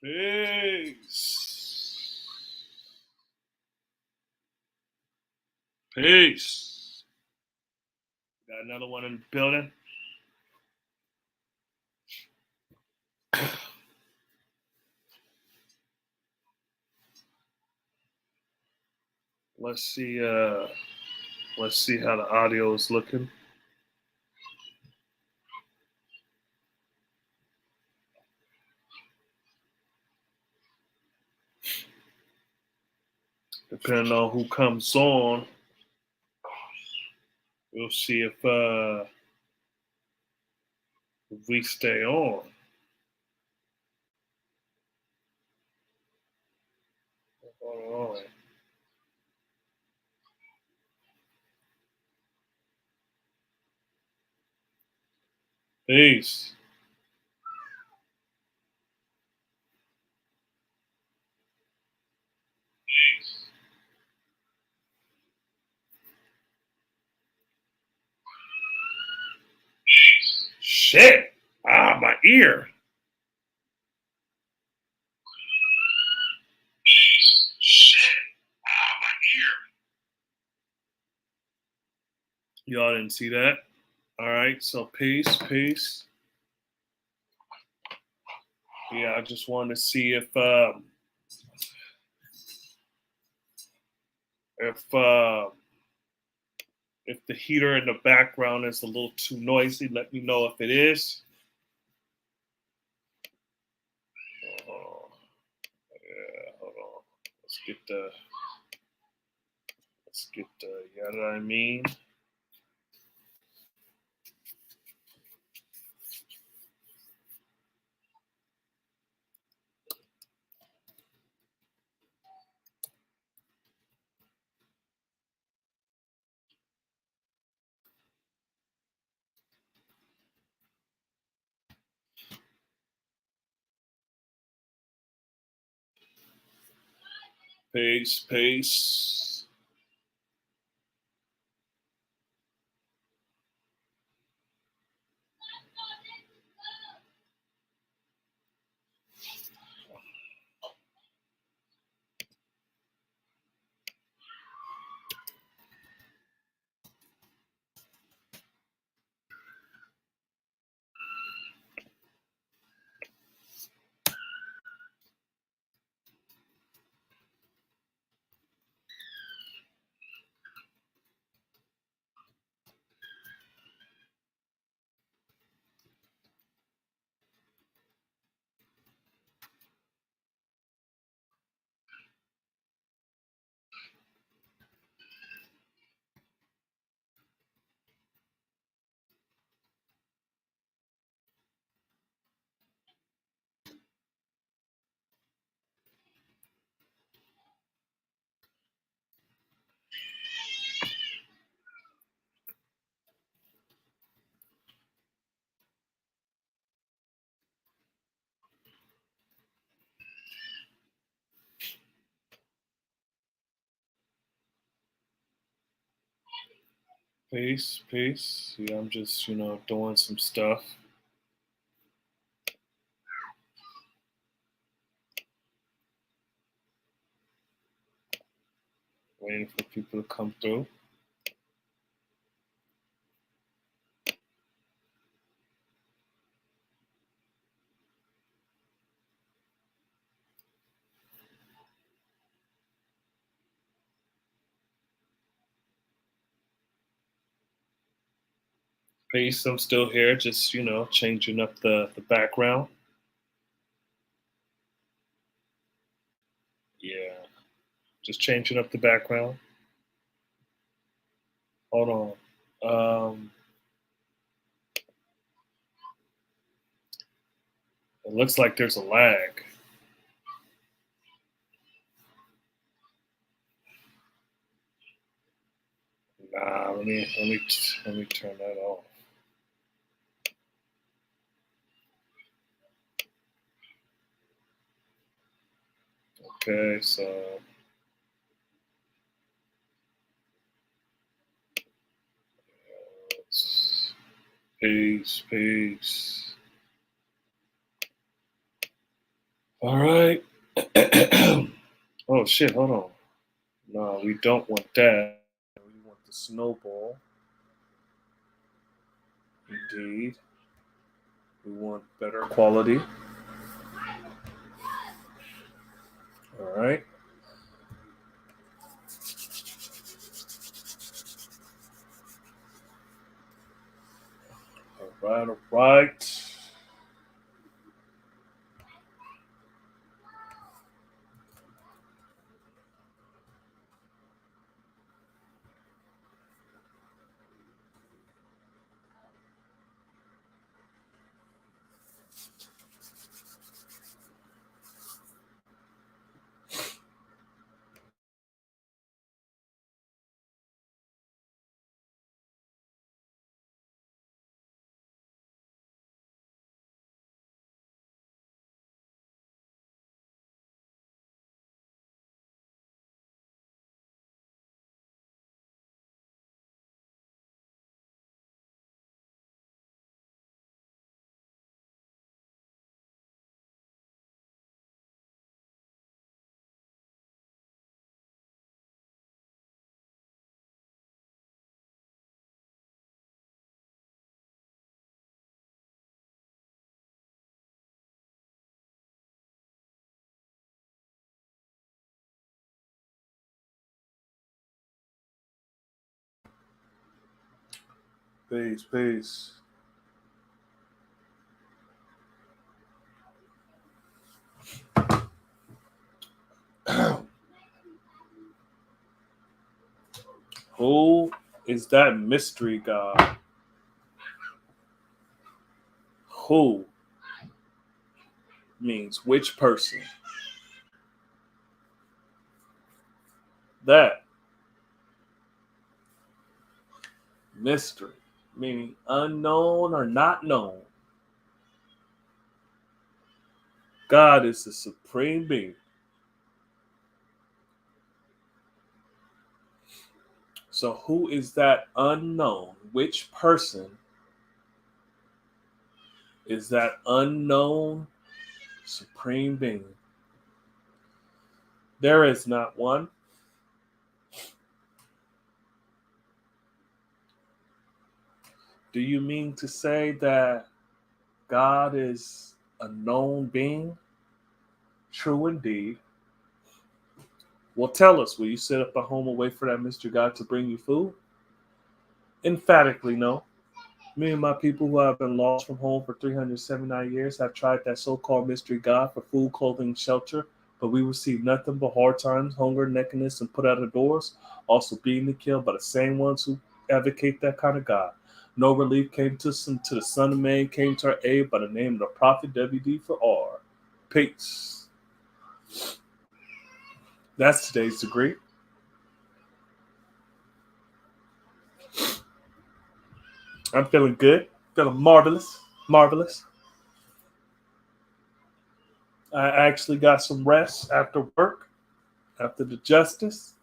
Peace. Peace. Got another one in the building. Let's see. Let's see how the audio is looking. Depending on who comes on, we'll see if we stay on. Hold on. Peace. Shit. Ah, my ear. Shit. Ah, my ear. Y'all didn't see that? All right. So peace, peace. Yeah, I just wanted to see if if the heater in the background is a little too noisy. Let me know if it is. Yeah, hold on. Let's get the. You know what I mean? Peace, peace. Peace, peace. Yeah, I'm just, doing some stuff. Waiting for people to come through. Peace, I'm still here, just, changing up the background. Yeah, just changing up the background. Hold on. It looks like there's a lag. Nah, let me turn that off. Okay, so peace, peace. All right. Oh shit! Hold on. No, we don't want that. We want the snowball. Indeed. We want better quality. All right. All right. All right. Peace. Peace. Who is that mystery god? Who means which person? That mystery, meaning unknown or not known. God is the supreme being. So, who is that unknown? Which person is that unknown supreme being? There is not one. Do you mean to say that God is a known being? True indeed. Well, tell us, will you sit up at home and wait for that Mr. God to bring you food? Emphatically, no. Me and my people who have been lost from home for 379 years have tried that so called mystery God for food, clothing, shelter, but we received nothing but hard times, hunger, nakedness, and put out of doors, also being and killed by the same ones who advocate that kind of God. No relief came to us until the Son of Man came to our aid by the name of the prophet WD for R. Peace. That's today's degree. I'm feeling good, feeling marvelous, marvelous. I actually got some rest after work, after the justice.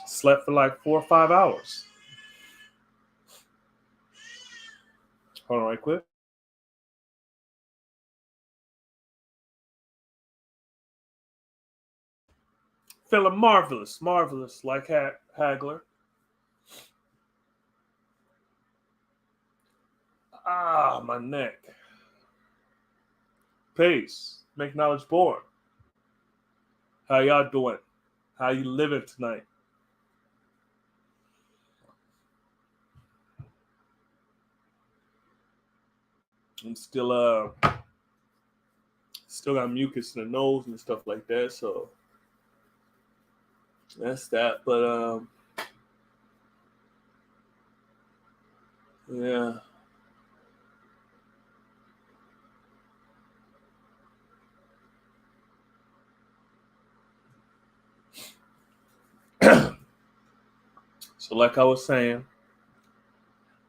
Slept for like 4 or 5 hours. Hold on, right quick. Feeling marvelous, marvelous, like Hagler. Ah, my neck. Peace. Make knowledge born. How y'all doing? How you living tonight? I'm still got mucus in the nose and stuff like that, so that's that. But yeah. So like I was saying,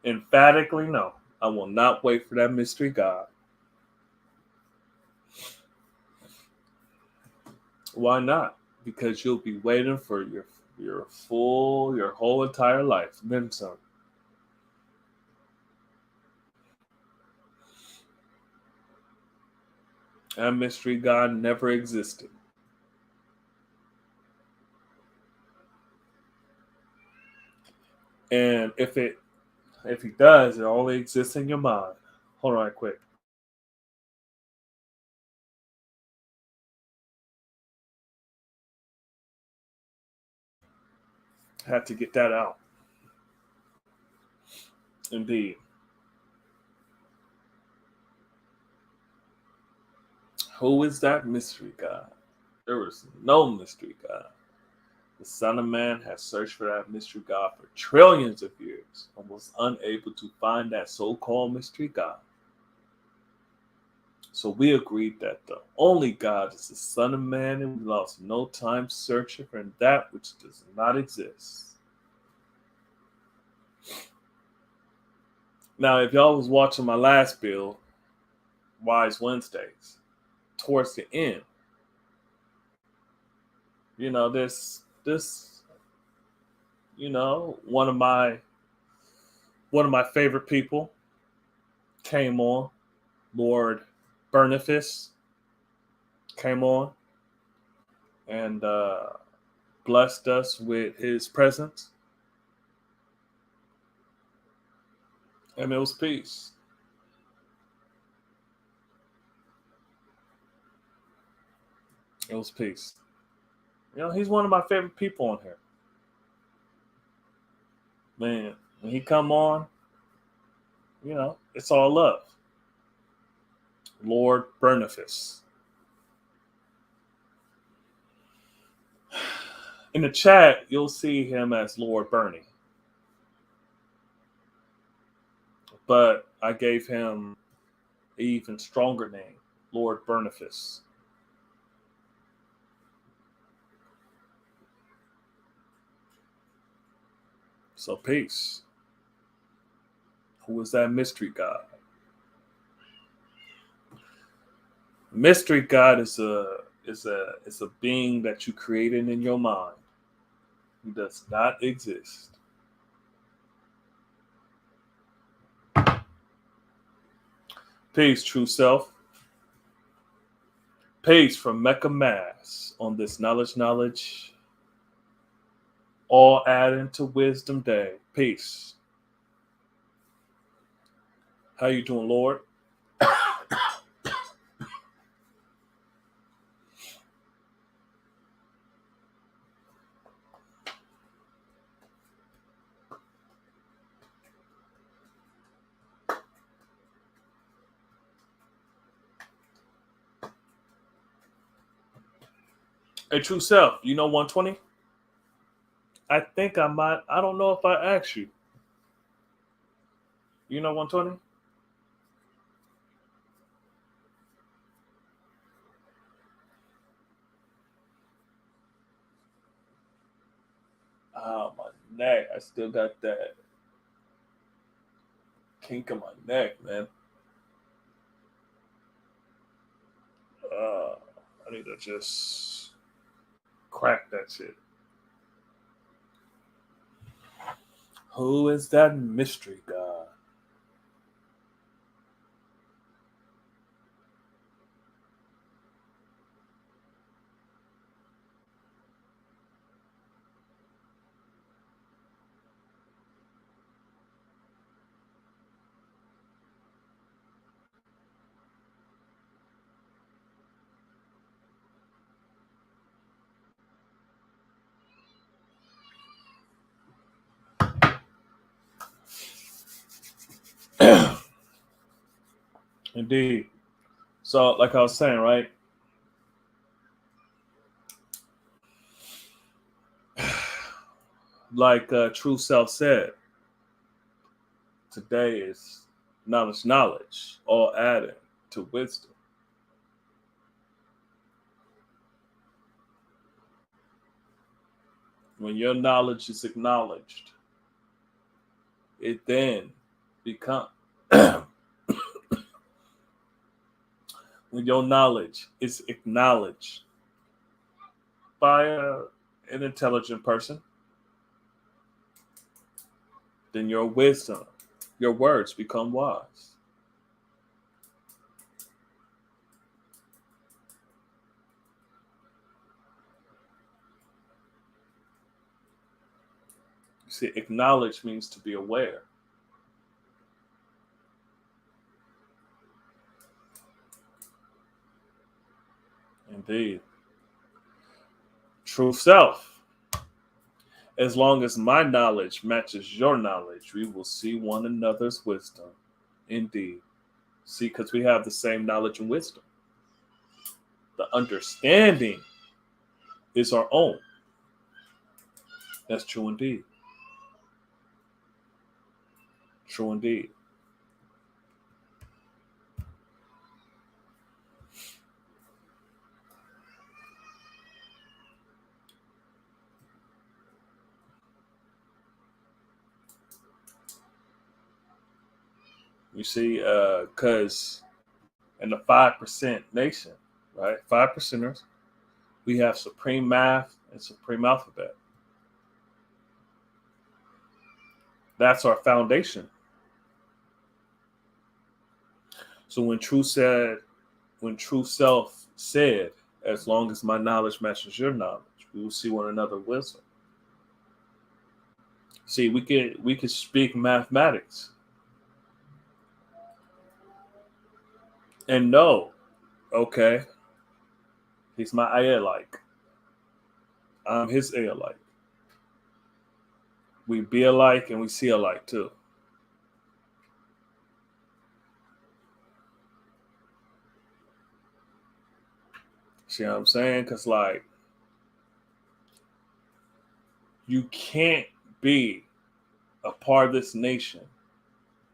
emphatically no. I will not wait for that mystery God. Why not? Because you'll be waiting for your whole entire life, then some. That mystery God never existed. And if he does, it only exists in your mind. Hold on right quick. Had to get that out. Indeed. Who is that mystery God? There is no mystery God. The Son of Man has searched for that mystery God for trillions of years and was unable to find that so called mystery God. So we agreed that the only God is the Son of Man, and we lost no time searching for that which does not exist. Now, if y'all was watching my last build, Wise Wednesdays, towards the end, this one of my favorite people came on, Lord Boniface came on and blessed us with his presence, and it was peace. It was peace. He's one of my favorite people on here. Man, when he come on, it's all love. Lord Boniface. In the chat, you'll see him as Lord Bernie. But I gave him an even stronger name, Lord Boniface. So peace. Who is that mystery God? Mystery God is a being that you created in your mind. He does not exist. Peace, true self. Peace from Mecca Mass on this knowledge, all adding to wisdom day. Peace. How you doing, Lord? Hey, true self, you know 120? I think I might. I don't know if I asked you. You know 120? Oh, my neck. I still got that kink in my neck, man. Uh, I need to just crack that shit. Who is that mystery God? Indeed. So, like I was saying, right? Like True Self said, today is knowledge, all added to wisdom. When your knowledge is acknowledged, it then becomes when your knowledge is acknowledged by an intelligent person, then your wisdom, your words become wise. see, acknowledge means to be aware. Indeed. True self. As long as my knowledge matches your knowledge, we will see one another's wisdom. Indeed. See, because we have the same knowledge and wisdom. The understanding is our own. That's true indeed. True indeed. You see, because in the 5% nation, right? 5%ers, we have supreme math and supreme alphabet. That's our foundation. So when true self said, as long as my knowledge matches your knowledge, we will see one another wisdom. See, we could speak mathematics and know, okay, he's my eye alike. I'm his eye alike. We be alike and we see alike too. See what I'm saying? Because, like, you can't be a part of this nation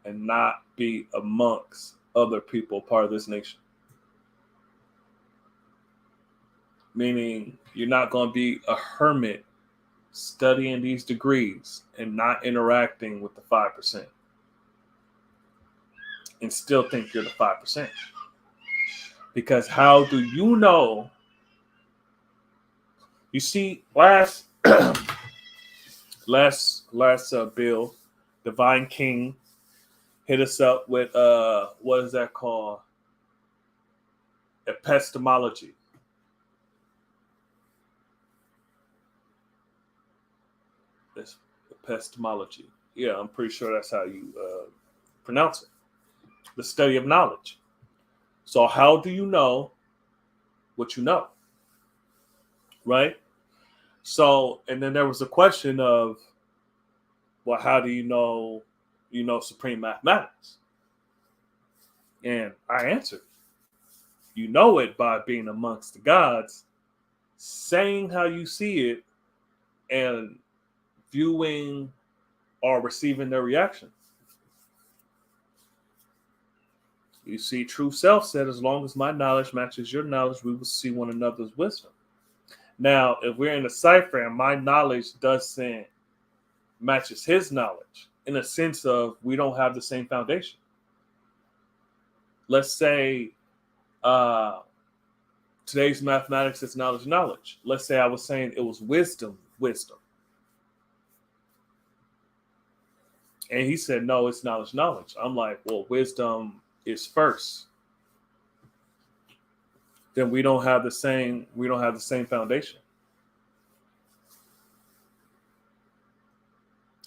and not be amongst other people part of this nation. Meaning, you're not going to be a hermit studying these degrees and not interacting with the 5% and still think you're the 5%. Because how do you know? You see, last bill, Divine King hit us up with what is that called? Epistemology. It's epistemology. Yeah, I'm pretty sure that's how you pronounce it. The study of knowledge. So how do you know what you know? Right? So, and then there was a question of, well, how do you know supreme mathematics? And I answered, you know it by being amongst the gods, saying how you see it, and viewing or receiving their reaction. You see, true self said, as long as my knowledge matches your knowledge, we will see one another's wisdom. Now, if we're in a cipher and my knowledge doesn't matches his knowledge, in a sense of we don't have the same foundation. Let's say today's mathematics is knowledge. Let's say I was saying it was wisdom. And he said, no, it's knowledge. I'm like, well, wisdom is first. Then we don't have the same foundation.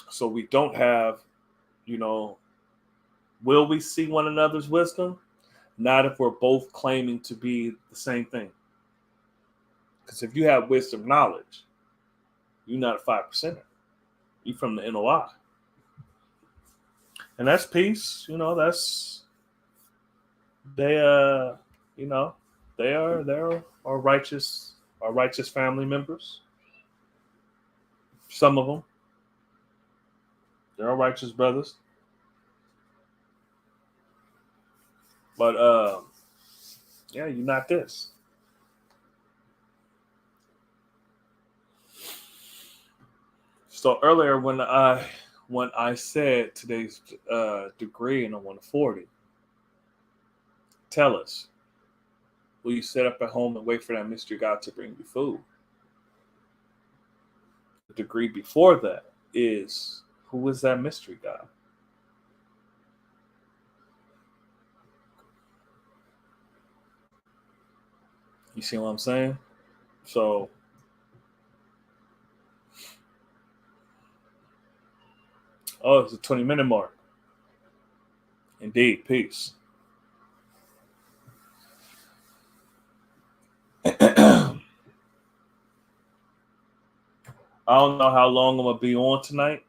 So we don't have, will we see one another's wisdom? Not if we're both claiming to be the same thing. Because if you have wisdom knowledge, you're not a 5%er. You're from the NOI. And that's peace. That's they're our righteous family members. Some of them. They're our righteous brothers. But you're not this. So earlier when I said today's degree and I want 40, tell us, will you sit up at home and wait for that mystery God to bring you food? The degree before that is, who is that mystery God? You see what I'm saying? So Oh, it's a 20-minute mark. Indeed. Peace. I don't know how long I'm gonna be on tonight.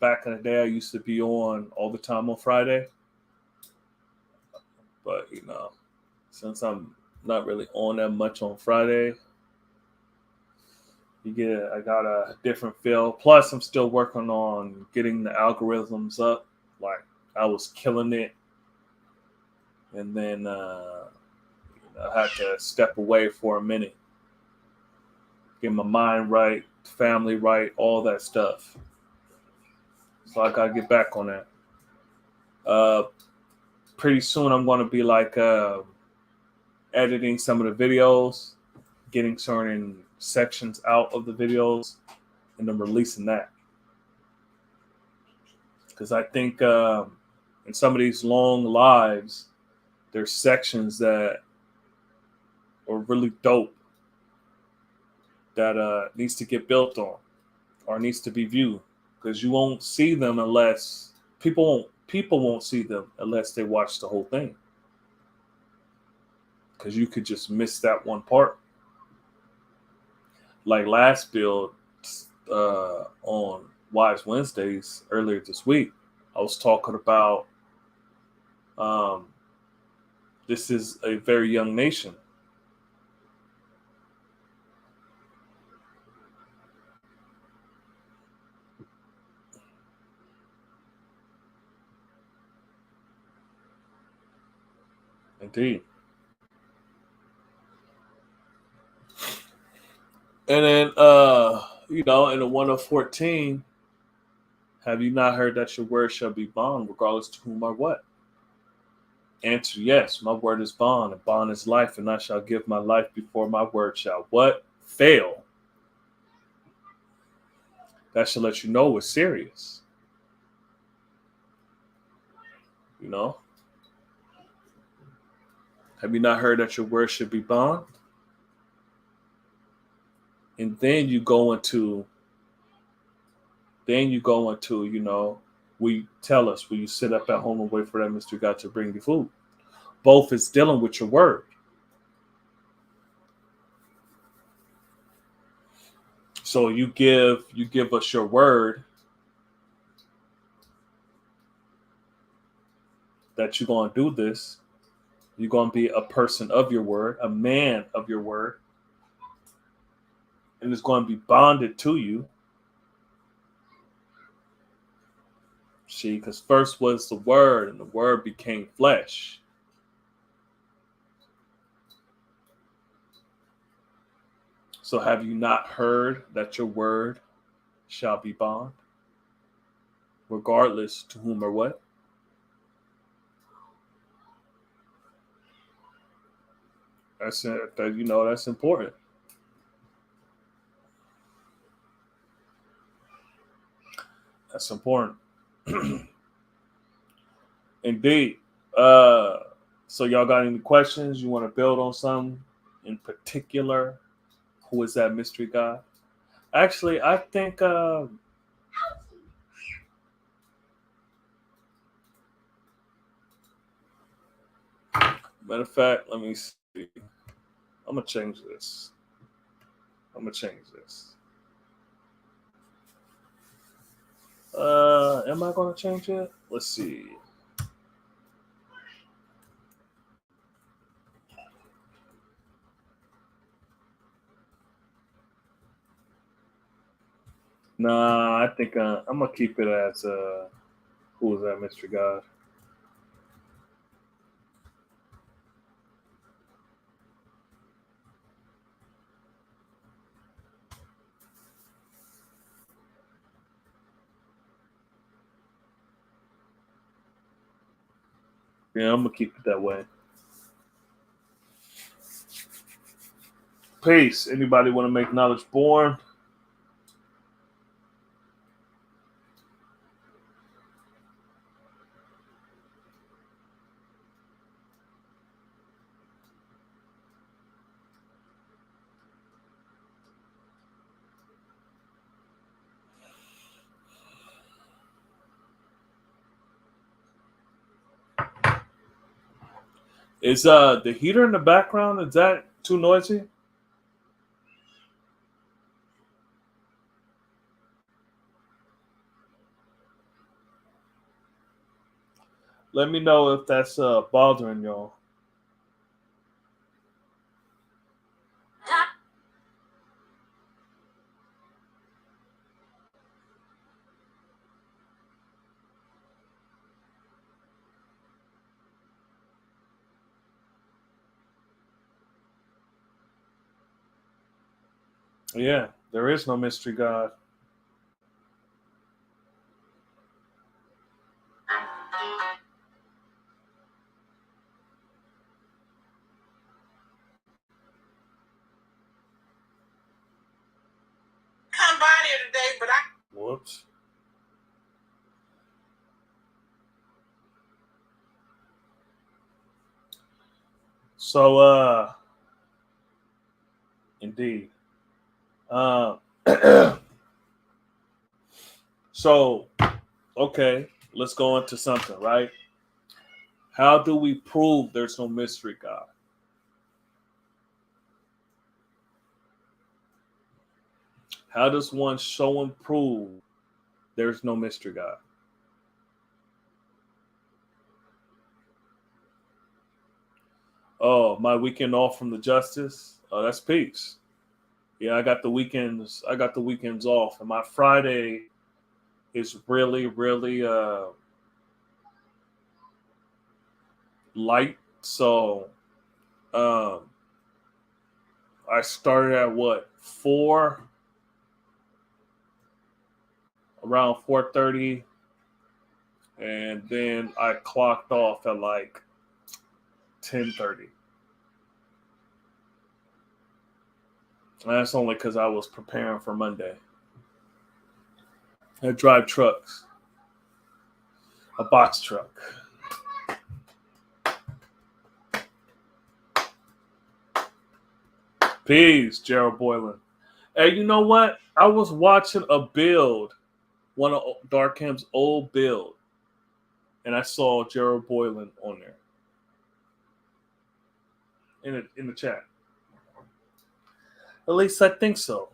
Back in the day, I used to be on all the time on Friday, but since I'm not really on that much on Friday, I got a different feel. Plus, I'm still working on getting the algorithms up. Like I was killing it, and then I had to step away for a minute, get my mind right, family right, all that stuff. So I gotta get back on that. Uh, Pretty soon, I'm going to be like editing some of the videos, getting certain sections out of the videos, and then releasing that. Because I think in some of these long lives, there's sections that are really dope that needs to get built on or needs to be viewed. Because you won't see them unless people won't see them unless they watch the whole thing. Because you could just miss that one part. Like last build on Wise Wednesdays earlier this week, I was talking about um, this is a very young nation. Indeed. And then, in the 1 of 14, have you not heard that your word shall be bond, regardless to whom or what? Answer, yes, my word is bond, and bond is life, and I shall give my life before my word shall what? Fail. That should let you know it's serious. You know? Have you not heard that your word should be bond? And then you go into, we tell us, will you sit up at home and wait for that mystery God to bring you food? Both is dealing with your word. So you give us your word that you're going to do this. You're going to be a person of your word, a man of your word, and it's going to be bonded to you. See, because first was the word, and the word became flesh. So have you not heard that your word shall be bond, regardless to whom or what? That's it. That's important. That's important. Indeed. Uh, so y'all got any questions? You want to build on something in particular? Who is that mystery God? Actually, I think. Matter of fact, let me see. I'm gonna change this. I'm gonna change this. Am I gonna change it? Let's see. Nah, I think I'm gonna keep it as who is that mystery God? Yeah, I'm gonna keep it that way. Peace. Anybody want to make knowledge born? Is the heater in the background, is that too noisy? Let me know if that's bothering y'all. Yeah, there is no mystery God. Come by there today, but I. Whoops. So indeed. Uh so okay, let's go into something, right? How do we prove there's no mystery God? How does one show and prove there's no mystery God? Oh, my weekend off from the justice. Oh, that's peace. Yeah, I got the weekends. I got the weekends off, and my Friday is really, really light. So um, I started at what 4, around 4:30, and then I clocked off at like 10:30. And that's only because I was preparing for Monday. I drive trucks, a box truck. Peace, Gerald Boylan. Hey, you know what? I was watching a build, one of Darkham's old build, and I saw Gerald Boylan on there in the chat. At least I think so.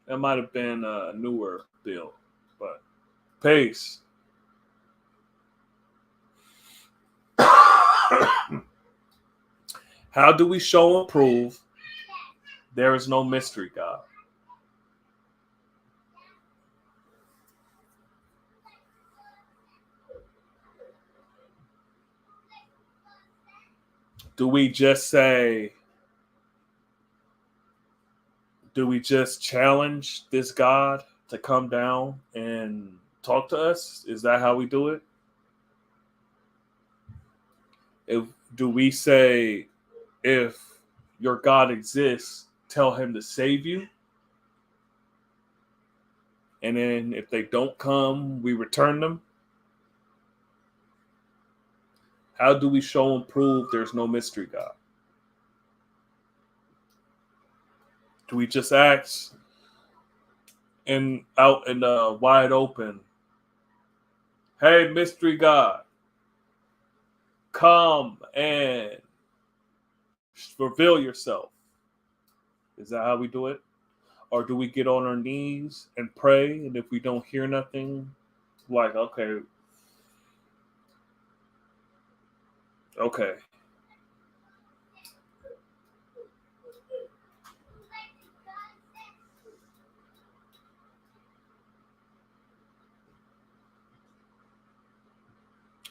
That might have been a newer build, but peace. How do we show and prove there is no mystery God? Do we just say, do we just challenge this God to come down and talk to us? Is that how we do it? If do we say, if your God exists, tell him to save you? And then if they don't come, we return them? How do we show and prove there's no mystery God? Do we just ask and out in the wide open, hey, mystery God, come and reveal yourself? Is that how we do it? Or do we get on our knees and pray? And if we don't hear nothing, like, okay, okay.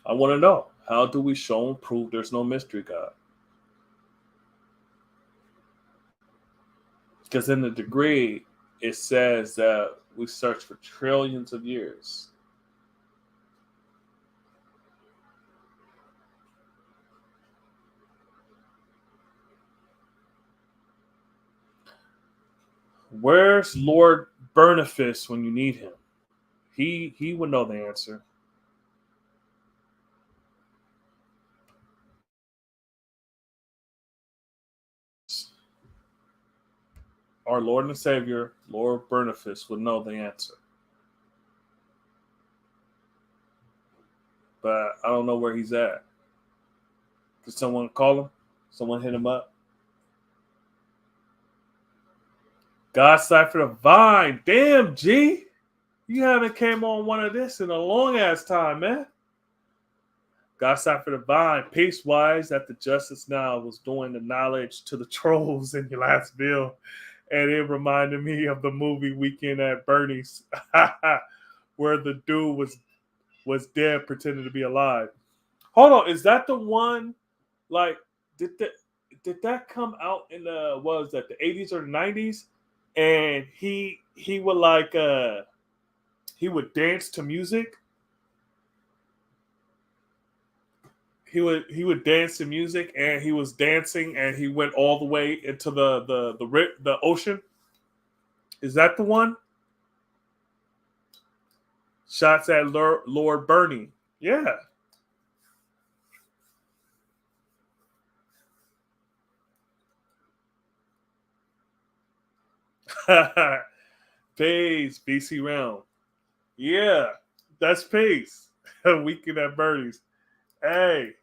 I want to know, how do we show and prove there's no mystery God? Because in the degree, it says that we search for trillions of years. Where's Lord Bernifice when you need him? He would know the answer. Our Lord and Savior, Lord Bernifice, would know the answer. But I don't know where he's at. Did someone call him? Someone hit him up? God Cipher Divine. Damn, G. You haven't came on one of this in a long ass time, man. God Cipher Divine. Peace wise that the Justice Now was doing the knowledge to the trolls in your last bill. And it reminded me of the movie Weekend at Bernie's, where the dude was dead pretending to be alive. Hold on, is that the one? Like, did that did that come out in the what was that, the 80s or the 90s? And he would like he would dance to music. He would dance to music, and he was dancing, and he went all the way into the ocean. Is that the one? Shots at Lord Bernie. Yeah. Peace, BC round. Yeah, that's peace. Weekend at Bernie's. Hey,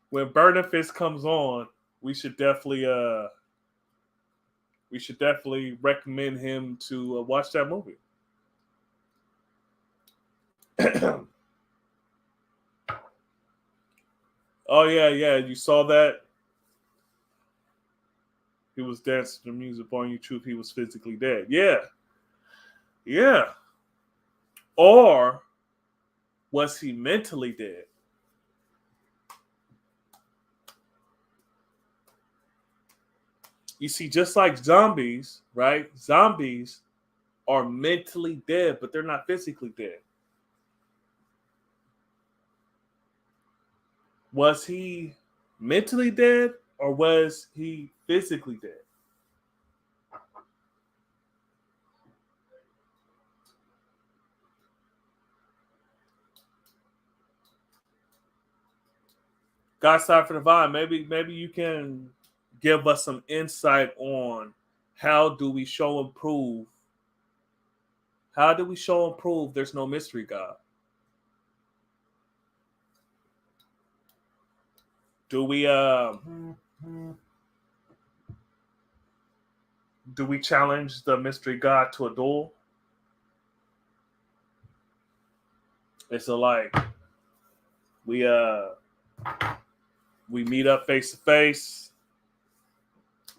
when Burnifist comes on, we should definitely recommend him to watch that movie. Oh yeah, yeah. You saw that? He was dancing to music. Born you truth, he was physically dead. Yeah, yeah. Or was he mentally dead? You see, just like zombies, right? Zombies are mentally dead, but they're not physically dead. Was he mentally dead or was he physically dead? God side for the vine. Maybe you can give us some insight on how do we show and prove. How do we show and prove there's no mystery God? Do we challenge the mystery God to a duel? It's a like we uh we meet up face to face,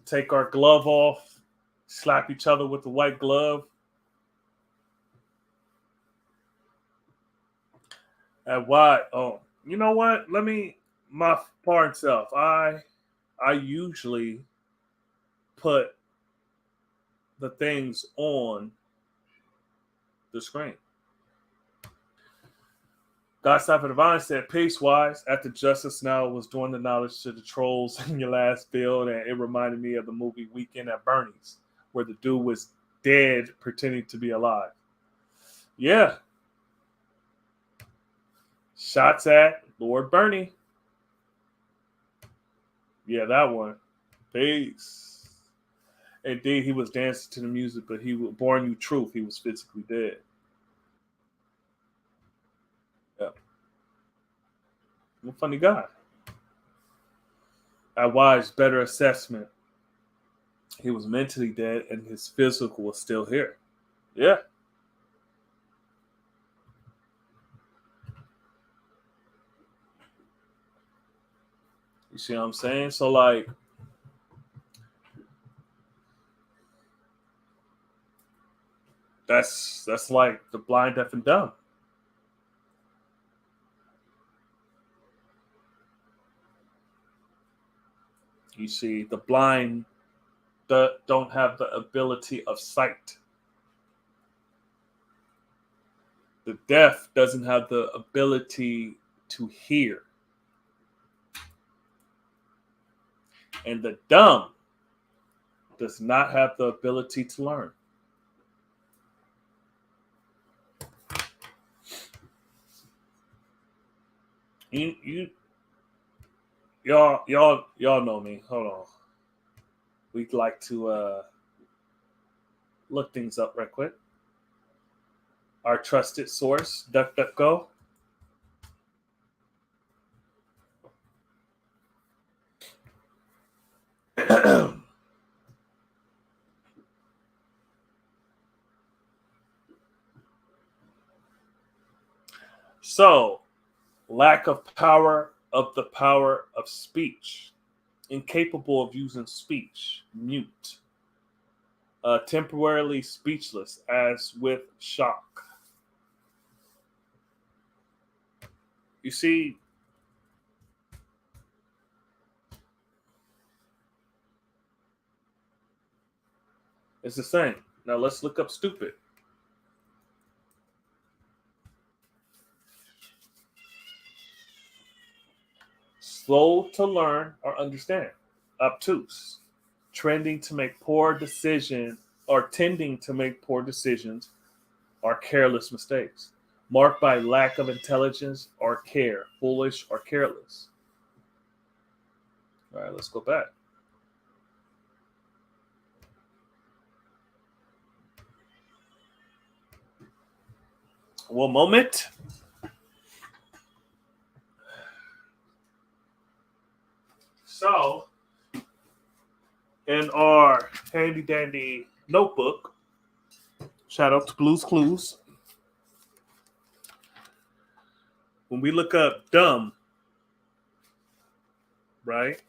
take our glove off, slap each other with the white glove. And why? Oh, you know what? Let me my part self. I usually put the things on the screen. God Stop the Divine said, Peace wise, after Justice Now was doing the knowledge to the trolls in your last build, and it reminded me of the movie Weekend at Bernie's, where the dude was dead pretending to be alive. Yeah. Shots at Lord Bernie. Yeah, that one. Peace. Indeed, he was dancing to the music, but he was born you truth. He was physically dead. Yeah. I'm a funny guy. At wise better assessment, he was mentally dead and his physical was still here. Yeah. You see what I'm saying? So like that's like the blind, deaf, and dumb. You see, the blind don't have the ability of sight. The deaf doesn't have the ability to hear. And the dumb does not have the ability to learn. You y'all know me. Hold on. We'd like to look things up right quick. Our trusted source, DuckDuckGo. So, lack of power of the power of speech, incapable of using speech, mute, temporarily speechless, as with shock. You see, it's the same. Now let's look up stupid. Slow to learn or understand. Obtuse. Trending to make poor decisions or tending to make poor decisions or careless mistakes. Marked by lack of intelligence or care. Foolish or careless. All right, let's go back. One moment. So, in our handy dandy notebook, shout out to Blue's Clues. When we look up dumb, right?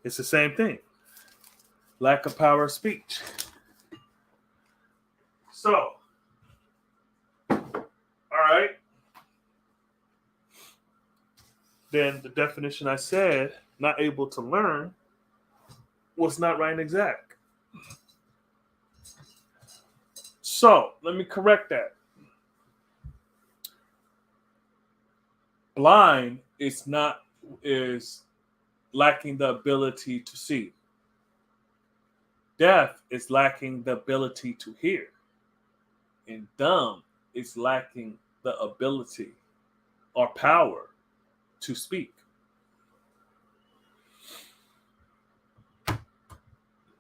It's the same thing. Lack of power of speech. So, all right. Then the definition I said, not able to learn, was not right and exact. So, let me correct that. Blind is lacking the ability to see. Deaf is lacking the ability to hear. And dumb is lacking the ability or power to speak.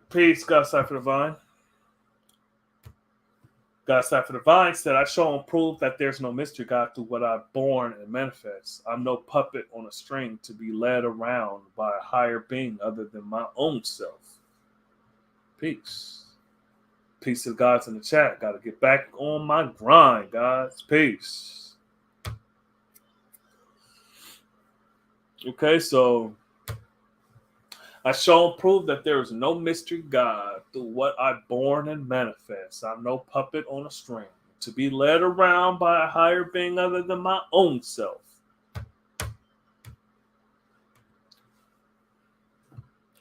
Peace, God Cipher Divine. God Cipher Divine said, I show and prove that there's no mystery, God, through what I've born and manifest. I'm no puppet on a string to be led around by a higher being other than my own self. Peace. Peace to the gods in the chat. Got to get back on my grind, guys. Peace. Okay, so I show and prove that there is no mystery God through what I born and manifest. I'm no puppet on a string to be led around by a higher being other than my own self.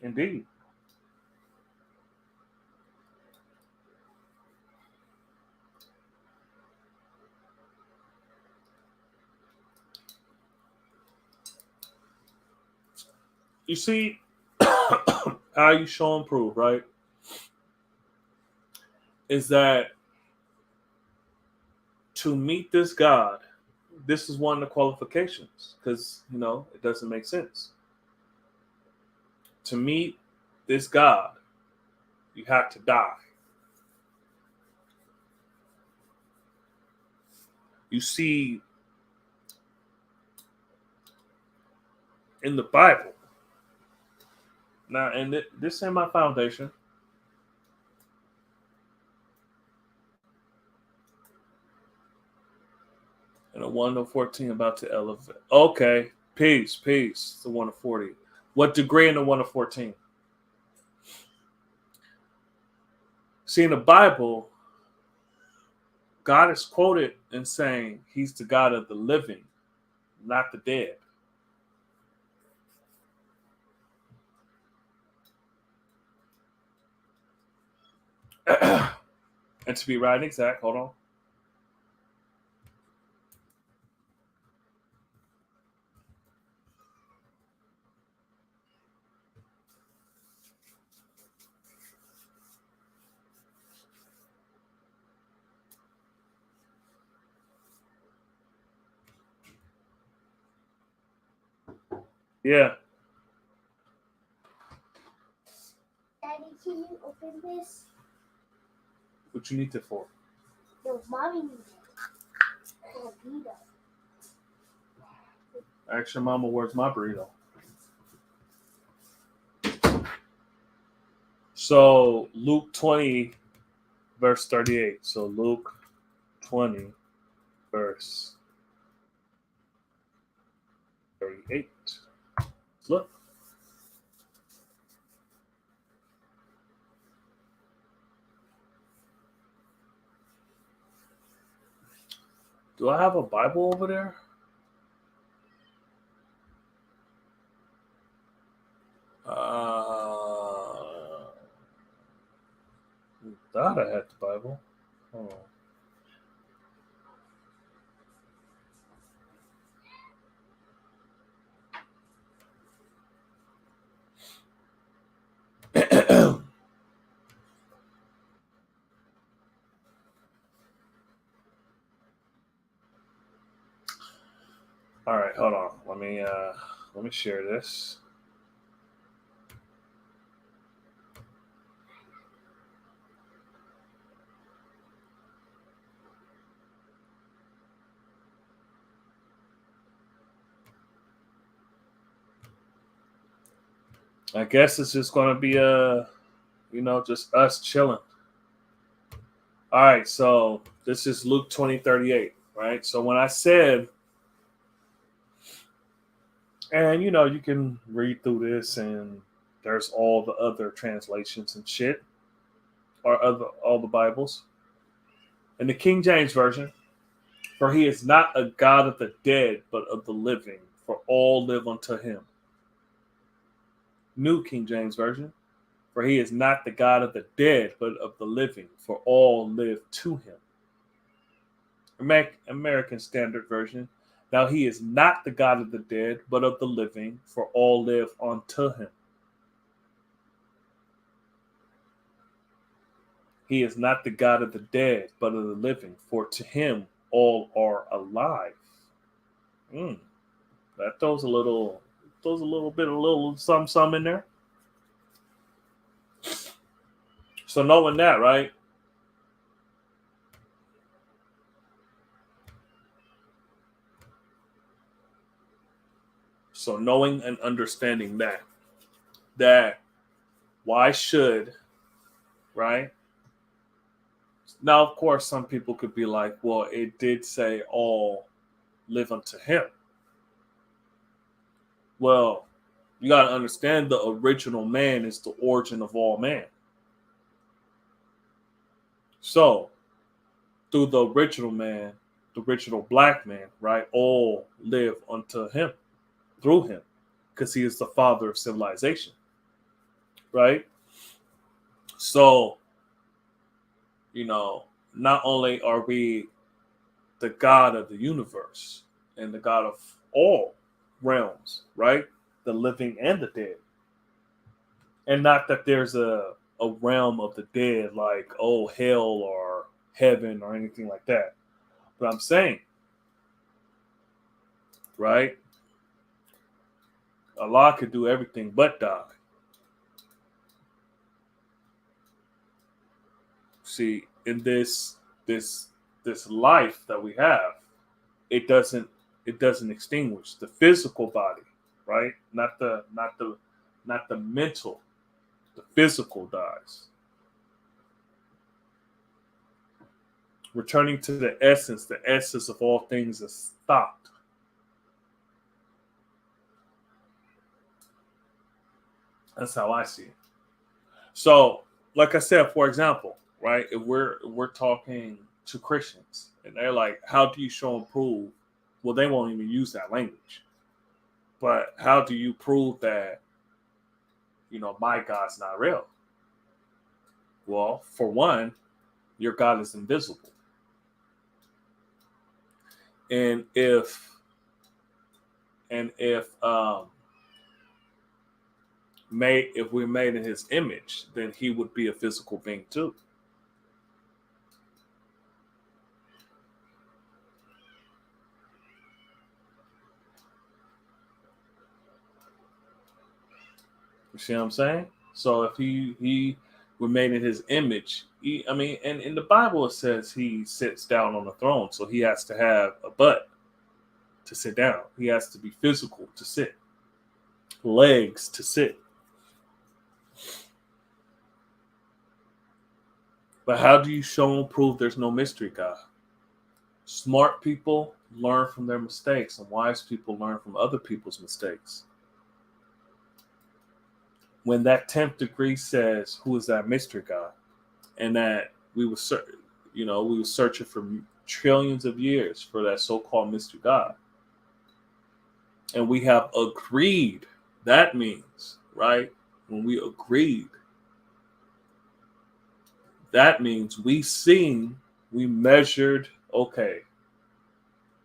Indeed. You see how you show and prove, right? Is that to meet this God, this is one of the qualifications because, it doesn't make sense. To meet this God, you have to die. You see, in the Bible, now, and this ain't my foundation. And a 1 to 14 about to elevate. Okay, peace. The 1 to 40. What degree in the 1 to 14? See, in the Bible, God is quoted in saying he's the God of the living, not the dead. And to be right and exact, hold on. Yeah. Daddy, can you open this? What you need it for? No, mommy needs it. For a burrito. Ask your mama, where's my burrito? So Luke 20, verse 38. So Luke 20, verse 38. Look. Do I have a Bible over there? Thought I had the Bible. Oh. All right, hold on. Let me share this. I guess it's just going to be just us chilling. All right, so this is Luke 20:38, right? So when I said, and you can read through this, and there's all the other translations and shit, or all the Bibles. In the King James Version, for he is not a God of the dead, but of the living, for all live unto him. New King James Version, for he is not the God of the dead, but of the living, for all live to him. American Standard Version, now he is not the God of the dead, but of the living, for all live unto him. He is not the God of the dead, but of the living, for to him all are alive. That throws a little some in there. So knowing that, right? So knowing and understanding that why should, right? Now, of course, some people could be like, well, it did say all live unto him. Well, you got to understand the original man is the origin of all man. So, through the original man, the original black man, right, all live unto him, through him, because he is the father of civilization, right? So, not only are we the God of the universe and the God of all realms, right? The living and the dead. And not that there's a realm of the dead like, oh, hell or heaven or anything like that. But I'm saying, right? Allah could do everything but die. See, in this life that we have, it doesn't extinguish the physical body, right? Not the mental. The physical dies. Returning to the essence of all things is stopped. That's how I see it. So, like I said, for example, right? If we're talking to Christians and they're like, how do you show and prove? Well, they won't even use that language. But how do you prove that, my God's not real? Well, for one, your God is invisible. And if we're made in his image, then he would be a physical being too. You see what I'm saying? So if he were made in his image, and in the Bible it says he sits down on the throne, so he has to have a butt to sit down. He has to be physical to sit, legs to sit. But how do you show and prove there's no mystery God? Smart people learn from their mistakes, and wise people learn from other people's mistakes. When that 10th degree says, "Who is that mystery God?" and that we were searching for trillions of years for that so-called mystery God, and we have agreed. That means, right? When we agreed, that means we measured. Okay,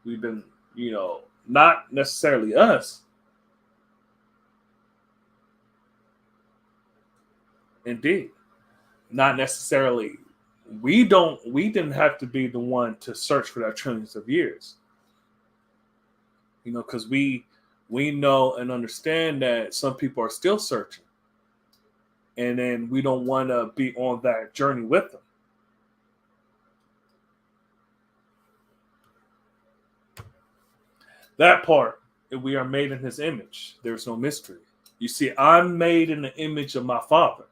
we've been, not necessarily us. Indeed, not necessarily. We didn't have to be the one to search for that trillions of years. Because we know and understand that some people are still searching, and then we don't want to be on that journey with them. That part, if we are made in his image, there's no mystery. You see, I'm made in the image of my Father.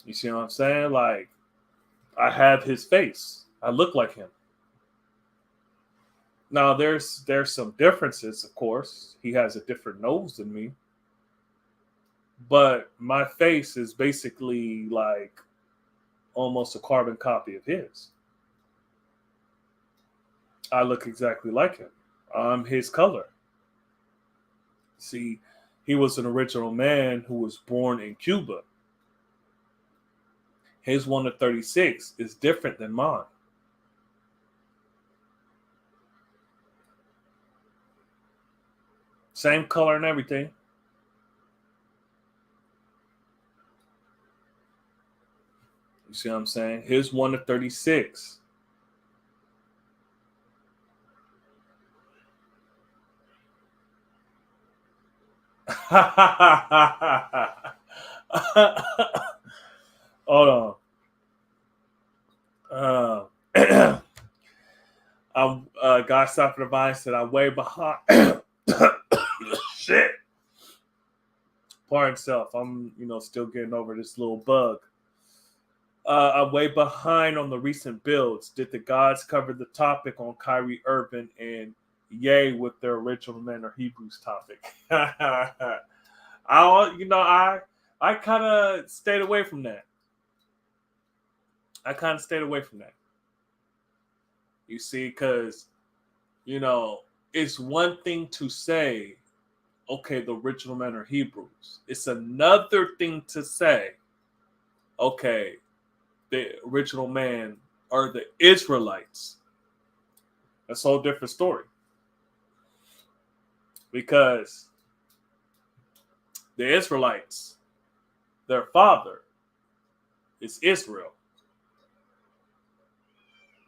You see what I'm saying? Like, I have his face. I look like him. Now, there's some differences, of course. He has a different nose than me. But my face is basically like almost a carbon copy of his. I look exactly like him. I'm his color. See, he was an original man who was born in Cuba. His 1 to 36 is different than mine. Same color and everything. You see what I'm saying? His 1 to 36. Hold on. God stop for the vine said I'm way behind. Shit. Pardon self. I'm still getting over this little bug. I'm way behind on the recent builds. Did the gods cover the topic on Kyrie Irving and Yay with their original men or Hebrews topic? I kind of stayed away from that. You see, because it's one thing to say, okay, the original men are Hebrews. It's another thing to say, okay, the original man are the Israelites. That's a whole different story. Because the Israelites, their father is Israel.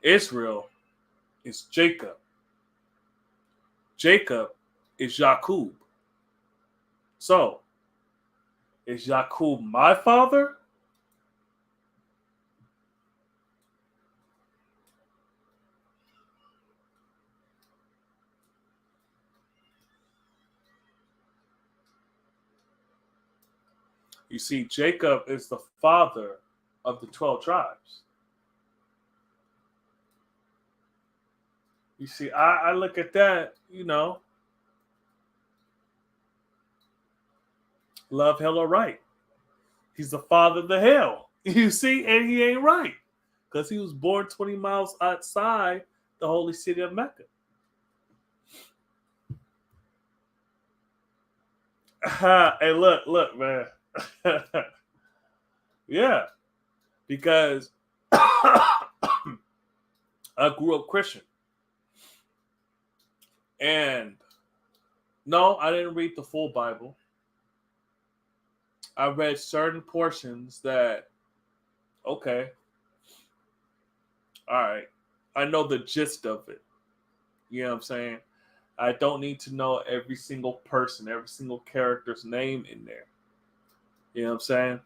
Israel is Jacob. Jacob is Jacob. So, is Jacob my father? You see, Jacob is the father of the 12 tribes. You see, I look at that, love, hell, or right. He's the father of the hell. You see, and he ain't right. Because he was born 20 miles outside the holy city of Mecca. Hey, look, man. Yeah, because I grew up Christian. And no, I didn't read the full Bible. I read certain portions that, okay, all right, I know the gist of it. You know what I'm saying? I don't need to know every single person, every single character's name in there. You know what I'm saying?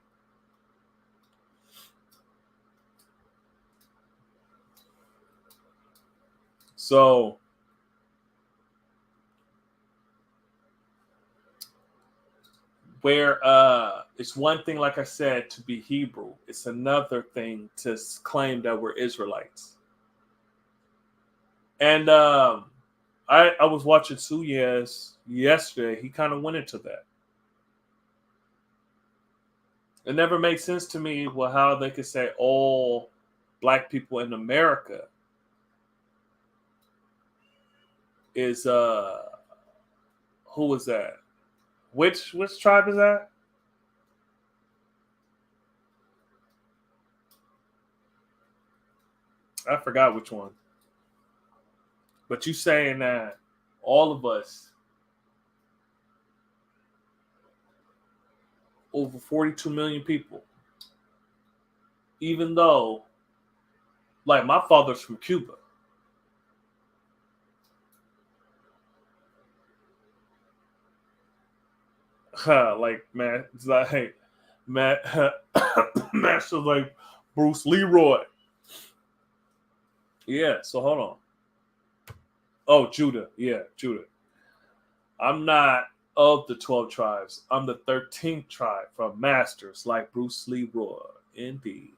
So, where it's one thing, like I said, to be Hebrew. It's another thing to claim that we're Israelites. And I was watching Suyas yesterday. He kind of went into that. It never made sense to me, well, how they could say all black people in America is who was that? Which tribe is that? I forgot which one. But you saying that all of us, over 42 million people, even though, like, my father's from Cuba. Like, man, it's like, man, Master like Bruce Leroy. Yeah, so hold on. Oh, Judah. Yeah, Judah. I'm not of the 12 tribes. I'm the 13th tribe from Masters, like Bruce Leroy. Indeed.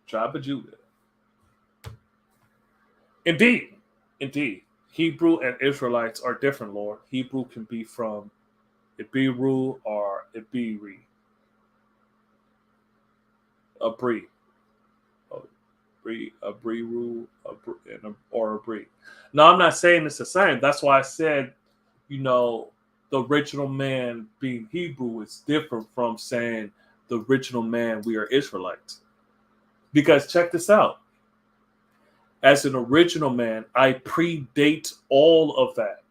Tribe of Judah. Indeed. Indeed. Hebrew and Israelites are different, Lord. Hebrew can be from Ibiru or Ibiri. Abri. Abriru, or Abri. No, I'm not saying it's the same. That's why I said, the original man being Hebrew is different from saying the original man, we are Israelites. Because check this out. As an original man, I predate all of that.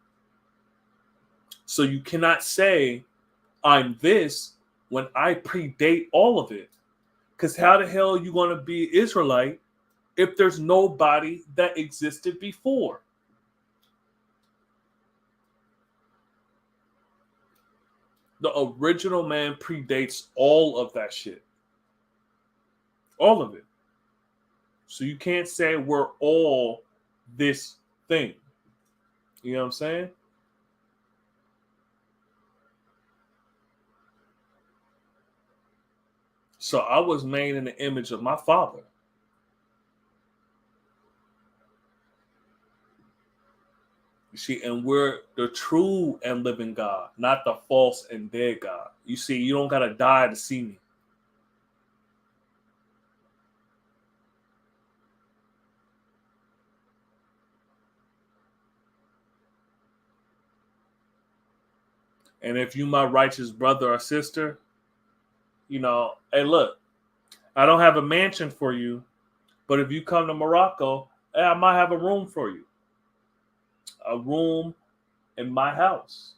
So you cannot say I'm this when I predate all of it. Because how the hell are you going to be Israelite if there's nobody that existed before? The original man predates all of that shit. All of it. So you can't say we're all this thing. You know what I'm saying? So I was made in the image of my father. You see, and we're the true and living God, not the false and dead God. You see, you don't got to die to see me. And if you my righteous brother or sister, hey, look, I don't have a mansion for you, but if you come to Morocco, hey, I might have a room for you. A room in my house.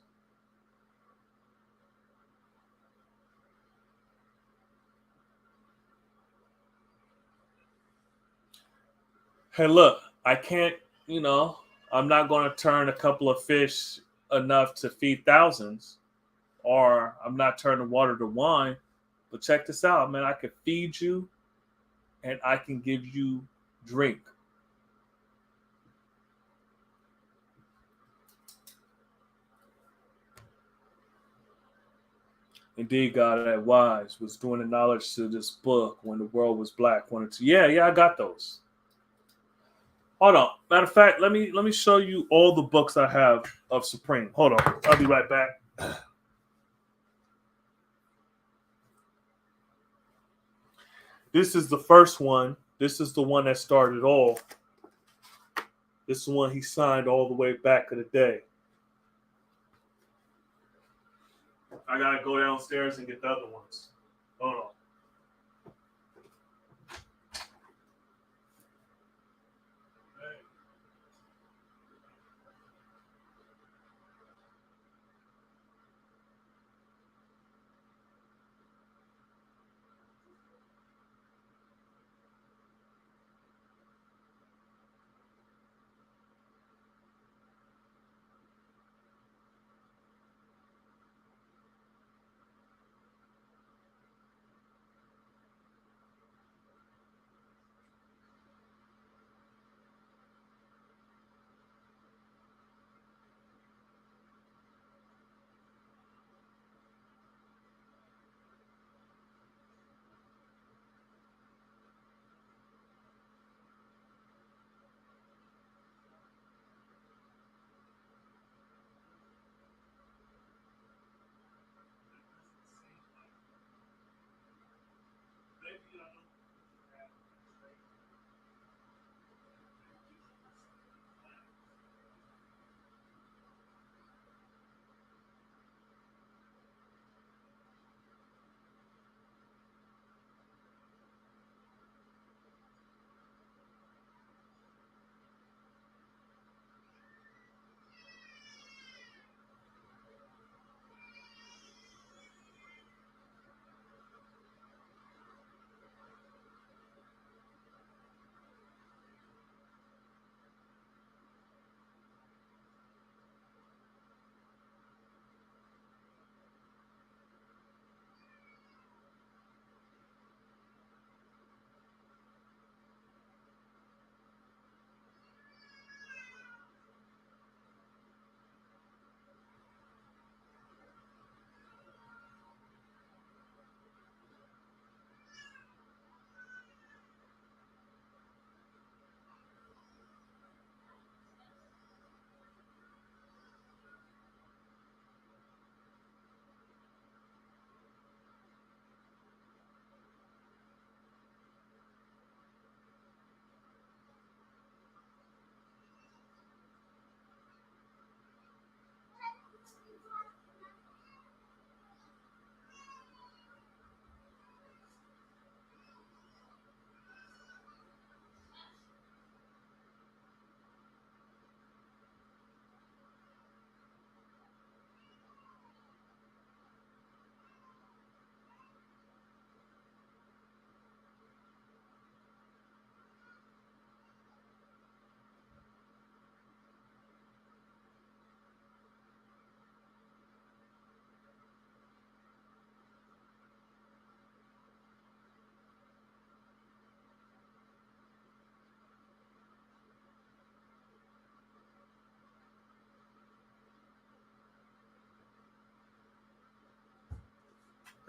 Hey, look, I can't, I'm not going to turn a couple of fish enough to feed thousands, or I'm not turning water to wine. But check this out, man. I can feed you and I can give you drink. Indeed, God that wise was doing the knowledge to this book when the world was black. Wanted to, yeah, I got those. Hold on. Matter of fact, let me show you all the books I have of Supreme. Hold on. I'll be right back. This is the first one. This is the one that started all. This is the one he signed all the way back in the day. I gotta go downstairs and get the other ones. Hold on.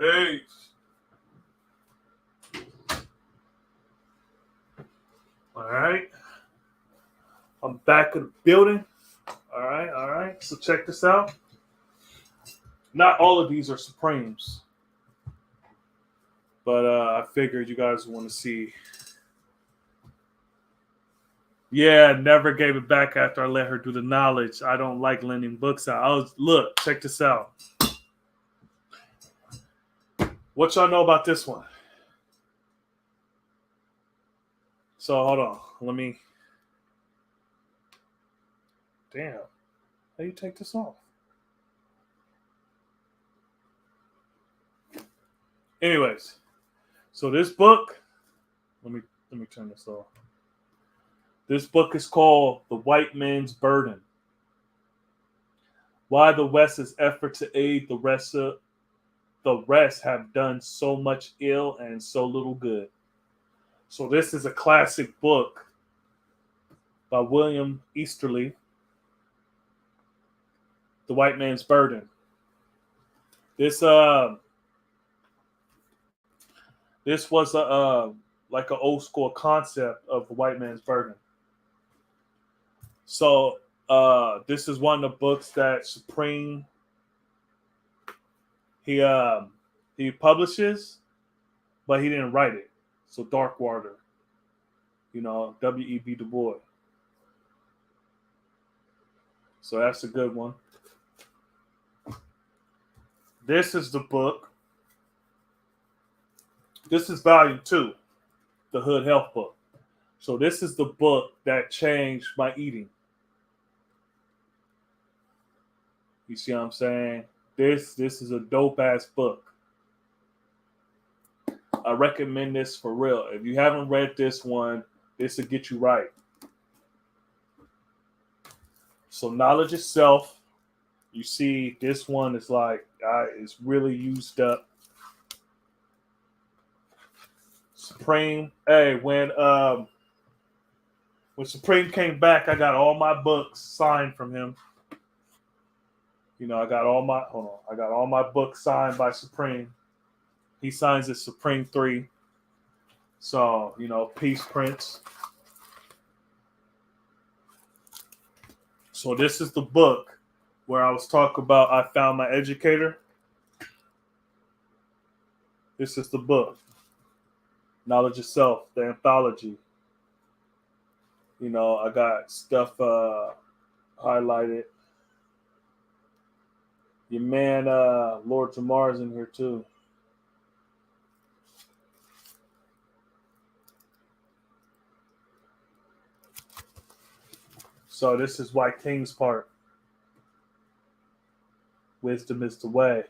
Peace. All right. I'm back in the building. All right. All right. So check this out. Not all of these are Supremes, but I figured you guys want to see. Yeah, never gave it back after I let her do the knowledge. I don't like lending books out. Look, check this out. What y'all know about this one? So hold on. Let me. Damn. How do you take this off? Anyways, so this book. Let me turn this off. This book is called The White Man's Burden. Why the West's effort to aid the rest have done so much ill and so little good. So this is a classic book by William Easterly, The White Man's Burden. This was a like an old school concept of the white man's burden. So this is one of the books that Supreme he publishes, but he didn't write it. So Darkwater, W.E.B. Du Bois. So that's a good one. This is the book. This is volume 2, the Hood Health book. So this is the book that changed my eating. You see what I'm saying? This is a dope ass book. I recommend this for real. If you haven't read this one, this will get you right. So knowledge itself, you see, this one is like it's really used up. Supreme, hey, when Supreme came back, I got all my books signed from him. I got all my books signed by Supreme. He signs it Supreme 3. So, Peace Prince. So this is the book where I was talking about I found my educator. This is the book. Knowledge Itself, the anthology. I got stuff highlighted. Your man, Lord Jamar's in here too. So this is why King's part. Wisdom is the way.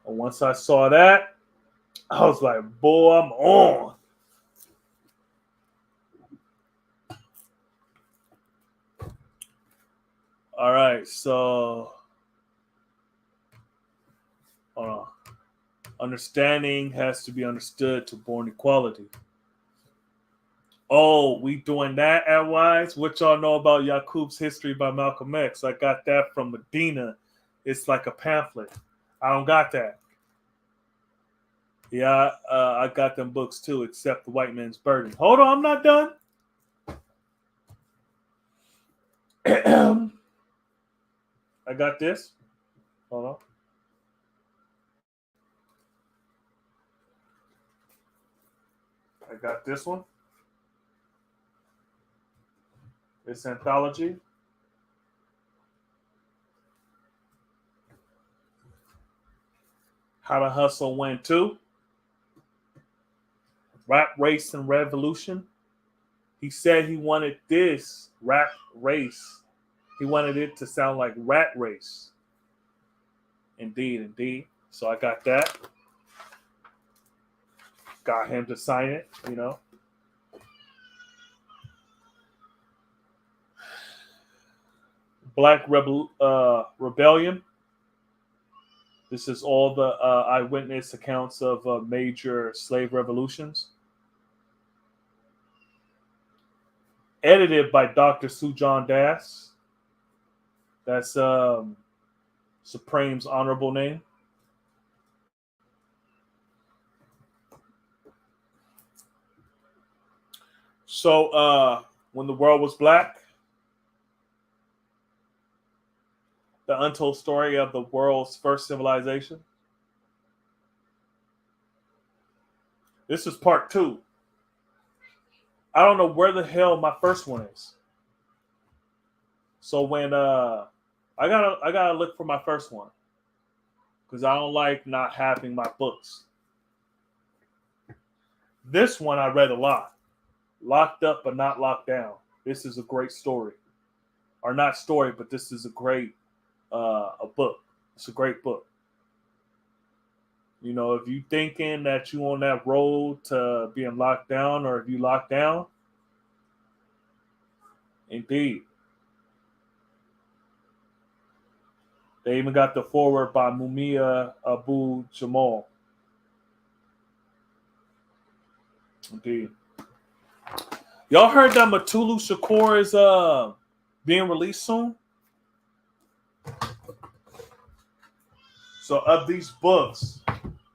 And once I saw that, I was like, boy, I'm on. All right, so understanding has to be understood to born equality. Oh, we doing that at Wise? What y'all know about Yaqub's History by Malcolm X? I got that from Medina. It's like a pamphlet. I don't got that. Yeah, I got them books too, except The White Man's Burden. Hold on, I'm not done. I got this. Hold on. I got this one. This anthology. How to Hustle Win 2. Rap Race and Revolution. He said he wanted this rap race. He wanted it to sound like Rat Race. Indeed, indeed. So I got that. Got him to sign it, Black Rebellion. This is all the eyewitness accounts of major slave revolutions. Edited by Dr. Sujan Das. That's Supreme's honorable name. So when the world was black, the untold story of the world's first civilization. This is part 2. I don't know where the hell my first one is. So when I gotta look for my first one because I don't like not having my books. This one I read a lot. Locked Up but Not Locked Down. This is a great story, or not story, but this is a great a book. It's a great book. You know, if you thinking that you on that road to being locked down, or if you locked down, indeed. They even got the forward by Mumia Abu Jamal. Indeed. Y'all heard that Matulu Shakur is being released soon? So of these books,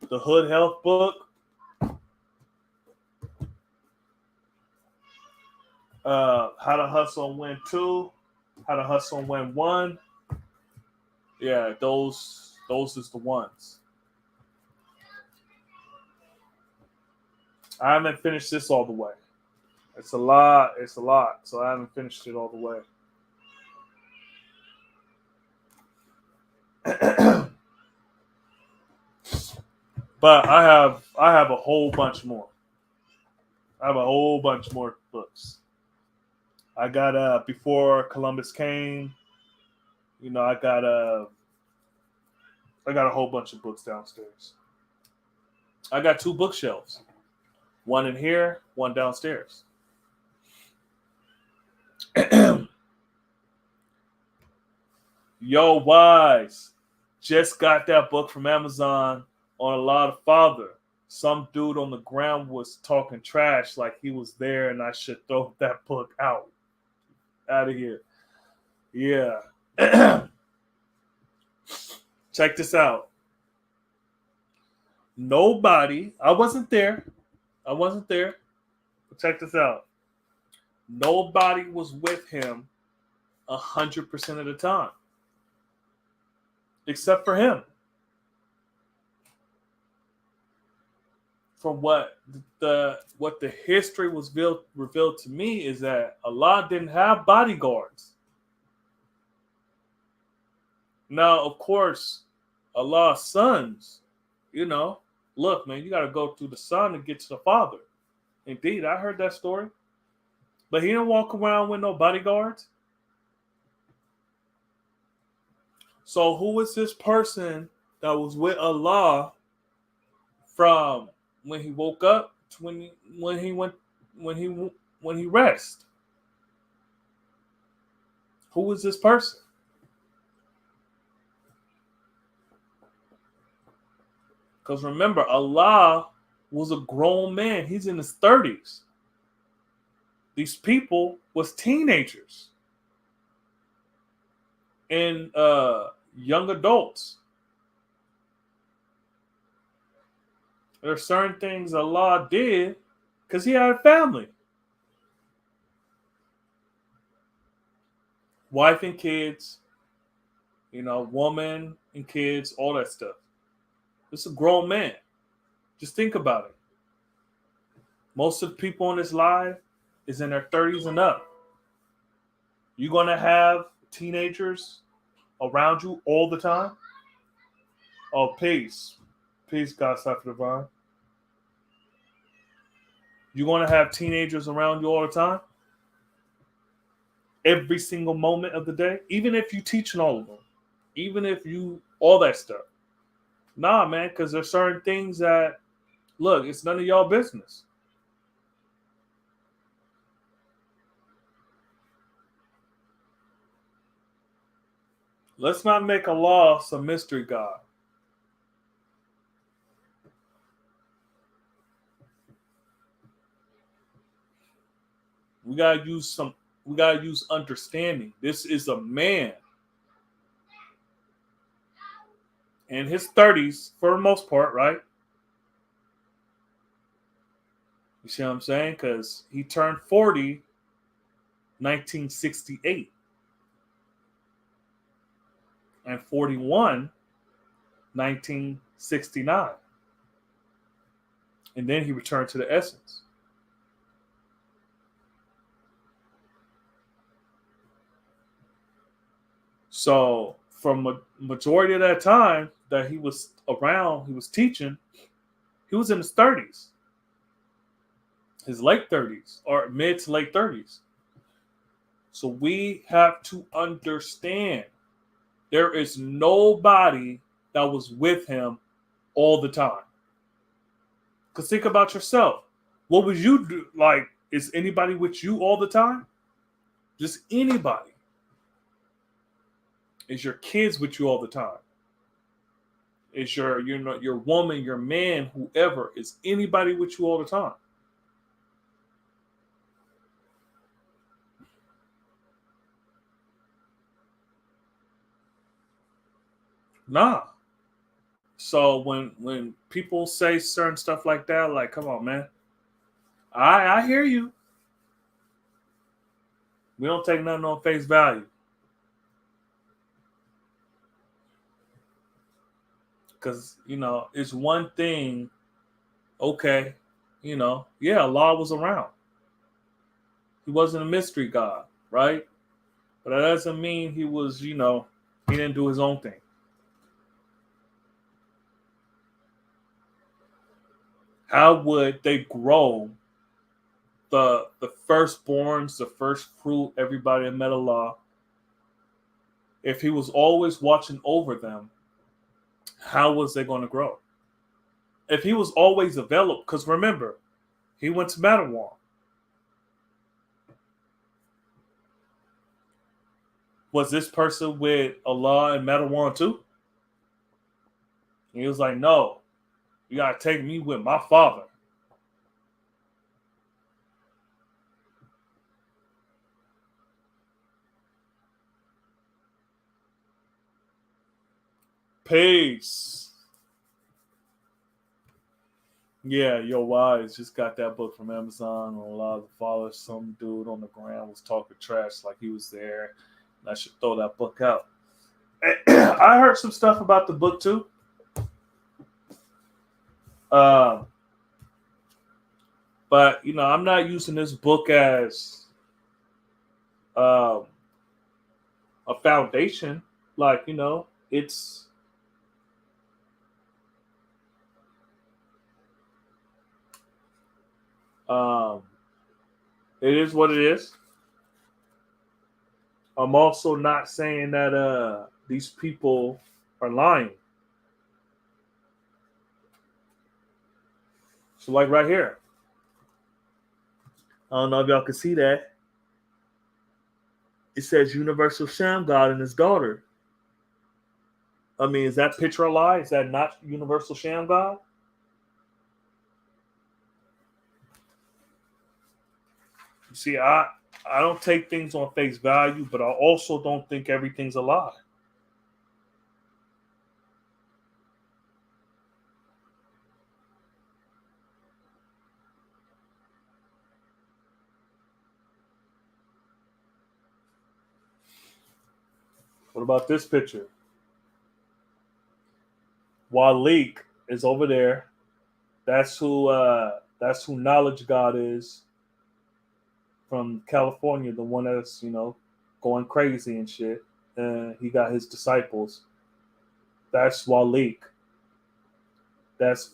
the Hood Health book, How to Hustle and Win 2, How to Hustle and Win 1. Yeah, those is the ones. I haven't finished this all the way. It's a lot. So I haven't finished it all the way. But I have a whole bunch more. I have a whole bunch more books. I got Before Columbus Came. You know, I got a whole bunch of books downstairs. I got 2 bookshelves. One in here, one downstairs. Yo, Wise. Just got that book from Amazon on A Lot of Father. Some dude on the ground was talking trash like he was there and I should throw that book out. Out of here. Yeah. Check this out. Nobody, I wasn't there. But check this out. Nobody was with him 100% of the time. Except for him. From what the history was revealed to me is that Allah didn't have bodyguards. Now, of course, Allah's sons, you know, look, man, you got to go through the son to get to the father. Indeed, I heard that story. But he didn't walk around with no bodyguards. So who was this person that was with Allah from when he woke up to when he rest? Who was this person? Because remember, Allah was a grown man. He's in his 30s. These people was teenagers and young adults. There are certain things Allah did because he had a family. Wife and kids, you know, woman and kids, all that stuff. This is a grown man. Just think about it. Most of the people in this life is in their 30s and up. You're going to have teenagers around you all the time? Oh, peace. Peace, God, Cypher Divine. You're going to have teenagers around you all the time? Every single moment of the day? Even if you teaching all of them? Even if you, all that stuff? Nah, man, because there's certain things that, look, it's none of y'all business. Let's not make Allah some mystery God. We gotta use understanding. This is a man. in his 30s for the most part, right? You see what I'm saying? Because he turned 40, 1968, and 41, 1969. And then he returned to the essence. So from a majority of that time that he was around, he was teaching, he was in his 30s, his late 30s or mid to late 30s. So we have to understand there is nobody that was with him all the time. Because think about yourself. What would you do? Like, is anybody with you all the time? Just anybody. Is your kids with you all the time? Is your woman, your man, whoever, is anybody with you all the time? Nah. So when people say certain stuff like that, like, come on, man. I hear you. We don't take nothing on face value. Because, it's one thing, okay, yeah, Allah was around. He wasn't a mystery God, right? But that doesn't mean he was, he didn't do his own thing. How would they grow the firstborns, the first fruit, everybody that met Allah, if he was always watching over them? How was they going to grow? If he was always available, because remember, he went to Matterhorn. Was this person with Allah and Matterhorn too? And he was like, no, you got to take me with my father. Peace. Yeah, Yo Wise just got that book from Amazon. On a lot of the followers, some dude on the ground was talking trash like he was there. And I should throw that book out. I heard some stuff about the book too. Um, but I'm not using this book as um, a foundation. Like it's um, it is what it is. I'm also not saying that these people are lying. So like right here, I don't know if y'all can see that. It says Universal Sham God and his daughter. I mean, is that picture a lie? Is that not Universal Sham God? You see, I don't take things on face value, but I also don't think everything's a lie. What about this picture? Walik is over there. That's who Knowledge God is from California, the one that's going crazy and shit. And he got his disciples. That's Walik. That's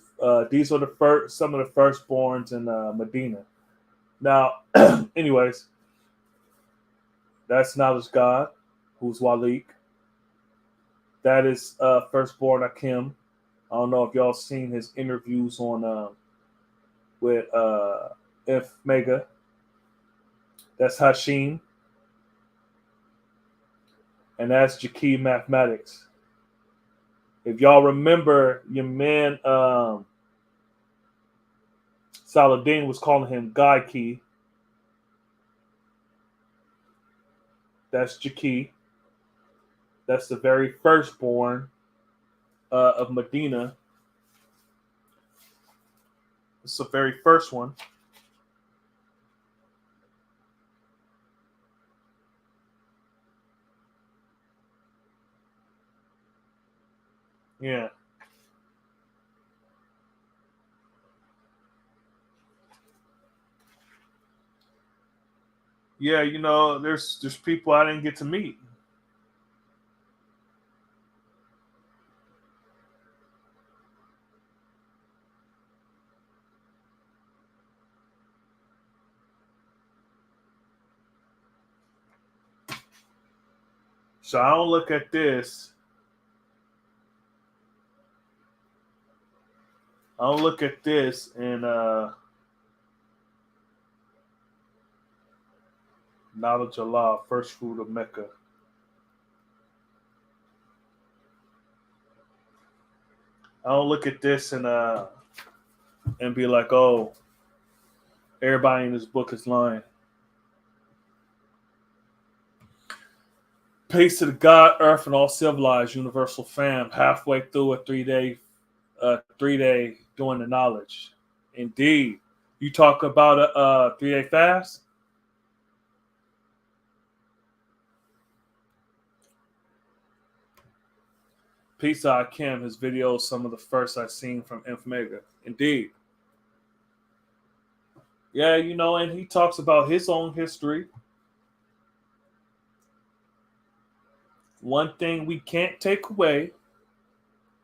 these are some of the firstborns in Medina. Now, anyways, that's Knowledge God, who's Walik. That is firstborn Akim. I don't know if y'all seen his interviews on with If Mega. That's Hashim, and that's Jaki Mathematics. If y'all remember, your man Saladin was calling him Guy Key. That's Jaki. That's the very firstborn of Medina. It's the very first one. Yeah. Yeah, there's people I didn't get to meet. So I don't look at this. I don't look at this and knowledge of Allah, first fruit of Mecca. I don't look at this and be like, oh, everybody in this book is lying. Peace to the God, earth, and all civilized universal fam. Halfway through a 3 day doing the knowledge. Indeed, you talk about a 3 day fast. Peace to Kim. His videos, some of the first I've seen from Infomega. Indeed. Yeah, and he talks about his own history. One thing we can't take away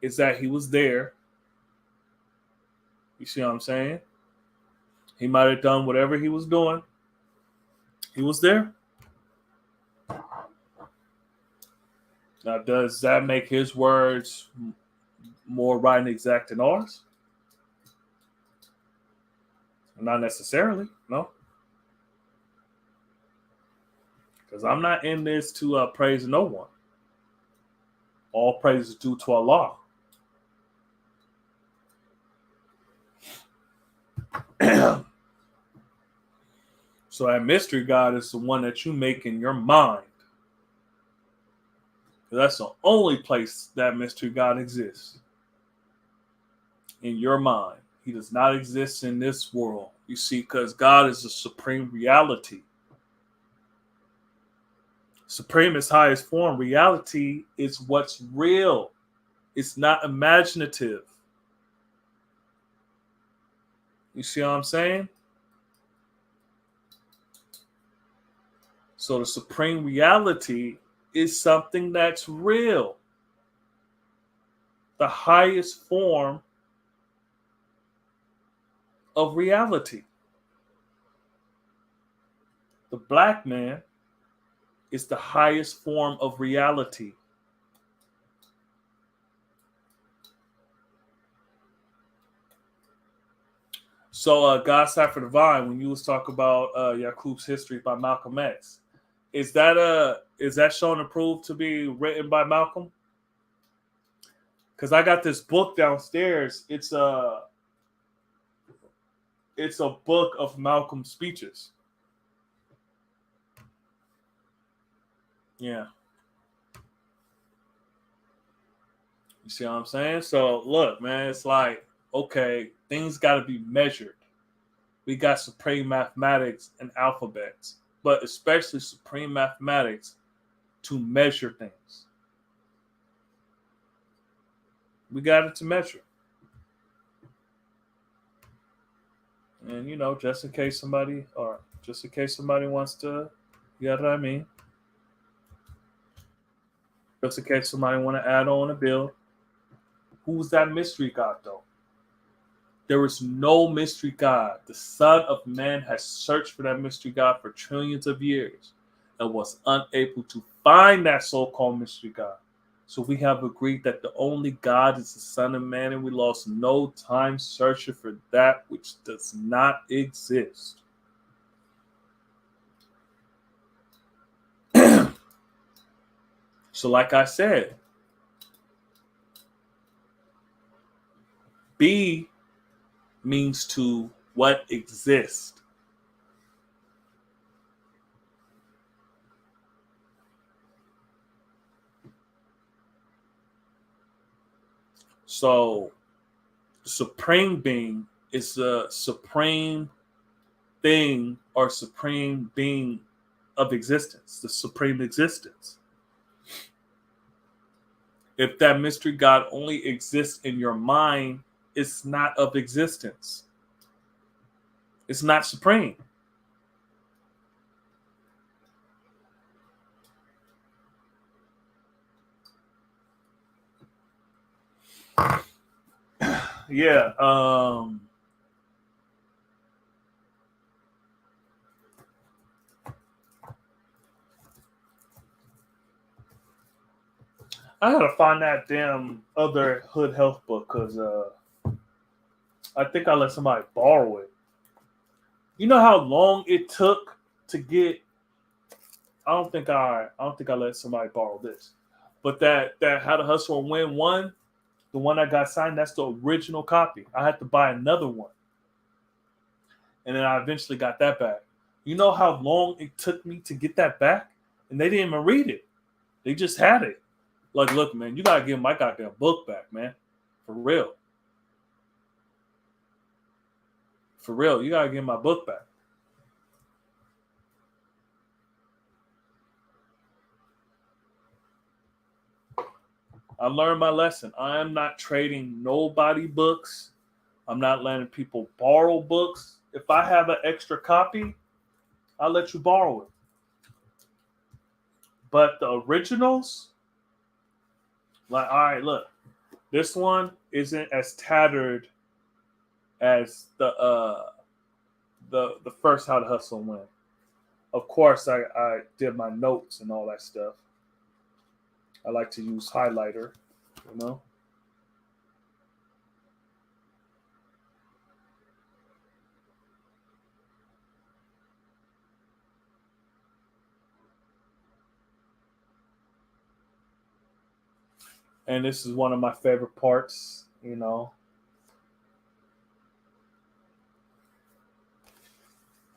is that he was there. You see what I'm saying? He might have done whatever he was doing. He was there. Now, does that make his words more right and exact than ours? Not necessarily, no. Because I'm not in this to praise no one. All praise is due to Allah. So that mystery God is the one that you make in your mind. That's the only place that mystery God exists. In your mind. He does not exist in this world. You see, because God is the supreme reality. Supreme is highest form. Reality is what's real. It's not imaginative. You see what I'm saying? So the supreme reality is something that's real. The highest form of reality. The black man is the highest form of reality. So, God Cipher Divine, when you was talking about Yaqub's history by Malcolm X, is that shown and proved to be written by Malcolm? Because I got this book downstairs. It's a book of Malcolm's speeches. Yeah. You see what I'm saying? So look, man, it's like, okay, things got to be measured. We got supreme mathematics and alphabets, but especially supreme mathematics to measure things. We got it to measure. And just in case somebody wants to, you know what I mean? Just in case somebody want to add on a bill. Who's that mystery God though? There is no mystery God. The Son of Man has searched for that mystery God for trillions of years and was unable to find that so-called mystery God. So we have agreed that the only God is the Son of Man, and we lost no time searching for that which does not exist. So like I said, be means to what exists. So, supreme being is the supreme thing or supreme being of existence, the supreme existence. If that mystery God only exists in your mind, it's not of existence. It's not supreme. Yeah. I gotta find that damn other Hood Health book because I think I let somebody borrow it. You know how long it took to get. I don't think I let somebody borrow this, but that How to Hustle and Win one, the one that got signed, that's the original copy. I had to buy another one, and then I eventually got that back. You know how long it took me to get that back, and they didn't even read it. They just had it. Like, look, man, you gotta give my goddamn book back, man. For real. For real, you gotta give my book back. I learned my lesson. I am not trading nobody books. I'm not letting people borrow books. If I have an extra copy, I'll let you borrow it. But the originals, like, all right, look, this one isn't as tattered as the first How to Hustle and Win. Of course, I did my notes and all that stuff. I like to use highlighter, you know. And this is one of my favorite parts, you know.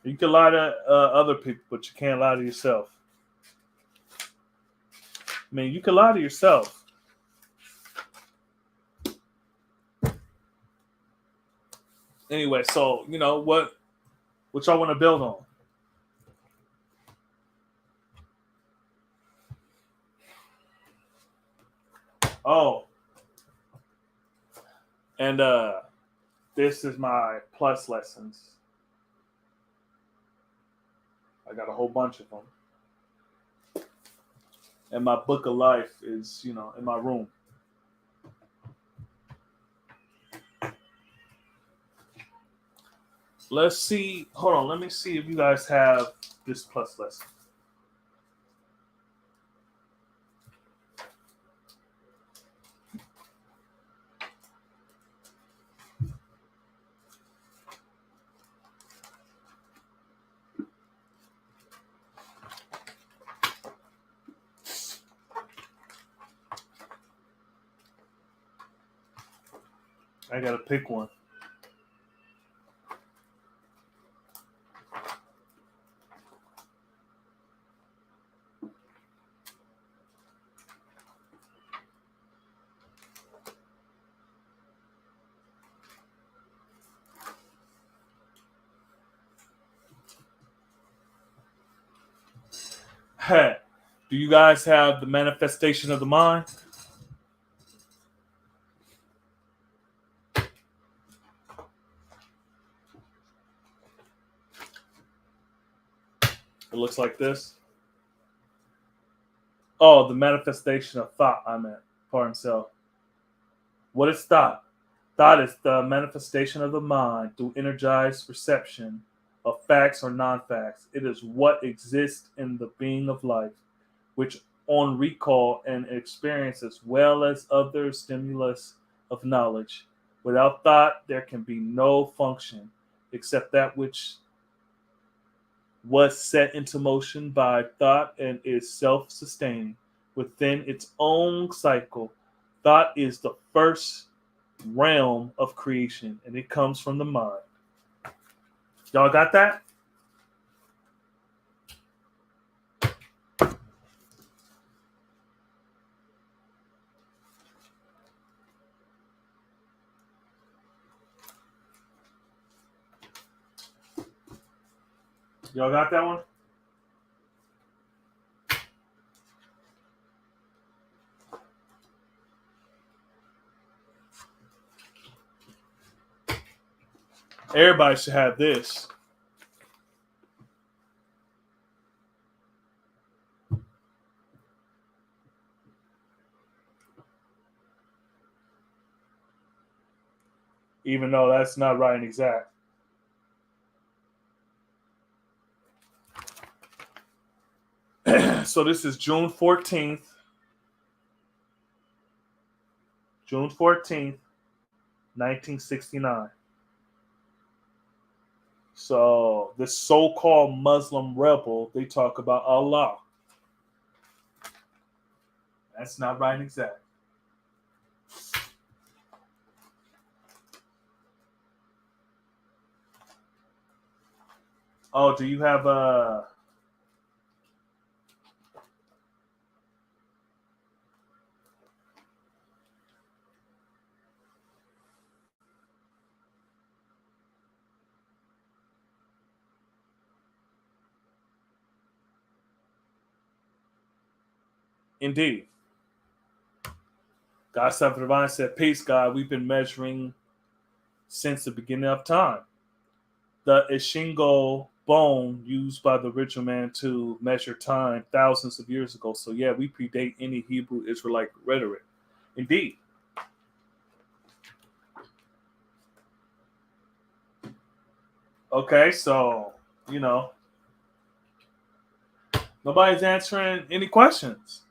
You can lie to other people, but you can't lie to yourself. I mean, you can lie to yourself. Anyway, so you know what y'all want to build on. Oh, and this is my plus lessons. I got a whole bunch of them, and my book of life is in my room. Let's see. Hold on. Let me see if you guys have this plus lesson. I gotta pick one. Hey, do you guys have the manifestation of the mind? It looks like this. Oh, the manifestation of thought, I meant. Pardon self. What is thought? Thought is the manifestation of the mind through energized perception of facts or non facts. It is what exists in the being of life, which on recall and experience as well as other stimulus of knowledge. Without thought, there can be no function except that which was set into motion by thought and is self sustaining within its own cycle. Thought is the first realm of creation and it comes from the mind. Y'all got that? Y'all got that one? Everybody should have this. Even though that's not right and exact. So this is June 14th. June 14th, 1969. So this so-called Muslim rebel, they talk about Allah. That's not right and exact. Oh, do you have a... Indeed. God Son of Divine said, peace, God, we've been measuring since the beginning of time. The Ishingo bone used by the original man to measure time thousands of years ago. So yeah, we predate any Hebrew Israelite rhetoric. Indeed. Okay, so, nobody's answering any questions.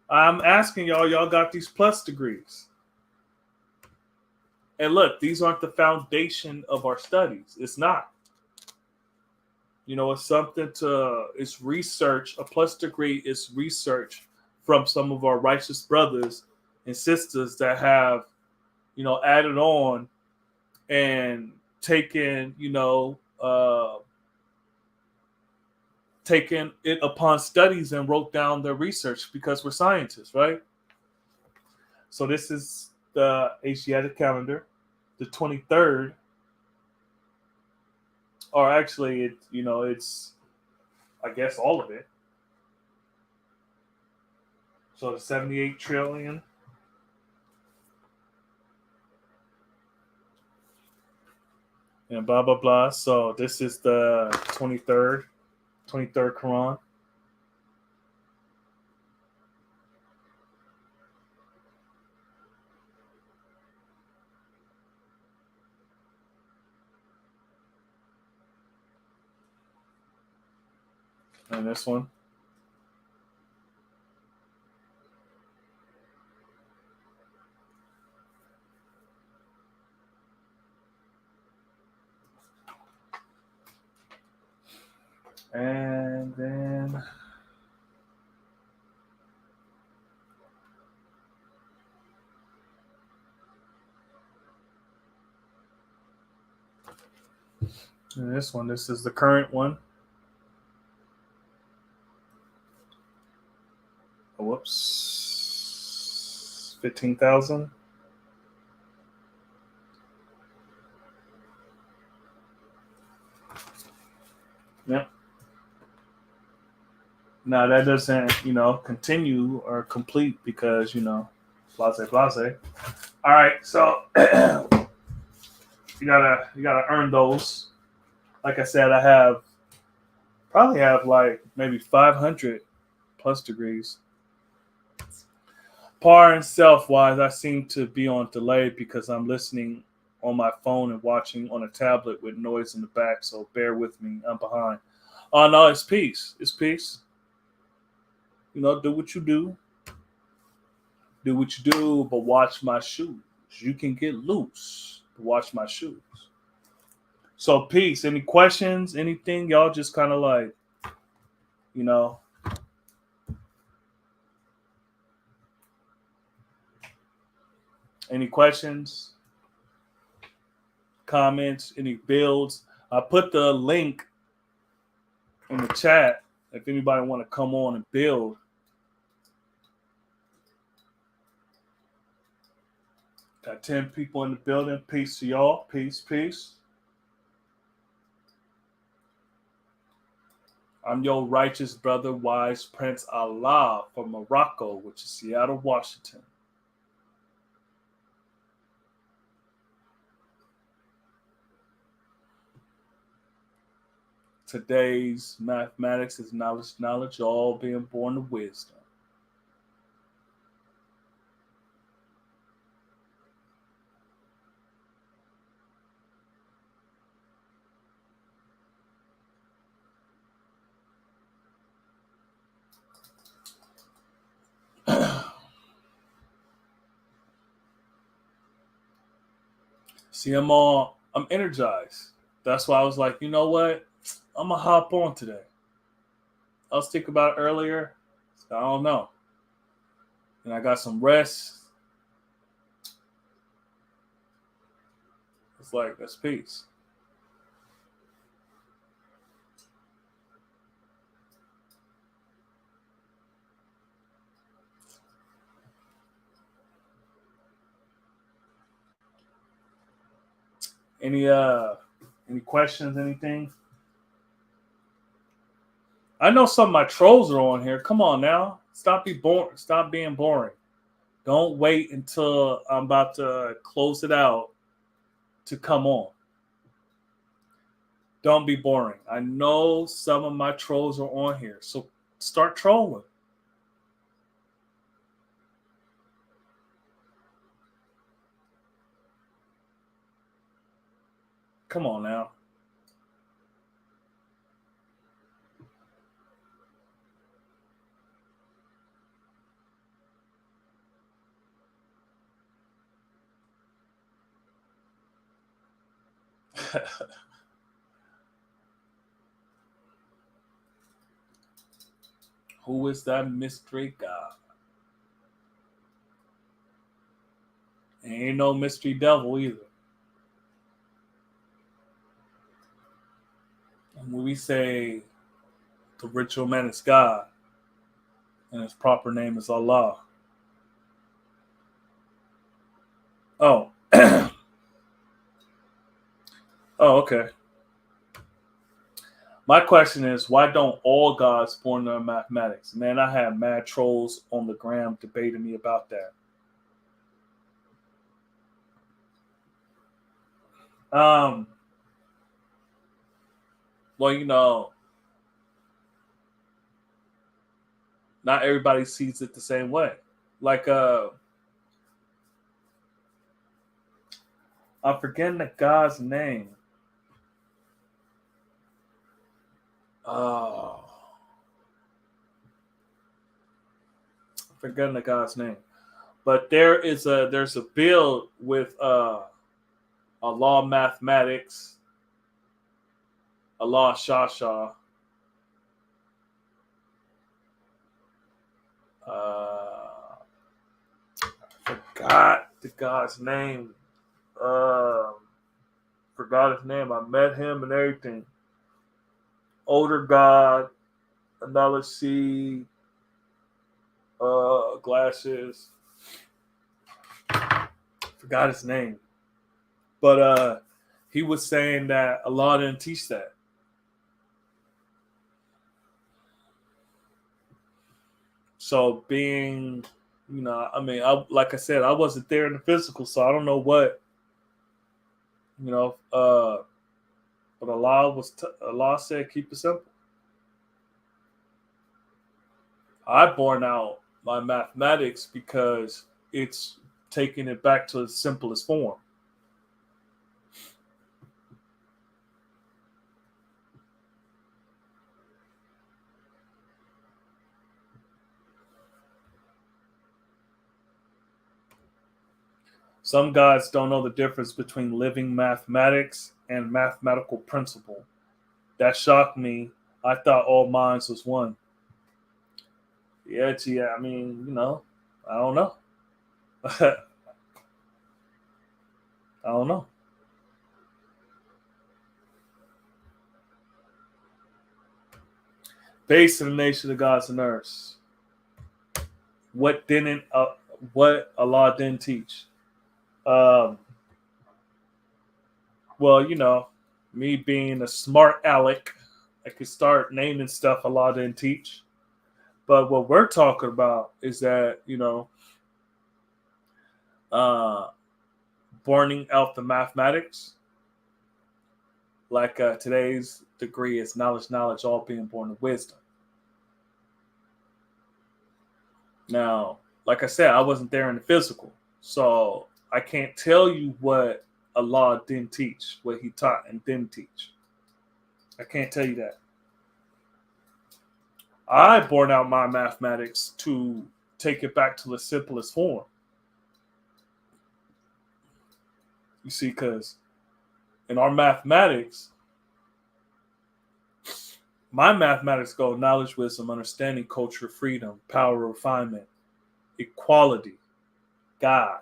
I'm asking y'all got these plus degrees. And look, these aren't the foundation of our studies. It's not. It's something it's research. A plus degree is research from some of our righteous brothers and sisters that have, added on and taken, taken it upon studies and wrote down their research because we're scientists, right? So this is the Asiatic calendar, the 23rd, or actually, it's, I guess, all of it. So the 78 trillion. And blah, blah, blah. So this is the 23rd Quran. And this one. And then this one, this is the current one. Oh, whoops. 15,000. Yep. Now that doesn't, continue or complete because, blase blase. All right, so you gotta earn those. Like I said, I probably have like maybe 500 plus degrees. Par and self wise, I seem to be on delay because I'm listening on my phone and watching on a tablet with noise in the back. So bear with me. I'm behind. Oh no, it's peace. It's peace. Do what you do. Do what you do, but watch my shoes. You can get loose, but watch my shoes. So peace. Any questions? Anything? Y'all just kind of like, any questions? Comments? Any builds? I put the link in the chat if anybody want to come on and build. Got 10 people in the building. Peace to y'all. Peace, peace. I'm your righteous brother, wise Prince Allah from Morocco, which is Seattle, Washington. Today's mathematics is knowledge, all being born of wisdom. See, I'm energized. That's why I was like, you know what? I'm gonna hop on today. I was thinking about it earlier. So I don't know. And I got some rest. It's like that's peace. Any questions, anything? I know some of my trolls are on here. Come on now. Stop being boring. Don't wait until I'm about to close it out to come on. Don't be boring. I know some of my trolls are on here. So start trolling. Come on now. Who is that mystery God? Ain't no mystery devil either. And when we say the ritual man is God and his proper name is Allah. Oh. Oh, okay. My question is, why don't all gods born in mathematics? Man, I had mad trolls on the gram debating me about that. Um, well, not everybody sees it the same way. Like, I'm forgetting the god's name. Oh, forgetting the guy's name. But there's a build with a law mathematics, a law Shasha. Forgot the guy's name. Uh, Forgot his name. I met him and everything. Older god, another C, glasses. Forgot his name. But he was saying that Allah didn't teach that. So being, like I said, I wasn't there in the physical, so I don't know what, but Allah said, keep it simple. I born out my mathematics because it's taking it back to its simplest form. Some guys don't know the difference between living mathematics and mathematical principle. That shocked me. I thought all minds was one. Yeah, I mean, I don't know. I don't know. Based on the nature of gods and earths. What didn't? What Allah didn't teach? Um, well, me being a smart aleck, I could start naming stuff Allah didn't teach. But what we're talking about is that, uh, burning out the mathematics, like today's degree is knowledge, all being born of wisdom. Now, like I said, I wasn't there in the physical, so I can't tell you what Allah didn't teach, what He taught and didn't teach. I can't tell you that. I born out my mathematics to take it back to the simplest form. You see, because in our mathematics, my mathematics go knowledge, wisdom, understanding, culture, freedom, power, refinement, equality, God,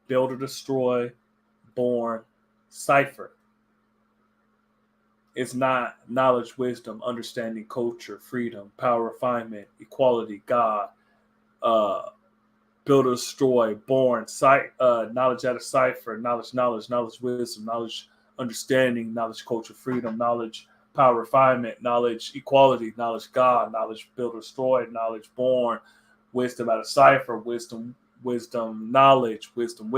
build or destroy, born, cipher. It's not knowledge, wisdom, understanding, culture, freedom, power, refinement, equality, God, build or destroy, born, knowledge at a cipher, knowledge, wisdom, knowledge, understanding, knowledge, culture, freedom, knowledge, power, refinement, knowledge, equality, knowledge, God, knowledge, build or destroy, knowledge, born, wisdom at a cipher, wisdom, knowledge, wisdom.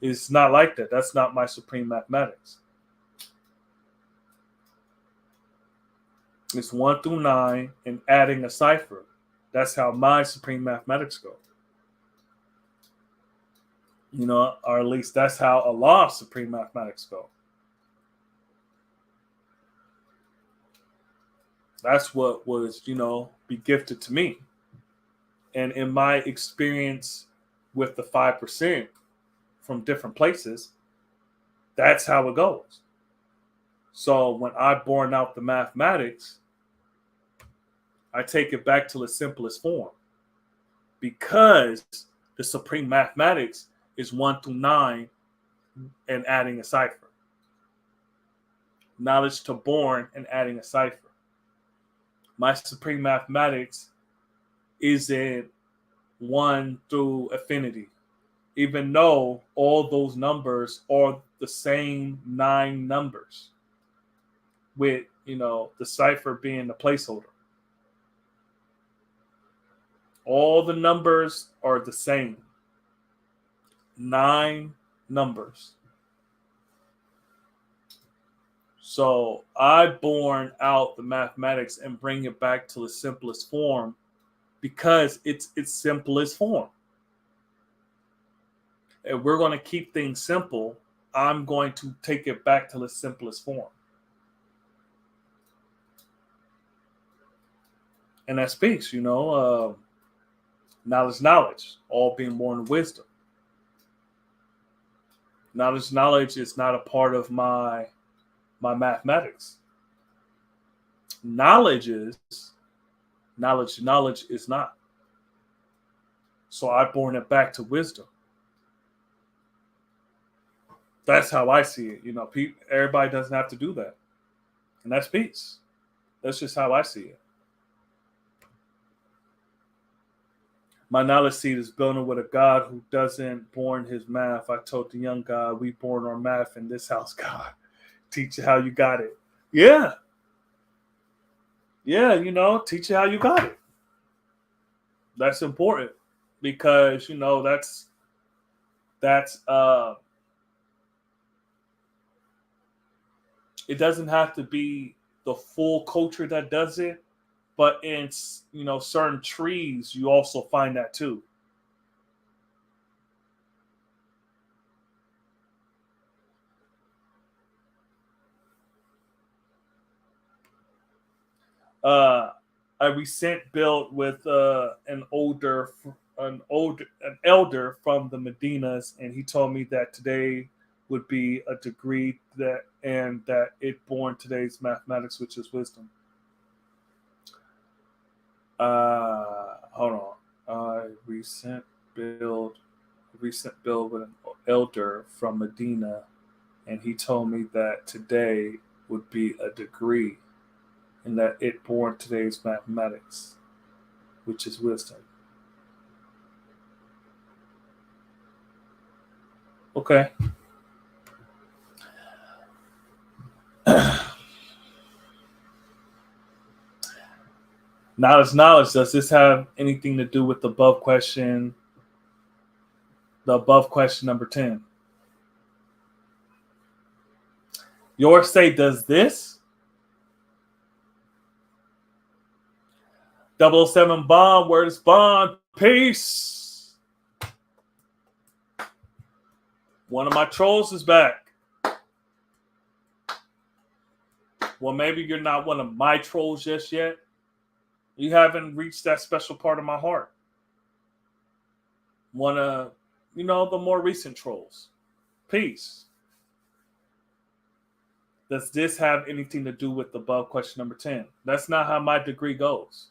It's not like that. That's not my supreme mathematics. It's 1 through 9 and adding a cipher. That's how my supreme mathematics go. Or at least that's how Allah's supreme mathematics go. That's what was, be gifted to me. And in my experience with the 5% from different places, that's how it goes. So when I born out the mathematics, I take it back to the simplest form. Because the supreme mathematics is 1 through 9 and adding a cipher. Knowledge to born and adding a cipher. My supreme mathematics is in 1 through infinity, even though all those numbers are the same 9 numbers, with the cipher being the placeholder. All the numbers are the same. 9 numbers. So I born out the mathematics and bring it back to the simplest form because it's its simplest form. If we're going to keep things simple, I'm going to take it back to the simplest form. And that speaks, knowledge, all being born in wisdom. Knowledge is not a part of my mathematics. Knowledge is not. So I born it back to wisdom. That's how I see it. Everybody doesn't have to do that. And that's peace. That's just how I see it. My knowledge seed is building with a God who doesn't born his math. I told the young God, we born our math in this house, God. Teach you how you got it. Yeah. Yeah, teach you how you got it. That's important because, that's it doesn't have to be the full culture that does it, but in certain trees you also find that too. I recent built with an elder from the Medinas, and he told me that today would be a degree that it born today's mathematics, which is wisdom. Hold on. Recent build with an elder from Medina, and he told me that today would be a degree, and that it born today's mathematics, which is wisdom. Okay. Knowledge. Does this have anything to do with the above question? The above question number 10. Yours say, does this? 007 Bond, word is Bond. Peace. One of my trolls is back. Well, maybe you're not one of my trolls just yet. You haven't reached that special part of my heart. One of, the more recent trolls. Peace. Does this have anything to do with the above question number 10? That's not how my degree goes.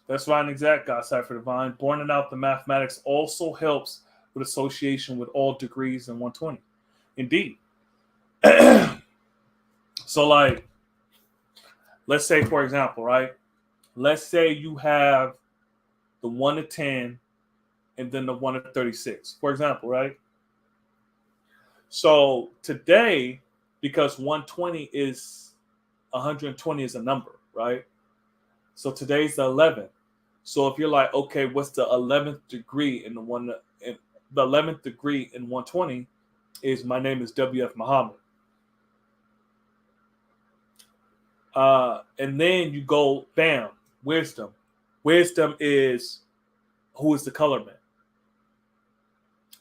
That's right and exact, God Cipher Divine. Born out the mathematics also helps with association with all degrees in 120. Indeed. So, like, let's say, for example, right? Let's say you have the 1 to 10 and then the 1 to 36, for example, right? So today, because 120 is 120 is a number, right? So today's the 11th. So if you're like, okay, what's the 11th degree in the 11th degree in 120 is my name is W.F. Muhammad. And then you go, bam, wisdom. Wisdom is who is the color man?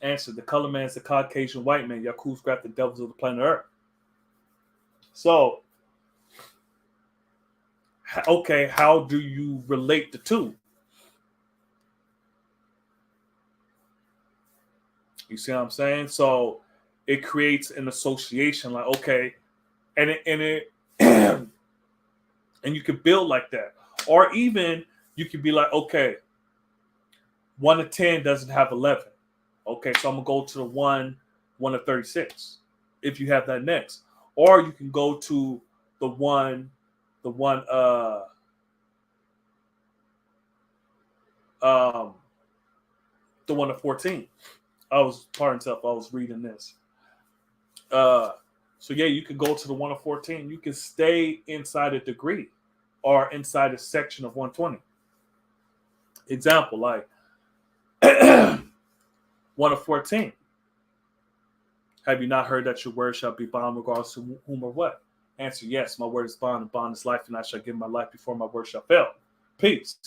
Answer, the color man is the Caucasian white man. Yaku's got the devils of the planet Earth. So, okay, how do you relate the two? You see what I'm saying? So it creates an association, like, okay, and and you can build like that. Or even you could be like, okay, 1 to 10 doesn't have 11. Okay, so I'm gonna go to the 1 to 36 if you have that next. Or you can go to the one the 1 to 14. I was reading this. So yeah, you could go to the 1 to 14. You can stay inside a degree or inside a section of 120. Example, like 1 to 14. Have you not heard that your word shall be bond regardless to whom or what? Answer, yes, my word is bond, and bond is life, and I shall give my life before my word shall fail. Peace.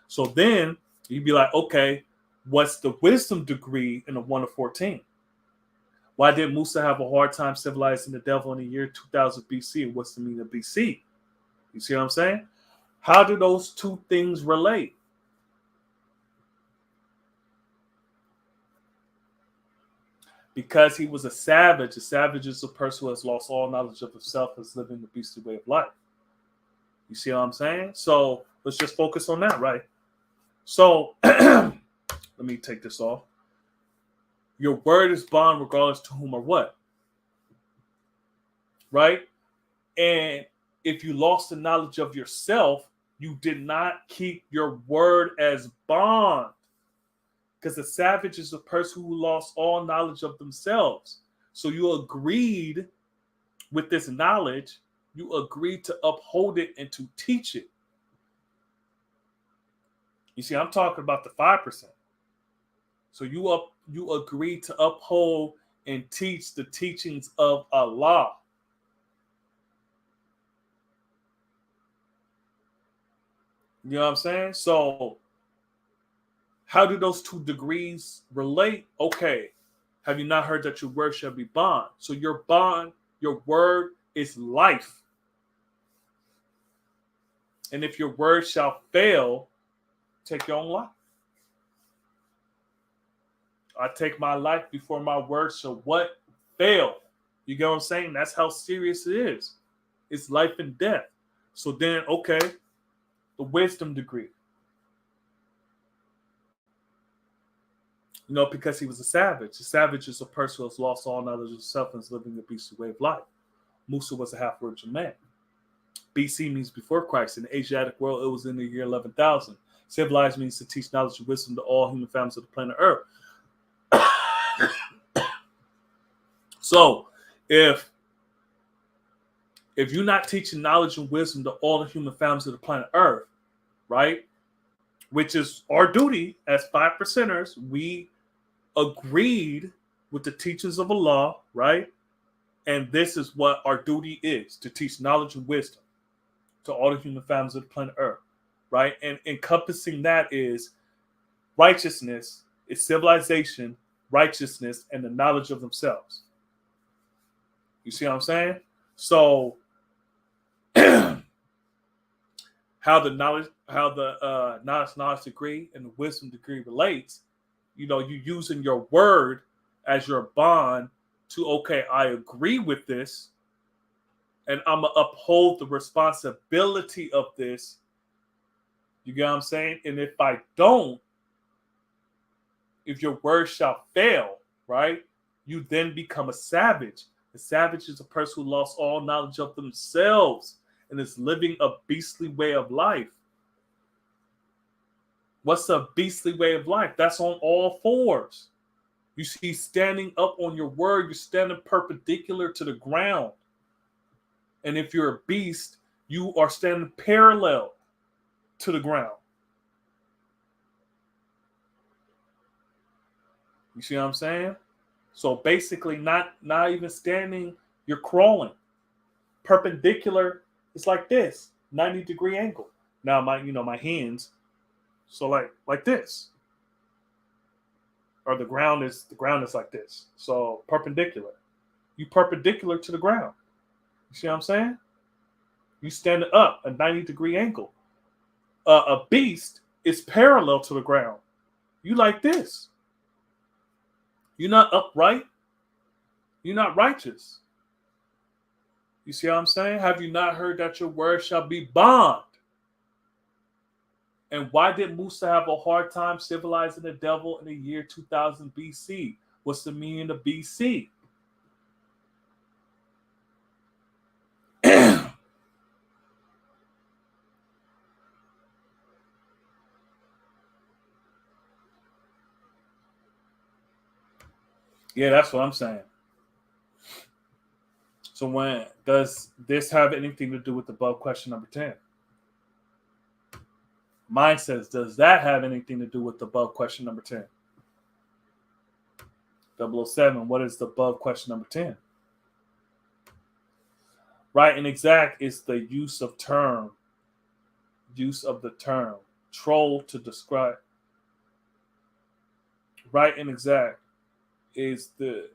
So then you'd be like, okay, what's the wisdom degree in a 1 to 14? Why did Musa have a hard time civilizing the devil in the year 2000 BC? And what's the meaning of BC? You see what I'm saying? How do those two things relate? Because he was a savage. A savage is a person who has lost all knowledge of himself and is living the beastly way of life. You see what I'm saying? So let's just focus on that, right? So let me take this off. Your word is bond regardless to whom or what. Right? And if you lost the knowledge of yourself, you did not keep your word as bond. Because a savage is a person who lost all knowledge of themselves. So you agreed with this knowledge, you agreed to uphold it and to teach it. You see, I'm talking about the 5%. So you agreed to uphold and teach the teachings of Allah. You know what I'm saying? So how do those two degrees relate? Okay. Have you not heard that your word shall be bond? So your bond, your word is life. And if your word shall fail, take your own life. I take my life before my word shall what? Fail. You get what I'm saying? That's how serious it is. It's life and death. So then, okay, the wisdom degree. Because he was a savage. A savage is a person who has lost all knowledge of self and is living the beastly way of life. Musa was a half-virgin man. BC means before Christ. In the Asiatic world, it was in the year 11,000. Civilized means to teach knowledge and wisdom to all human families of the planet Earth. So, if If you're not teaching knowledge and wisdom to all the human families of the planet Earth, right? Which is our duty as 5%ers, we agreed with the teachings of Allah, right? And this is what our duty is, to teach knowledge and wisdom to all the human families of the planet Earth, right? And encompassing that is righteousness, is civilization, righteousness, and the knowledge of themselves. You see what I'm saying? So how the knowledge degree and the wisdom degree relates, you using your word as your bond to, okay, I agree with this, and I'm going to uphold the responsibility of this. You get what I'm saying? And if I don't, if your word shall fail, right, you then become a savage. A savage is a person who lost all knowledge of themselves and is living a beastly way of life. What's a beastly way of life? That's on all fours. You see, standing up on your word, you're standing perpendicular to the ground. And if you're a beast, you are standing parallel to the ground. You see what I'm saying? So basically, not even standing, you're crawling. Perpendicular, it's like this, 90-degree angle. Now my hands, so like this. Or the ground is like this. So perpendicular. You perpendicular to the ground. You see what I'm saying? You stand up, a 90-degree angle. A beast is parallel to the ground. You like this. You're not upright. You're not righteous. You see what I'm saying? Have you not heard that your word shall be bond? And why did Musa have a hard time civilizing the devil in the year 2000 BC? What's the meaning of BC? Yeah, that's what I'm saying. So when does this have anything to do with above question number 10? Mine says, does that have anything to do with above question number 10? 007, what is the above question number 10? Right and exact is the use of the term. Troll to describe. Right and exact is the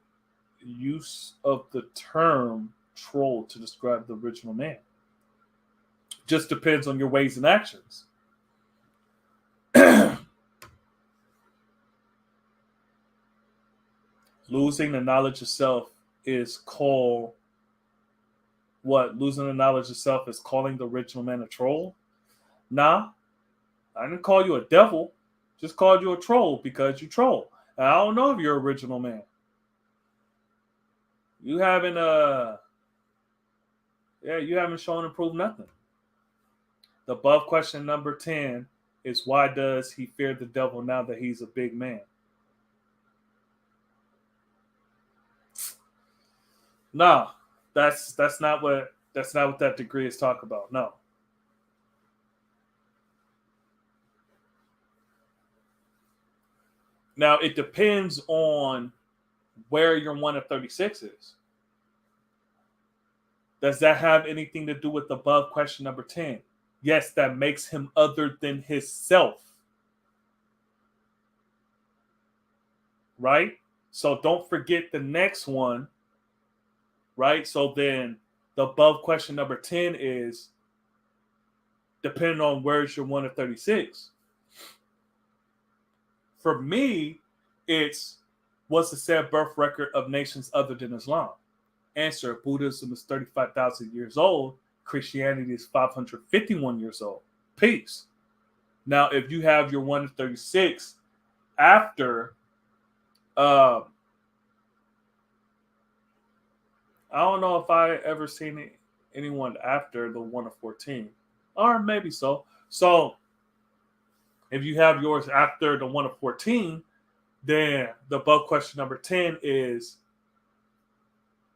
use of the term troll to describe the original man. Just depends on your ways and actions. Losing the knowledge of self is called what? Losing the knowledge of self is calling the original man a troll? Nah, I didn't call you a devil. Just called you a troll because you troll. And I don't know if you're original man. You haven't shown and proved nothing. The above question number 10 is, why does he fear the devil now that he's a big man? No, that's not what that degree is talking about. No. Now it depends on where your 1 of 36 is. Does that have anything to do with the above question number 10? Yes, that makes him other than his self. Right? So don't forget the next one. Right? So then the above question number 10 is, depending on where's your 1 of 36. For me, it's, what's the said birth record of nations other than Islam? Answer, Buddhism is 35,000 years old. Christianity is 551 years old. Peace. Now, if you have your 1 of 36 after, I don't know if I ever seen anyone after the 1 of 14. Or maybe so. So, if you have yours after the 1 of 14, then the above question number 10 is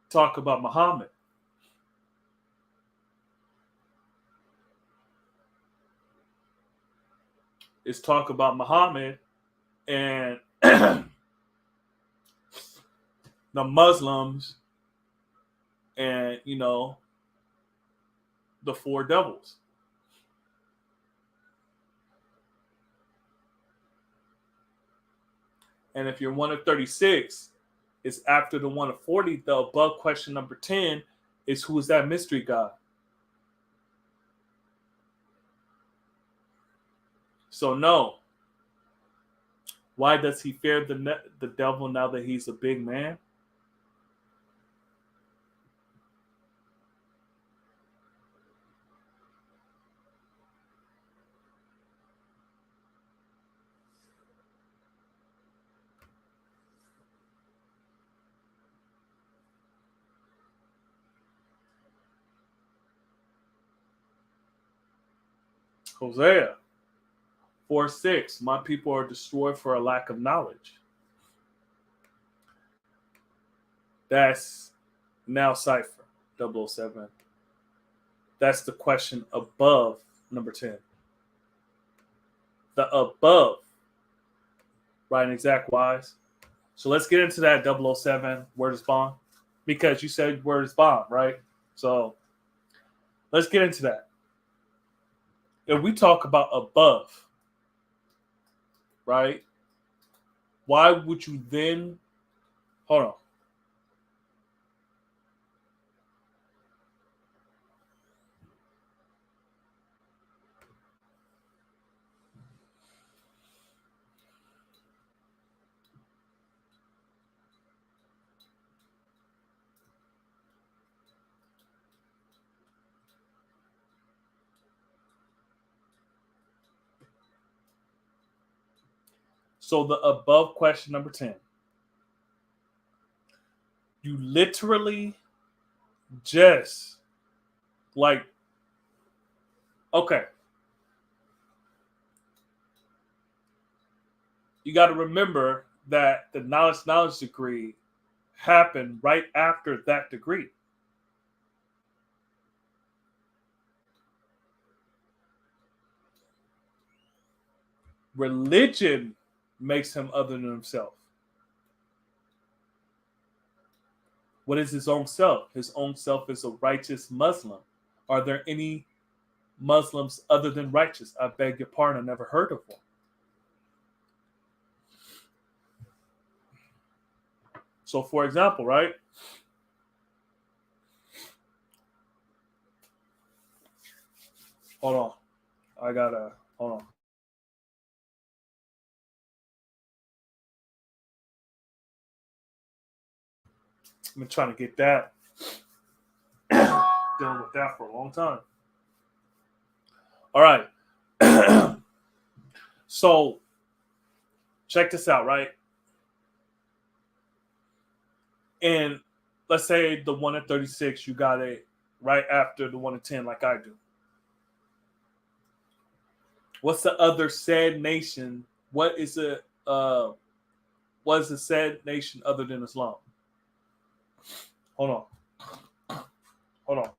talk about Muhammad. is talk about Muhammad and the Muslims and, the four devils. And if you're one of 36, it's after the one of 40. The above question number 10 is, who is that mystery God? So no. Why does he fear the devil now that he's a big man? Hosea 4:6. My people are destroyed for a lack of knowledge. That's now Cipher 007. That's the question above number 10. The above, right, and exact wise. So let's get into that 007. Word is bond. Because you said word is bond, right? So let's get into that. If we talk about above, right? Why would you then hold on? So the above question number 10. You literally just okay. You got to remember that the knowledge degree happened right after that degree. Religion makes him other than himself. What is his own self? His own self is a righteous Muslim. Are there any Muslims other than righteous? I beg your pardon, I never heard of one. So, for example, right? Hold on. Hold on. I've been trying to get that. Dealing with that for a long time. All right. So, check this out, right? And let's say the one at 36, you got it right after the one at 10, like I do. What's the other said nation? What is a said nation other than Islam? Hold on. Hold on.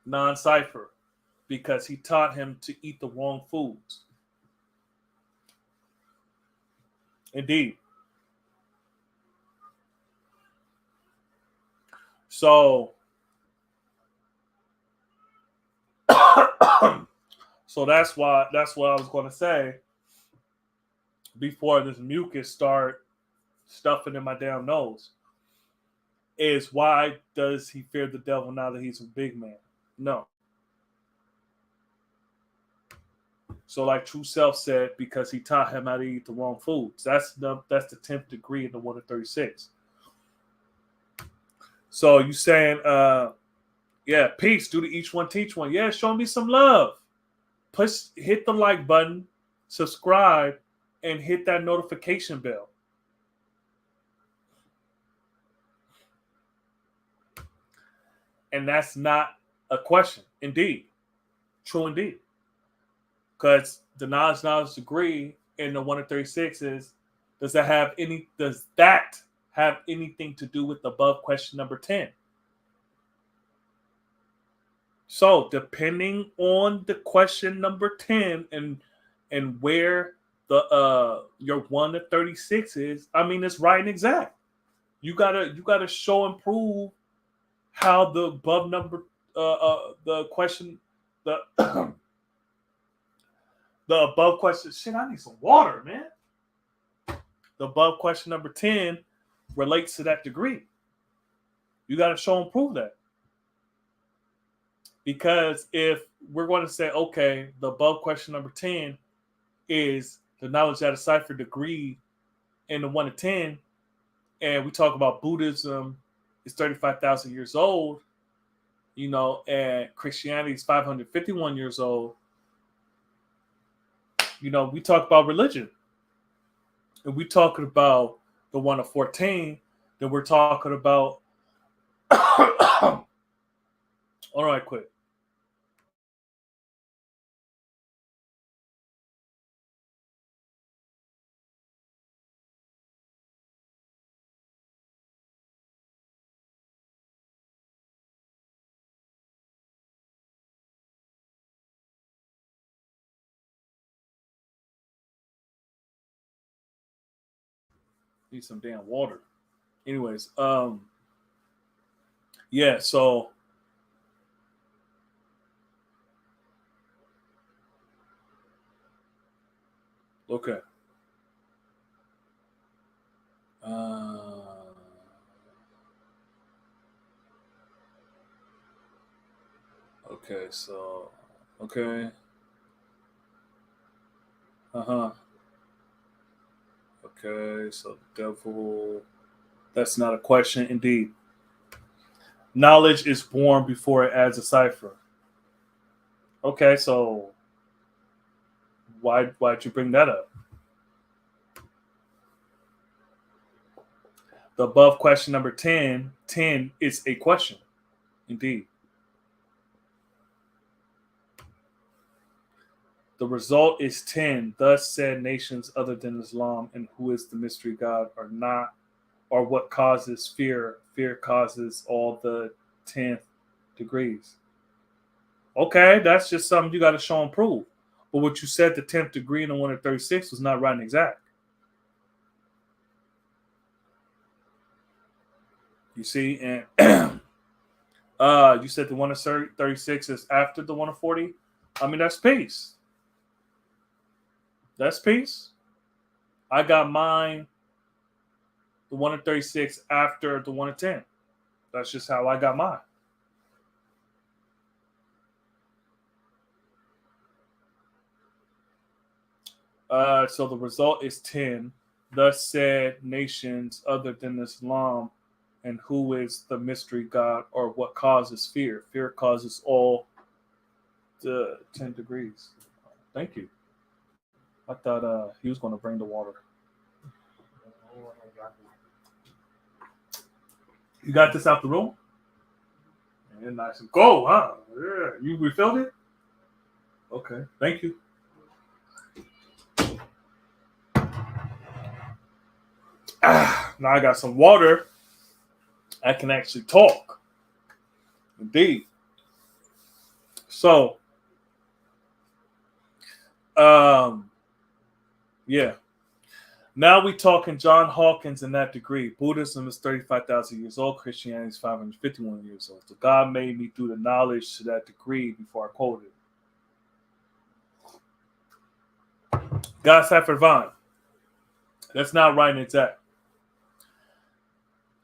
Non-cipher, because he taught him to eat the wrong foods. Indeed. So so that's what I was going to say before this mucus start stuffing in my damn nose. Is why does he fear the devil now that he's a big man? No. So, like True Self said, because he taught him how to eat the wrong foods. That's the 10th degree in the 1 to 36. So you saying, yeah, peace. Do to each one, teach one. Yeah, show me some love. Hit the like button, subscribe, and hit that notification bell. And that's not a question. Indeed. True indeed. Because the knowledge degree in the 1 to 36 is, does that have anything to do with above question number 10? So depending on the question number 10 and where the your 1 to 36 is, I mean it's right and exact. You gotta show and prove how the above number the question the the above question, shit, I need some water, man. The above question number 10 relates to that degree. You got to show and prove that. Because if we're going to say, okay, the above question number 10 is the knowledge at a cipher degree in the 1 to 10, and we talk about Buddhism is 35,000 years old, and Christianity is 551 years old, we talk about religion. If we talking about the 1 to 14, then we're talking about. All right, quick. Need some damn water. Anyways, yeah, so okay. Uh, okay, so okay. Uh-huh. Okay, so the devil, that's not a question indeed. Knowledge is born before it adds a cipher. Okay, so why'd you bring that up? The above question number 10 is a question. Indeed. The result is 10. Thus said nations other than Islam and who is the mystery God are not, or what causes fear. Fear causes all the 10th degrees. Okay, that's just something you got to show and prove. But what you said, the 10th degree in the 1 to 36 was not right and exact. You see, and you said the 1 to 36 is after the 1 to 40. I mean, that's peace. That's peace. I got mine, the 1 to 36 after the 1 to 10. That's just how I got mine. So the result is 10. Thus said nations other than Islam, and who is the mystery God, or what causes fear? Fear causes all the 10 degrees. Thank you. I thought he was going to bring the water. You got this out the room? And nice and go, huh? Yeah. You refilled it? Okay. Thank you. Now I got some water. I can actually talk. Indeed. So, yeah. Now we talking John Hawkins in that degree. Buddhism is 35,000 years old. Christianity is 551 years old. So God made me through the knowledge to that degree before I quoted. God Cypher Vine. That's not right and exact.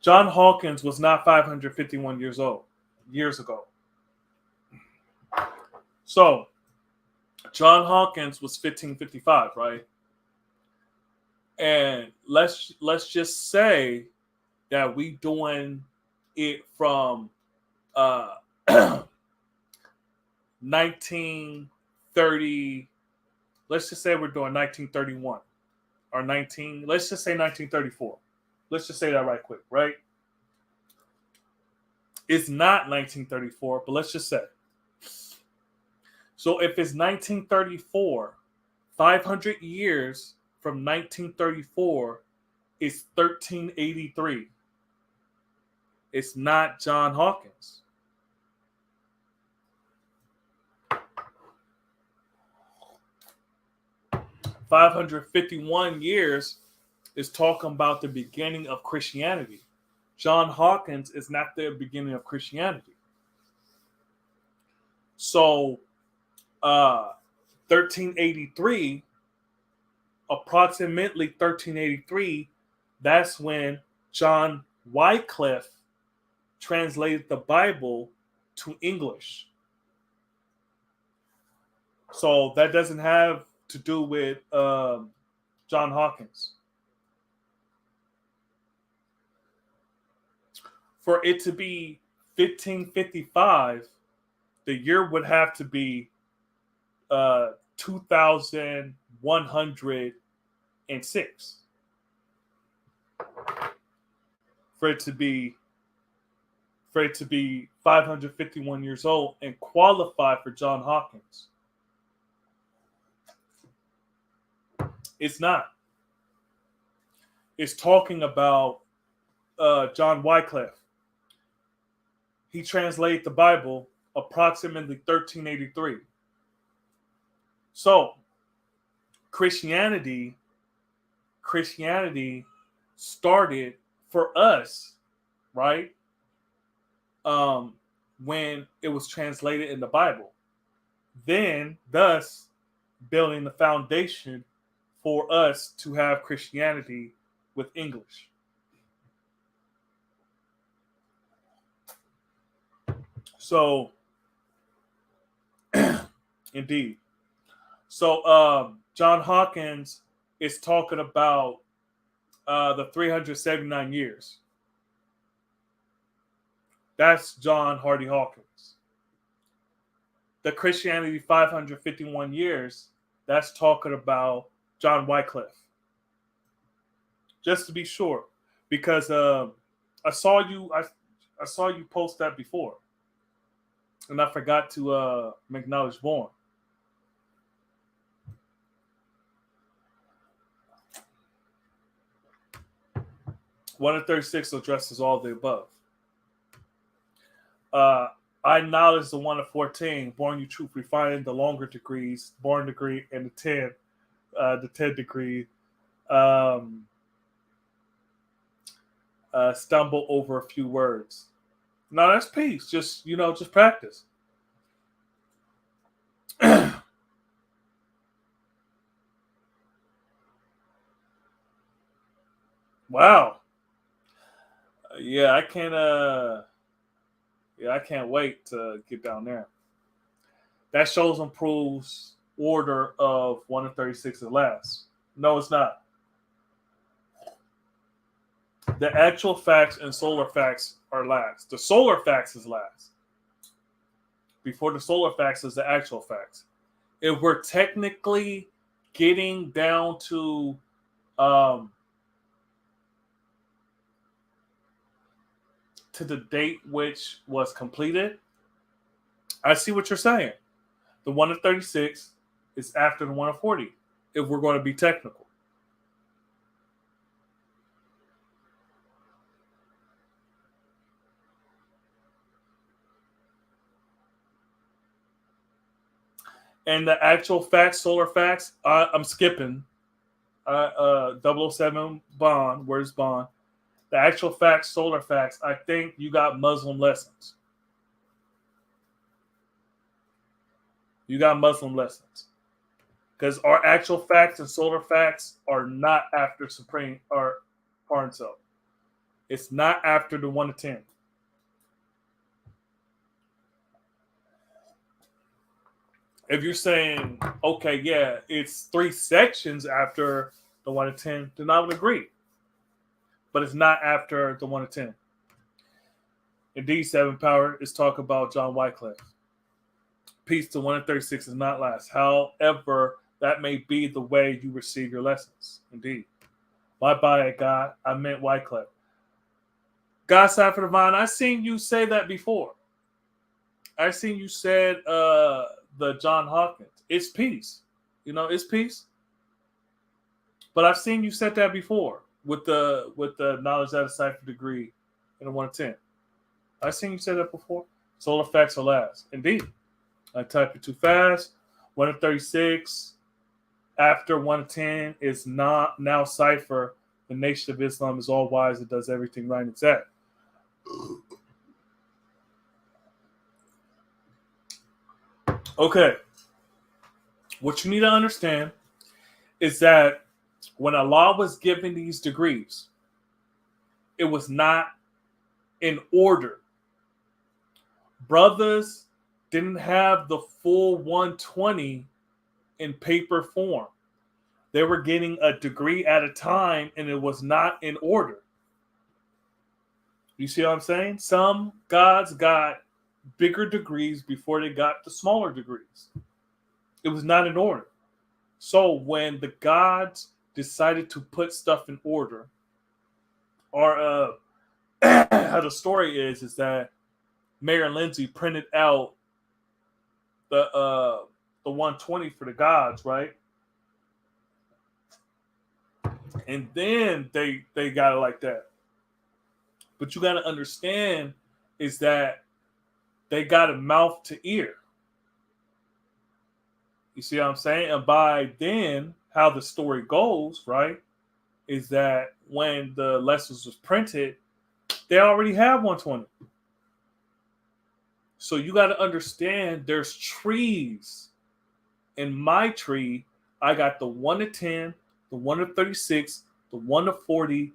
John Hawkins was not 551 years old years ago. So John Hawkins was 1555, right? And let's just say that we doing it from 1930. Let's just say we're doing 1931 or 19. Let's just say 1934. Let's just say that right quick, right? It's not 1934, but let's just say. So if it's 1934, 500 years from 1934 is 1383. It's not John Hawkins. "551 years" is talking about the beginning of Christianity. John Hawkins is not the beginning of Christianity. So, 1383, approximately 1383, that's when John Wycliffe translated the Bible to English. So that doesn't have to do with John Hawkins. For it to be 1555, the year would have to be 2106 for it to be 551 years old and qualify for John Hawkins. It's not. It's talking about John Wycliffe. He translated the Bible approximately 1383. So Christianity started for us, right? When it was translated in the Bible. Then, thus, building the foundation for us to have Christianity with English. So, indeed. So, John Hawkins is talking about the 379 years. That's John Hardy Hawkins. The Christianity 551 years, that's talking about John Wycliffe. Just to be sure, because I saw you post that before, and I forgot to acknowledge Born. One in 36 addresses all the above. I acknowledge the 1 of 14, Born You Truth, refining the longer degrees, Born degree, and the 10 degree. Stumble over a few words. No, that's peace. Just practice. Wow. Yeah, I can't. I can't wait to get down there. That shows and proves order of 1 in 36 is last. No, it's not. The actual facts and solar facts are last. The solar facts is last. Before the solar facts is the actual facts. If we're technically getting down to the date which was completed, I see what you're saying. The 1 in 36 is after the 1 in 40, if we're going to be technical. And the actual facts, solar facts, I'm skipping. 007 Bond, where's Bond? The actual facts, solar facts, I think you got Muslim lessons. You got Muslim lessons. Because our actual facts and solar facts are not after Supreme or Parnso. It's not after the 1 to 10. If you're saying, okay, yeah, it's 3 sections after the 1 to 10, then I would agree. But it's not after the 1 to 10. Indeed, 7 Power is talking about John Wycliffe. Peace to 1 in 36 is not last. However, that may be the way you receive your lessons. Indeed. Bye-bye, God. I meant Wycliffe. God side for the vine. I seen you say that before. I seen you said the John Hawkins. It's peace. It's peace. But I've seen you said that before with the knowledge at a cipher degree in a 1 to 10. I've seen you say that before. Solar facts are last. Indeed. I type it too fast. 1 to 36 after 1 to 10 is not now cipher. The Nation of Islam is all wise. It does everything right and exact. Okay. What you need to understand is that when Allah was giving these degrees, it was not in order. Brothers didn't have the full 120 in paper form. They were getting a degree at a time, and it was not in order. You see what I'm saying? Some gods got bigger degrees before they got the smaller degrees. It was not in order. So when the gods decided to put stuff in order, or how the story is that Mayor Lindsay printed out the 120 for the gods, right? And then they got it like that. But you got to understand is that they got it mouth to ear. You see what I'm saying? And by then, how the story goes, right, is that when the lessons was printed, they already have 120. So you got to understand there's trees. In my tree, I got the 1 to 10, the 1 to 36, the 1 to 40,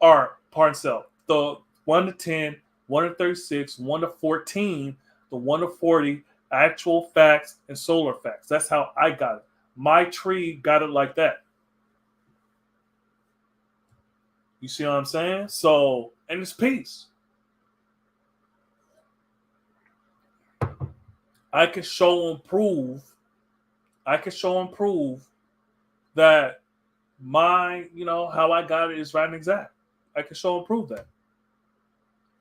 or pardon self, the 1 to 10, 1 to 36, 1 to 14, the 1 to 40, actual facts and solar facts. That's how I got it. My tree got it like that. You see what I'm saying? So, and it's peace. I can show and prove. I can show and prove that my, how I got it is right and exact. I can show and prove that.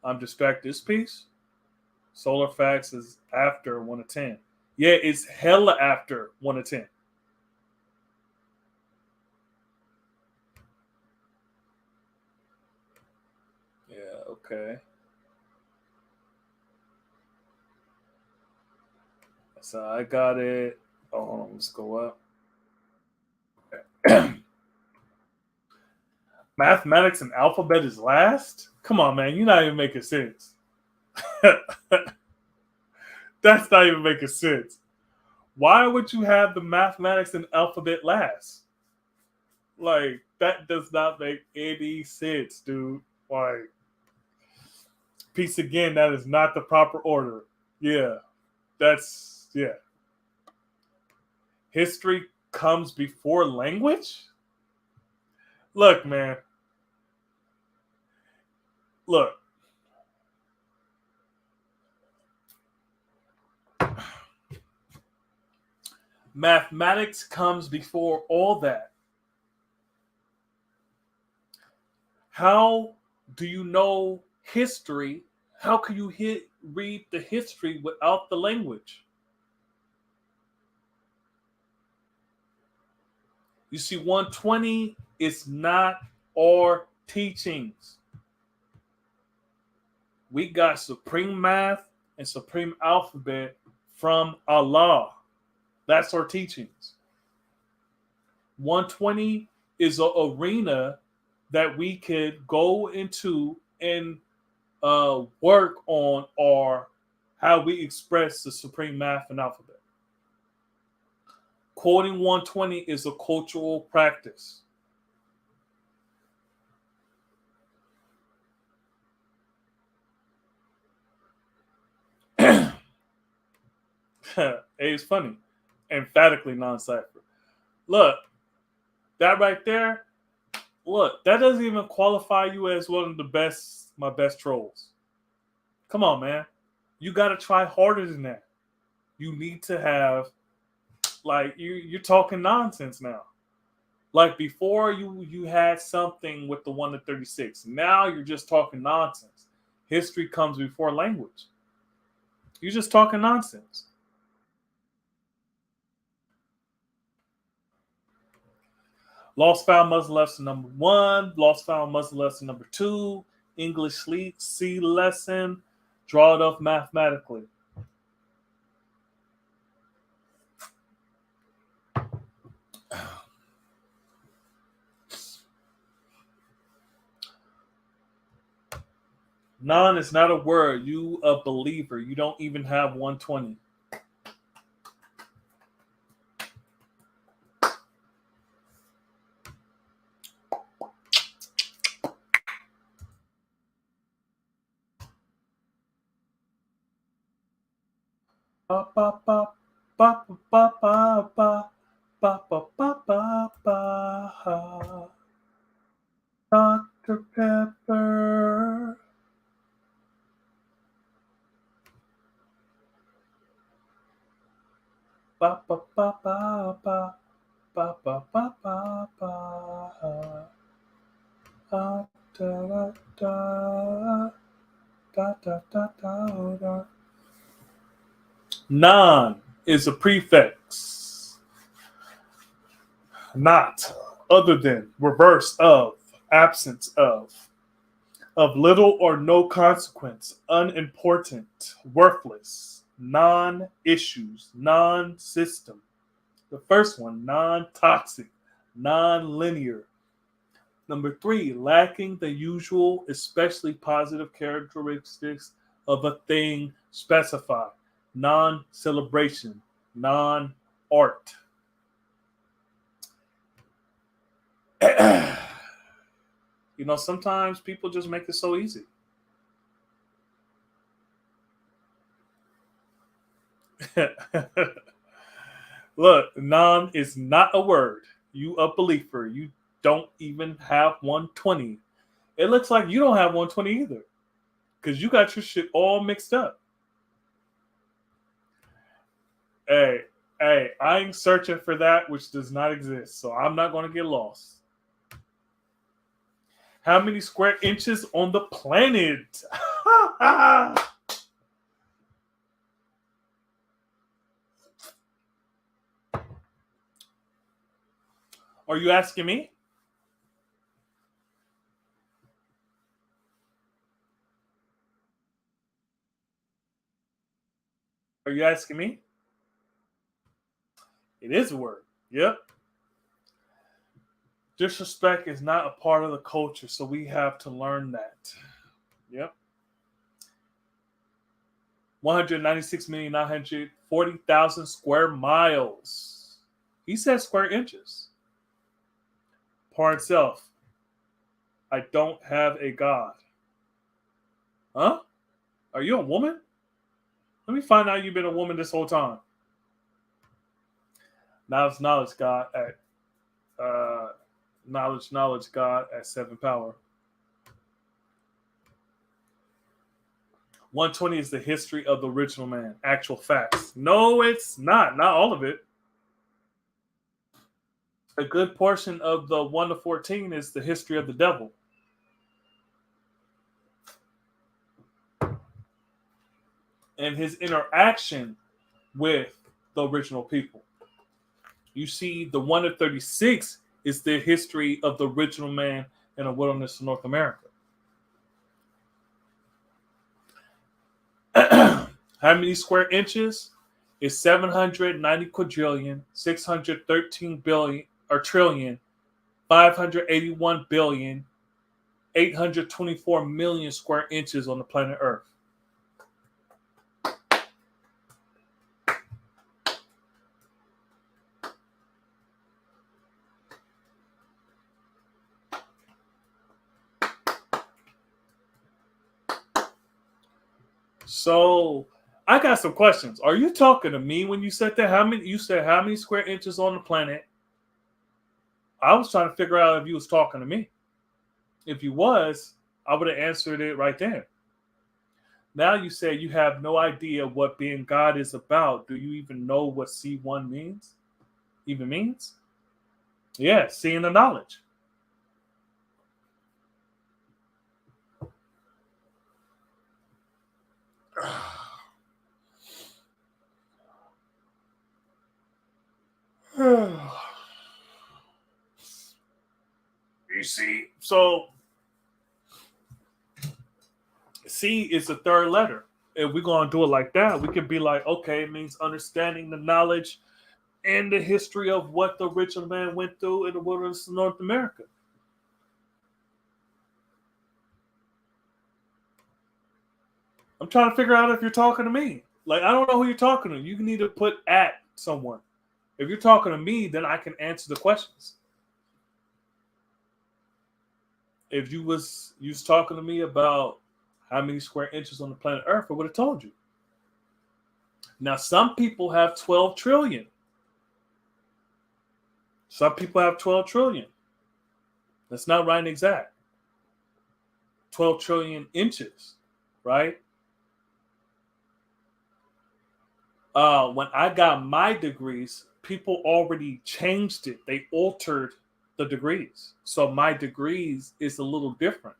I'm distracted. This piece, solar facts is after 1 to 10. Yeah, it's hella after 1 to 10. Yeah, okay. So I got it. Oh, hold on, let's go up. Mathematics and alphabet is last? Come on, man. You're not even making sense. That's not even making sense. Why would you have the mathematics and alphabet last? Like, that does not make any sense, dude. Like, piece again, that is not the proper order. Yeah. Yeah. History comes before language? Look, man. Look. Mathematics comes before all that. How do you know history? How can you read the history without the language? You see, 120 is not our teachings. We got supreme math and supreme alphabet from Allah. That's our teachings. 120 is an arena that we could go into and work on how we express the supreme math and alphabet. Quoting 120 is a cultural practice. It's funny. Emphatically non-cipher. Look, that right there, look, that doesn't even qualify you as one of my best trolls. Come on, man. You got to try harder than that. You need to have, like, you're talking nonsense now. Like, before you had something with the 1 to 36. Now you're just talking nonsense. History comes before language. You're just talking nonsense. Lost found muzzle lesson number 1, lost found muzzle lesson number 2, English C lesson, draw it up mathematically. Non is not a word. You a believer. You don't even have 120. Ba ba ba ba ba ba ba ba ba ba ba ba. Dr. Pepper. Ba ba ba ba ba ba ba ba ba ba. Da da da da da da da da. Non is a prefix. Not, other than, reverse of, absence of little or no consequence, unimportant, worthless, non issues, non system. The first one, non toxic, non linear. Number 3, lacking the usual, especially positive characteristics of a thing specified, non celebration, non art. Sometimes people just make it so easy. Look, non is not a word. You a believer. You don't even have 120. It looks like you don't have 120 either. Because you got your shit all mixed up. Hey, I'm searching for that which does not exist. So I'm not going to get lost. How many square inches on the planet? Are you asking me? Are you asking me? It is a word. Yep. Disrespect is not a part of the culture, so we have to learn that. Yep. 196,940,000 square miles. He said square inches. Part self. I don't have a God. Huh? Are you a woman? Let me find out you've been a woman this whole time. Knowledge God at knowledge God at 7 power. 120 is the history of the original man. Actual facts. No, it's not. Not all of it. A good portion of the 1 to 14 is the history of the devil. And his interaction with the original people. You see, the 1 to 36 is the history of the original man in the wilderness of North America. How many square inches? Is 790 quadrillion, 613 billion or trillion, 581 billion, 824 million square inches on the planet Earth. So I got some questions. Are you talking to me when you said that? You said how many square inches on the planet? I was trying to figure out if you was talking to me. If you was, I would have answered it right then. Now you say you have no idea what being God is about. Do you even know what C1 means? Even means? Yeah, seeing the knowledge. You see, so C is the third letter. If we're gonna do it like that, we could be like, okay, it means understanding the knowledge and the history of what the original man went through in the wilderness of North America. I'm trying to figure out if you're talking to me. Like, I don't know who you're talking to. You need to put at someone. If you're talking to me, then I can answer the questions. If you was talking to me about how many square inches on the planet Earth, I would have told you. Now, some people have 12 trillion. Some people have 12 trillion. That's not right and exact. 12 trillion inches, right? When I got my degrees, people already changed it. They altered the degrees. So my degrees is a little different,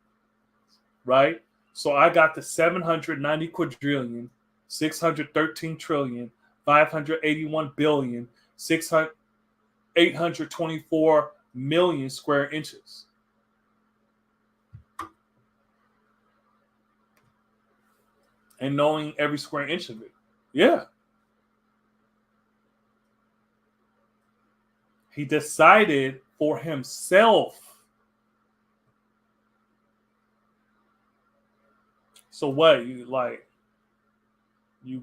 right? So I got the 790 quadrillion, 613 trillion, 581 billion, 824 million square inches. And knowing every square inch of it. Yeah. He decided for himself. So what? You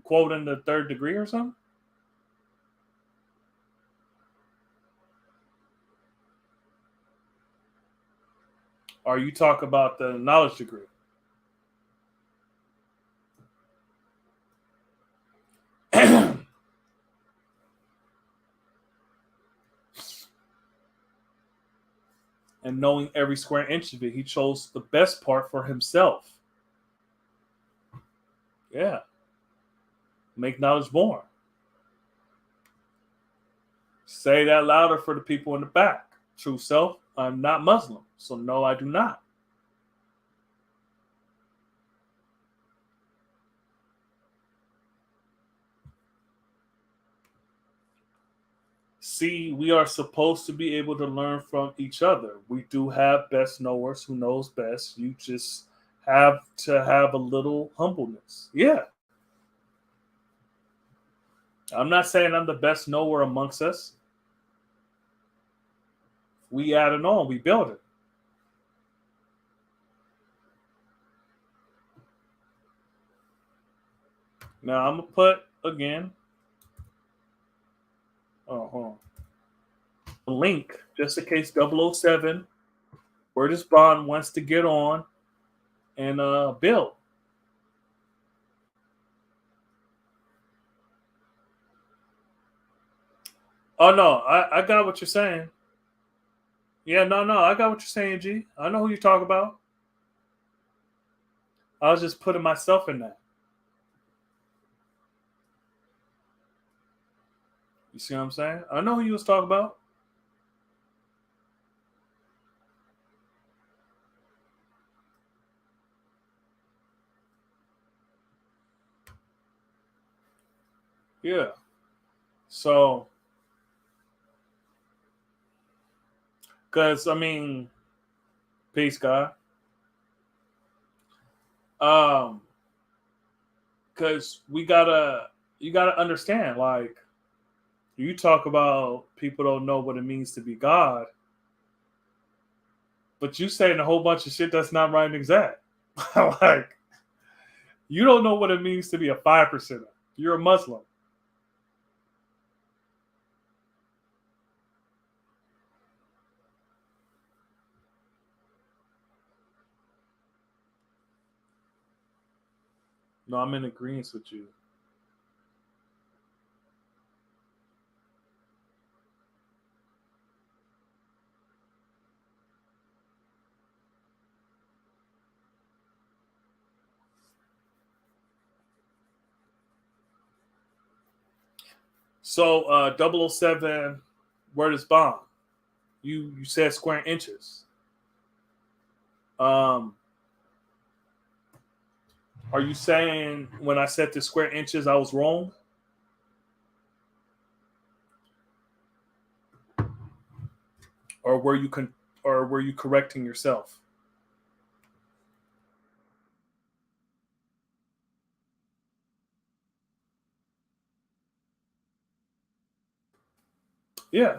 quoting the third degree or something? Or you talk about the knowledge degree? And knowing every square inch of it, he chose the best part for himself. Yeah. Make knowledge born. Say that louder for the people in the back. True self, I'm not Muslim. So no, I do not. See, we are supposed to be able to learn from each other. We do have best knowers who knows best. You just have to have a little humbleness. Yeah. I'm not saying I'm the best knower amongst us. We add it on, we build it. Now I'm gonna put again. Oh, hold on. A link just in case 007, where this Bond wants to get on and build. Oh no, I got what you're saying. Yeah, no, I got what you're saying, G. I know who you talk about. I was just putting myself in that. You see what I'm saying? I know who you was talking about. Yeah. So, because I mean, peace, God. Um, because you gotta understand, like, you talk about people don't know what it means to be God, but you saying a whole bunch of shit that's not right and exact. Like, you don't know what it means to be a 5%er. You're a Muslim. No, I'm in agreement with you. So 007, where does bomb? You said square inches. Um, are you saying when I said the square inches I was wrong? Or or were you correcting yourself? Yeah.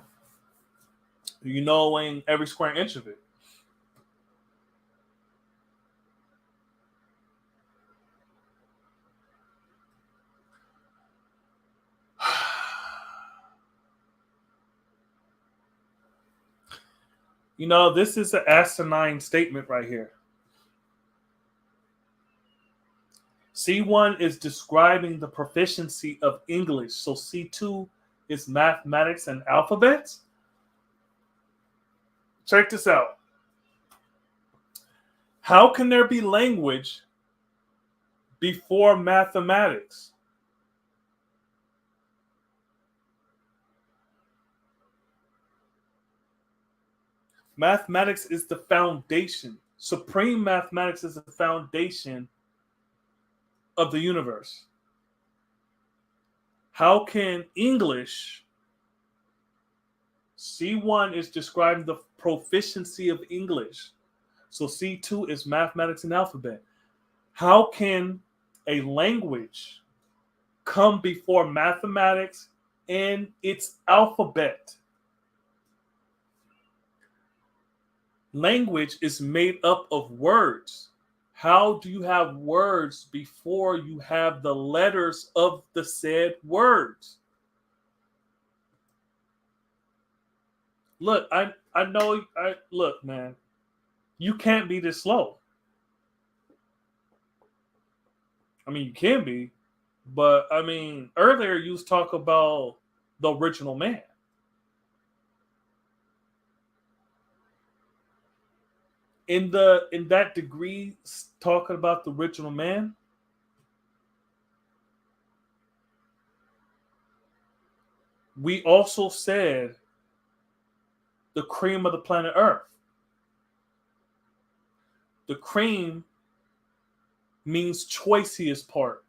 You knowing every square inch of it. You know, this is an asinine statement right here. C1 is describing the proficiency of English. So C2 is mathematics and alphabets. Check this out. How can there be language before mathematics? Mathematics is the foundation. Supreme mathematics is the foundation of the universe. How can English, C1 is describing the proficiency of English. So C2 is mathematics and alphabet. How can a language come before mathematics and its alphabet? Language is made up of words. How do you have words before you have the letters of the said words? Look, I know look, man, you can't be this slow. I mean, you can be, but I mean, earlier you was talking about the original man. In that degree, talking about the original man, we also said the cream of the planet Earth. The cream means choicest part,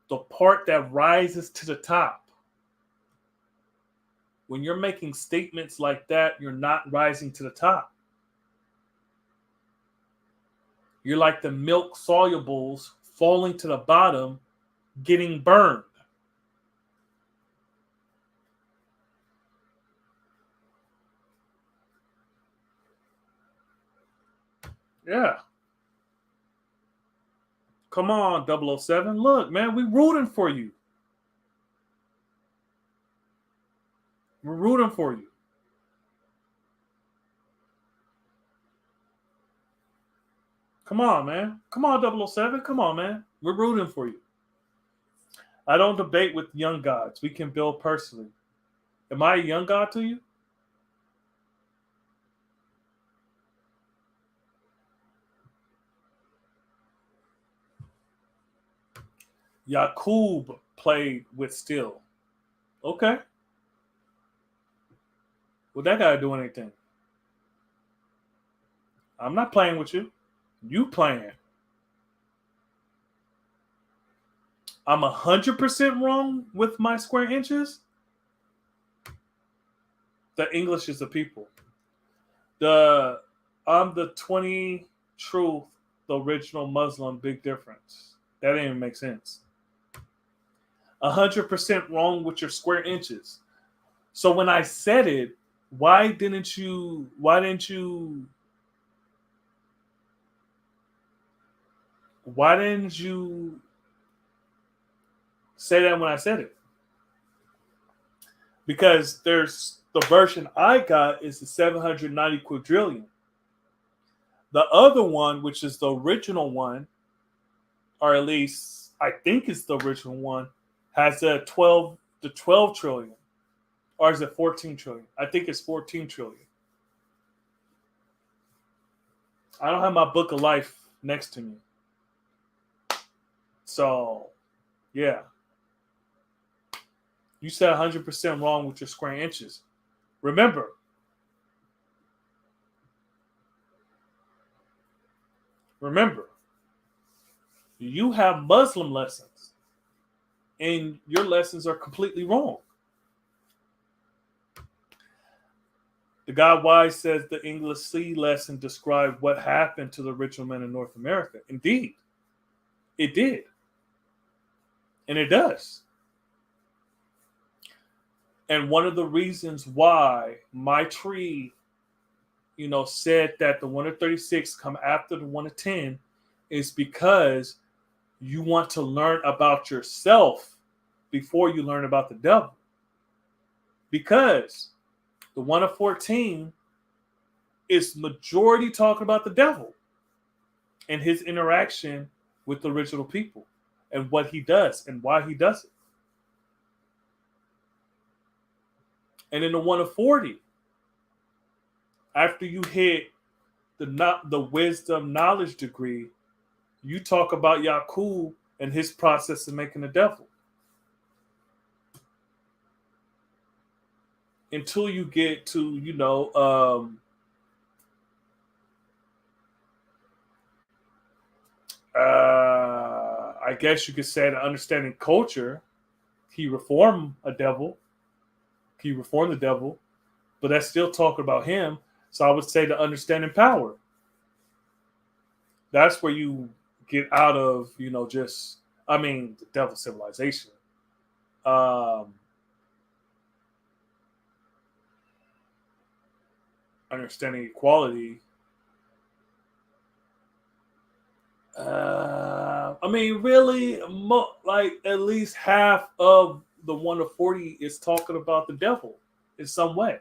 the part that rises to the top. When you're making statements like that, you're not rising to the top. You're like the milk solubles falling to the bottom, getting burned. Yeah. Come on, 007. Look, man, we rooting for you. We're rooting for you. Come on, man. Come on, 007. Come on, man. We're rooting for you. I don't debate with young gods. We can build personally. Am I a young god to you? Yakub played with steel. Okay. Well, that guy do anything. I'm not playing with you. You playing. I'm 100% wrong with my square inches. The English is the people. The I'm the 20 truth, the original Muslim, big difference. That didn't even make sense. 100% wrong with your square inches. So when I said it, why didn't you why didn't you why didn't you say that when I said it? Because there's the version I got is the 790 quadrillion. The other one, which is the original one, or at least I think it's the original one, has a 12 trillion. Or is it 14 trillion? I think it's 14 trillion. I don't have my book of life next to me. So, yeah. You said 100% wrong with your square inches. Remember, you have Muslim lessons, and your lessons are completely wrong. The guy Wise says the English Sea lesson described what happened to the original men in North America. Indeed, it did. And it does. And one of the reasons why my tree, said that the 1 of 36 come after the 1 of 10 is because you want to learn about yourself before you learn about the devil. Because the 1 of 14 is majority talking about the devil and his interaction with the original people and what he does and why he does it. And in the 1 of 40, after you hit the wisdom knowledge degree, you talk about Yakub and his process of making the devil. Until you get to, I guess you could say that understanding culture, he reformed a devil. He reformed the devil, but that's still talking about him. So I would say the understanding power. That's where you get out of, the devil civilization. Understanding equality. Really, like at least half of the 1 of 40 is talking about the devil in some way.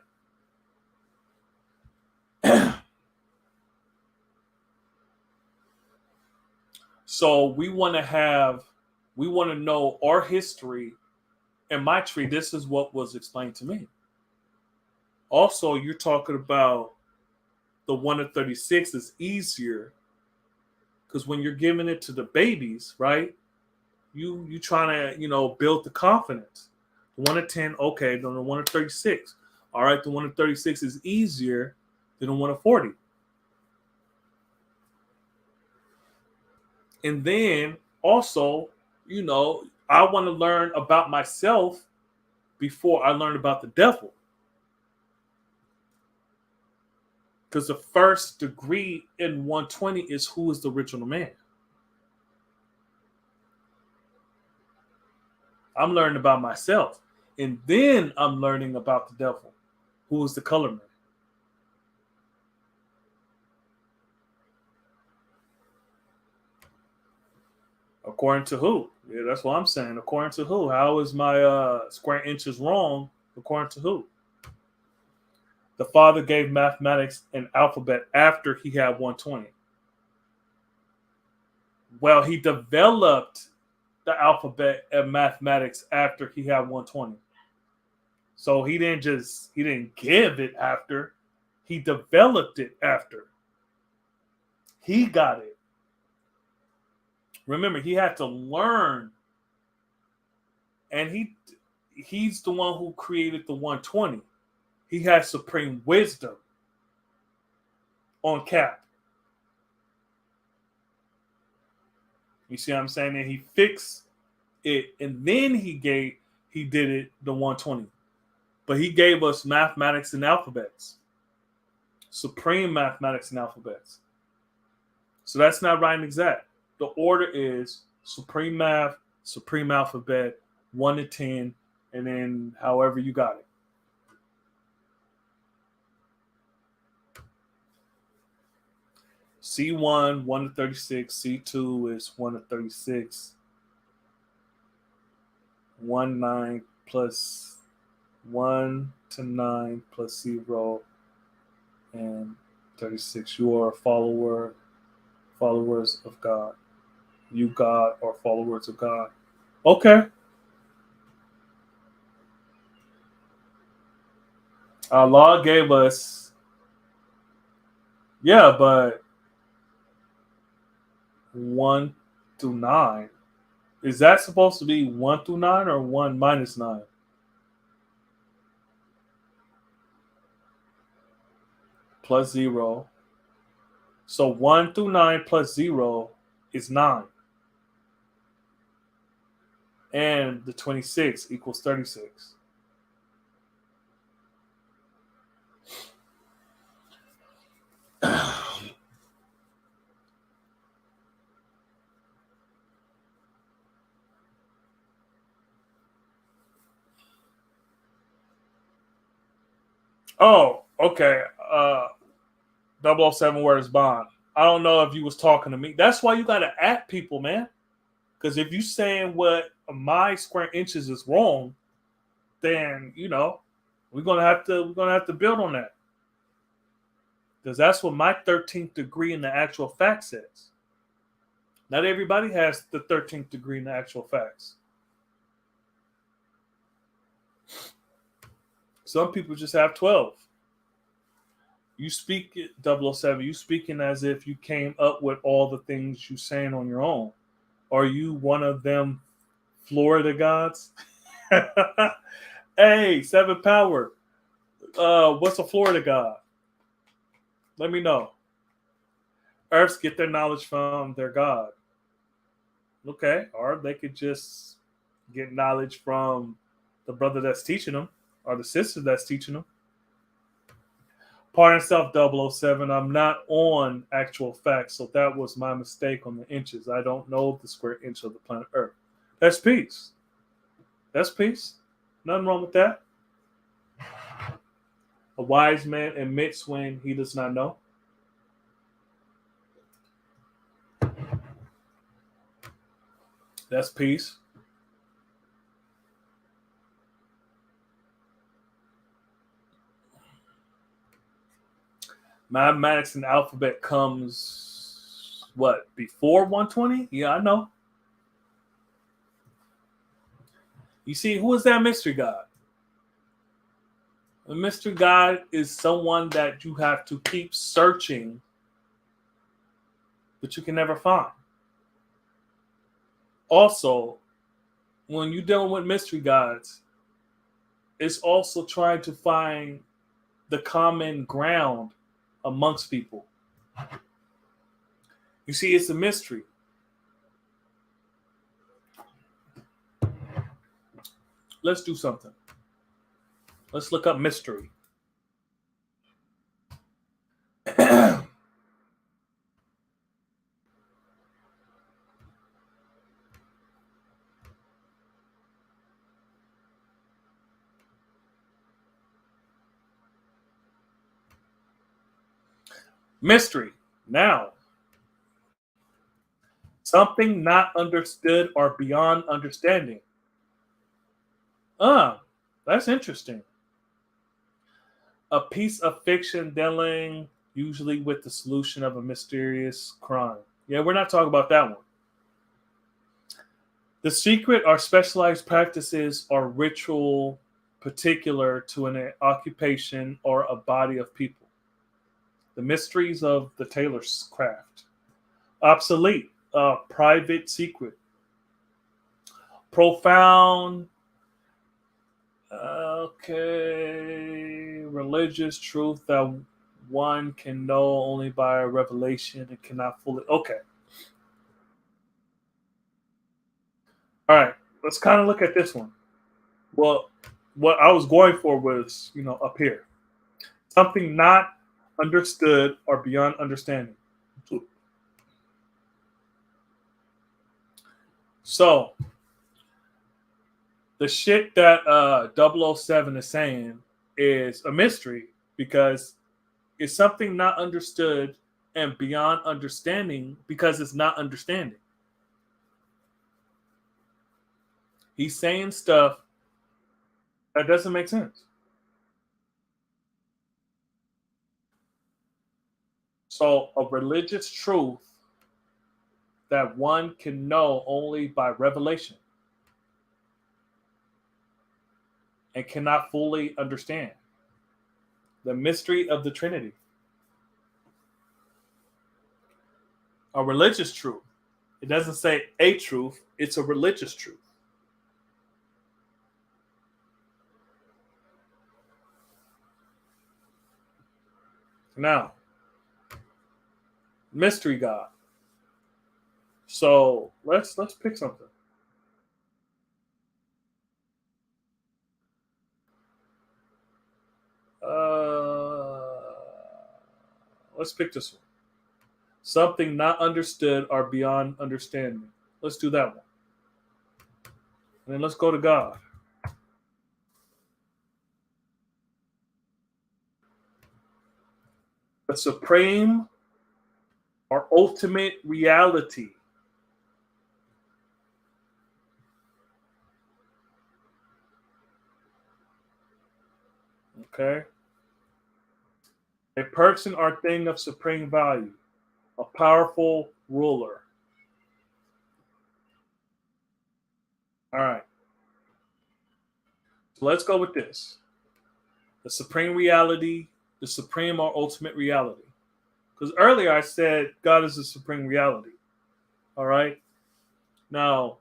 So we want to know our history. In my tree, this is what was explained to me. Also, you're talking about the 1 of 36 is easier because when you're giving it to the babies, right? You trying to build the confidence. The 1 of 10, okay, then the 1 of 36. All right, the 1 of 36 is easier than the 1 of 40. And then also, I want to learn about myself before I learn about the devil. Because the first degree in 120 is who is the original man. I'm learning about myself. And then I'm learning about the devil, who is the color man. According to who? Yeah, that's what I'm saying. According to who? How is my square inches wrong? According to who? The father gave mathematics an alphabet after he had 120. Well, he developed the alphabet and mathematics after he had 120. So he didn't give it after. He developed it after. He got it. Remember, he had to learn. And he's the one who created the 120. He has supreme wisdom on cap. You see what I'm saying? And he fixed it, and then he did it the 120. But he gave us mathematics and alphabets, supreme mathematics and alphabets. So that's not right and exact. The order is supreme math, supreme alphabet, 1 to 10, and then however you got it. C1, 1 to 36. C2 is 1 to 36. 1, 9 plus 1 to 9 plus 0 and 36. You are followers of God. You, God, are followers of God. Okay. Allah gave us, but 1 through 9. Is that supposed to be 1 through 9 or 1 minus 9? Plus 0. So 1 through 9 plus 0 is 9. And the 26 equals 36. Oh, okay. 007 where is Bond? I don't know if you was talking to me. That's why you gotta at people, man. Because if you saying what my square inches is wrong, then we're gonna have to build on that. Because that's what my 13th degree in the actual fact says. Not everybody has the 13th degree in the actual facts. Some people just have 12. You speak it 007, you speaking as if you came up with all the things you saying on your own. Are you one of them Florida gods? Hey, Seven Power. What's a Florida god? Let me know. Earths get their knowledge from their god. Okay, or they could just get knowledge from the brother that's teaching them or the sister that's teaching them. Pardon self 007. I'm not on actual facts, so that was my mistake on the inches. I don't know the square inch of the planet Earth. That's peace. That's peace. Nothing wrong with that. A wise man admits when he does not know. That's peace. Mathematics and alphabet comes what before 120? Yeah, I know. You see, who is that mystery god? The mystery god is someone that you have to keep searching, but you can never find. Also, when you're dealing with mystery gods, it's also trying to find the common ground amongst people. You see, it's a mystery. Let's do something. Let's look up mystery. Mystery. Now, something not understood or beyond understanding. Ah, that's interesting. A piece of fiction dealing usually with the solution of a mysterious crime. Yeah, we're not talking about that one. The secret are specialized practices or ritual particular to an occupation or a body of people. The mysteries of the tailor's craft. Obsolete, private secret. Profound, okay, religious truth that one can know only by a revelation and cannot fully. Okay, all right. Let's kind of look at this one. Well, what I was going for was, up here, something not understood or beyond understanding. So the shit that 007 is saying is a mystery because it's something not understood and beyond understanding because it's not understanding. He's saying stuff that doesn't make sense. So a religious truth that one can know only by revelation and cannot fully understand. The mystery of the Trinity. A religious truth. It doesn't say a truth, it's a religious truth. Now, mystery God. So let's pick something. Uh, let's pick this one. Something not understood or beyond understanding. Let's do that one. And then let's go to God. the supreme or ultimate reality. Okay? A person or thing of supreme value, a powerful ruler. All right. So let's go with this. The supreme reality, the supreme or ultimate reality. Because earlier I said God is the supreme reality. All right. Now,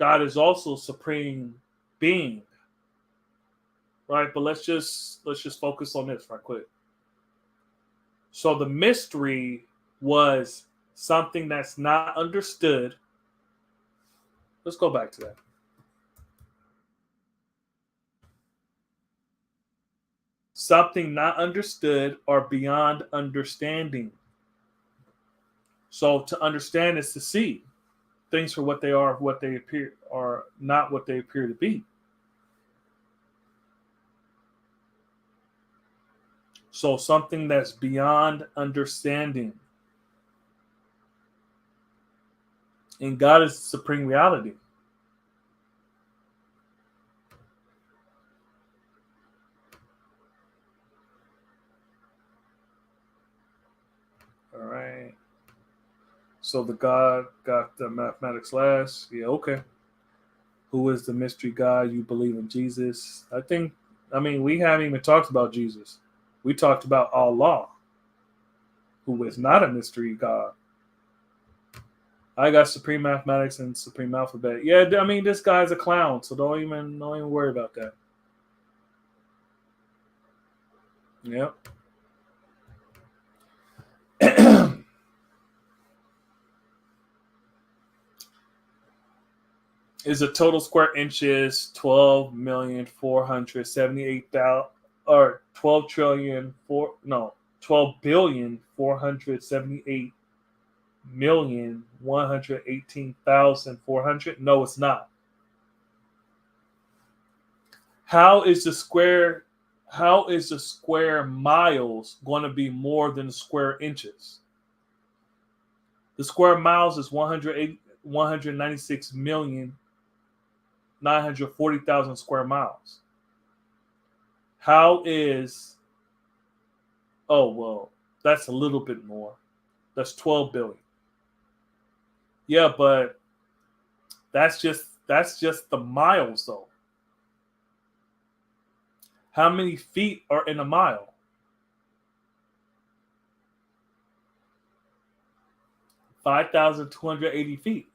God is also supreme being. Right? But let's just focus on this right quick. So the mystery was something that's not understood. Let's go back to that. Something not understood or beyond understanding. So to understand is to see things for what they are, what they appear, or not what they appear to be. So something that's beyond understanding. And God is supreme reality. All right. So the God got the mathematics last. Yeah, okay. Who is the mystery God? You believe in Jesus. We haven't even talked about Jesus. We talked about Allah, who is not a mystery God. I got supreme mathematics and supreme alphabet. Yeah, this guy's a clown, so don't even worry about that. Yep. Is the total square inches 12,478,000 or 12,478,118,400? No, it's not. How is the square miles going to be more than the square inches? The square miles is 196,940,000 square miles. How is that's a little bit more. That's 12 billion. Yeah, but that's just the miles though. How many feet are in a mile? 5,280 feet.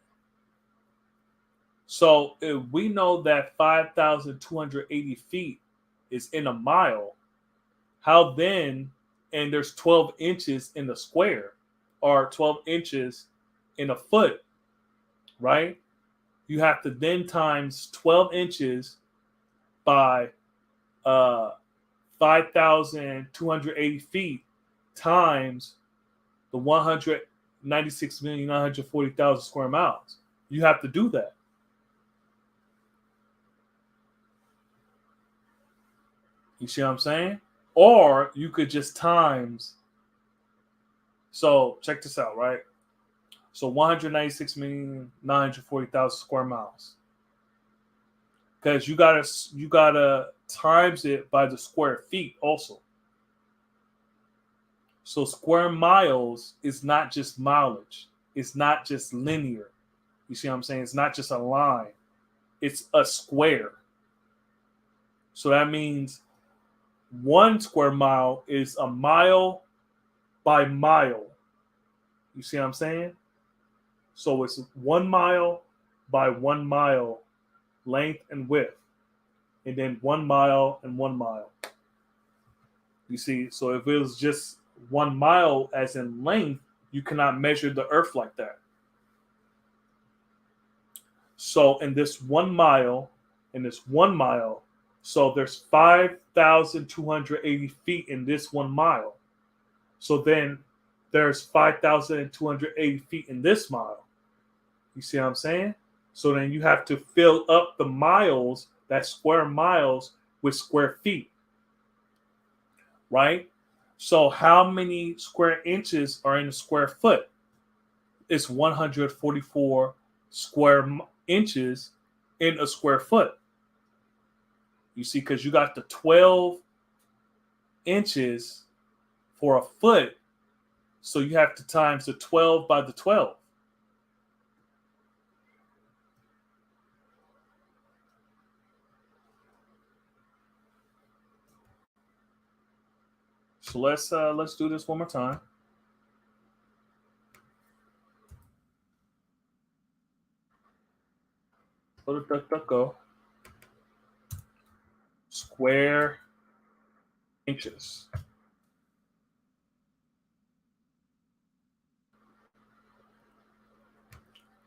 So if we know that 5,280 feet is in a mile, how then, and there's 12 inches in the square or 12 inches in a foot, right? You have to then times 12 inches by 5,280 feet times the 196,940,000 square miles. You have to do that. You see what I'm saying? Or you could just times. So check this out, right? So 196,940,000 square miles. Because you gotta times it by the square feet also. So square miles is not just mileage. It's not just linear. You see what I'm saying? It's not just a line. It's a square. So that means 1 square mile is a mile by mile. You see what I'm saying? So it's 1 mile by 1 mile length and width. And then 1 mile and 1 mile. You see, so if it was just 1 mile as in length, you cannot measure the earth like that. So in this 1 mile, so there's 5,280 feet in this 1 mile. So then there's 5,280 feet in this mile. You see what I'm saying? So then you have to fill up the miles, that square miles, with square feet. Right? So how many square inches are in a square foot? It's 144 square inches in a square foot. You see, because you got the 12 inches for a foot, so you have to times the 12 by the 12. So let's do this one more time. Go to DuckDuckGo. Square inches.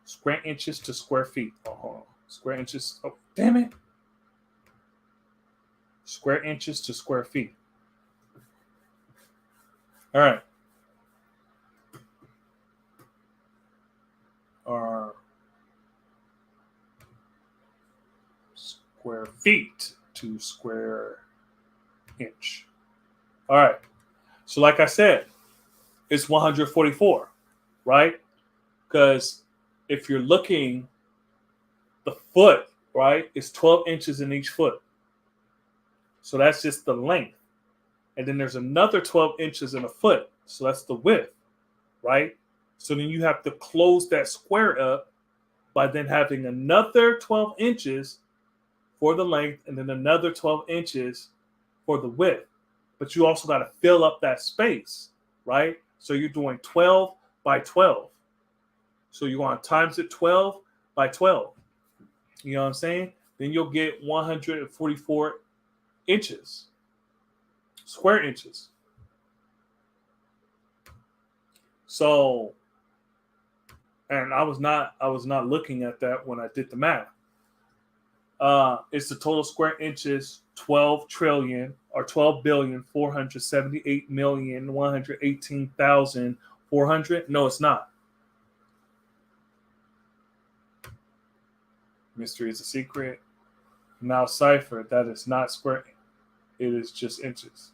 Square inches to square feet. Oh, hold on. Square inches. Oh, damn it. Square inches to square feet. All right. Or square feet to square inch. All right. So, like I said, it's 144, right? Because if you're looking, the foot, right, is 12 inches in each foot. So that's just the length. And then there's another 12 inches in a foot. So that's the width, right? So then you have to close that square up by then having another 12 inches for the length and then another 12 inches for the width. But you also got to fill up that space, right? So you're doing 12 by 12. So you want to times it 12 by 12. You know what I'm saying? Then you'll get 144 inches, square inches. So, and I was not looking at that when I did the math. It's the total square inches 12 trillion or 12,478,118,400. No, it's not. Mystery is a secret. Now cipher, that is not square. It is just inches.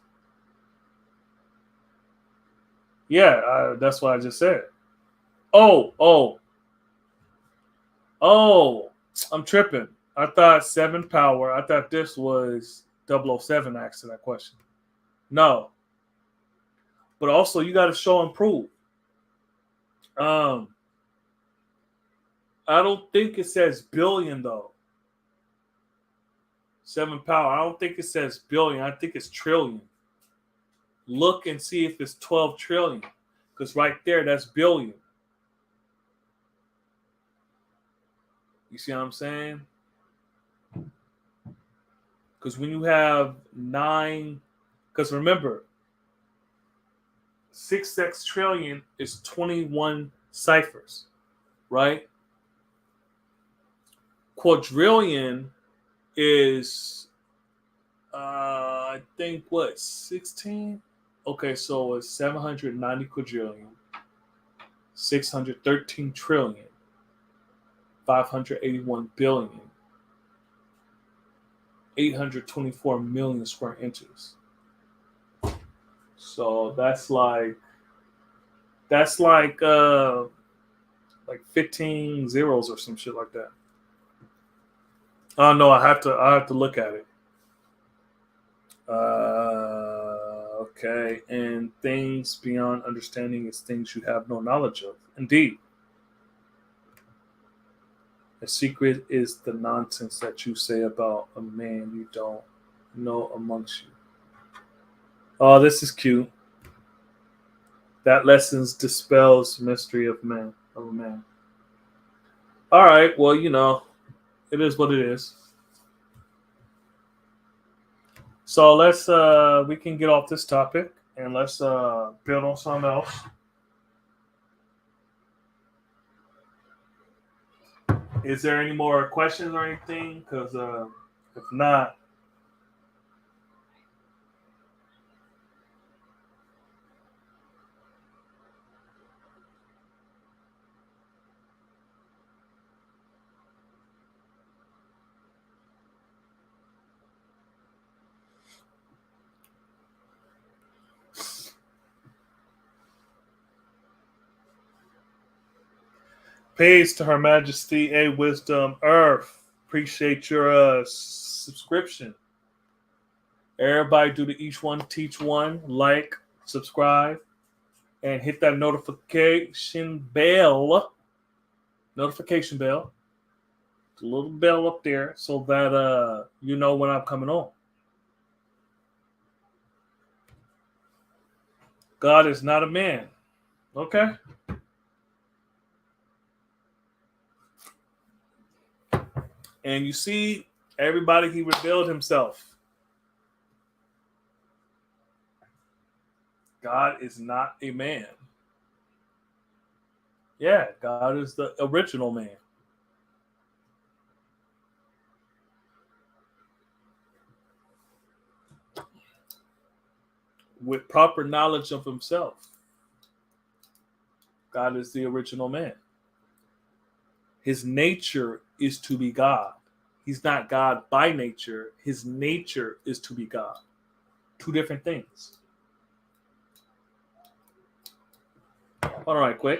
Yeah, that's what I just said. Oh, oh, oh, I'm tripping. I thought 7 power. I thought this was 007 asking that question. No. But also, you got to show and prove. Um, I don't think it says billion, though. 7 power. I don't think it says billion. I think it's trillion. Look and see if it's 12 trillion. Because right there, that's billion. You see what I'm saying? Because when you have 9, because remember, 6 sextillion is 21 ciphers, right? Quadrillion is, I think, what, 16? Okay, so it's 790 quadrillion, 613 trillion, 581 billion, 824 million square inches. So that's like 15 zeros or some shit like that. Oh no, I have to look at it. Okay, and things beyond understanding is things you have no knowledge of. Indeed, a secret is the nonsense that you say about a man you don't know amongst you. Oh, this is cute. That lessons dispels mystery of man of a man. All right, well, it is what it is. So we can get off this topic and let's build on something else. Is there any more questions or anything? Because if not, Peace to Her Majesty A Wisdom Earth. Appreciate your subscription. Everybody do the each one teach one. Like, subscribe, and hit that notification bell. Notification bell. The little bell up there so that you know when I'm coming on. God is not a man. Okay? And you see, everybody, he revealed himself. God is not a man. Yeah, God is the original man. With proper knowledge of himself. God is the original man. His nature is to be God. He's not God by nature. His nature is to be God. Two different things. All right, quick.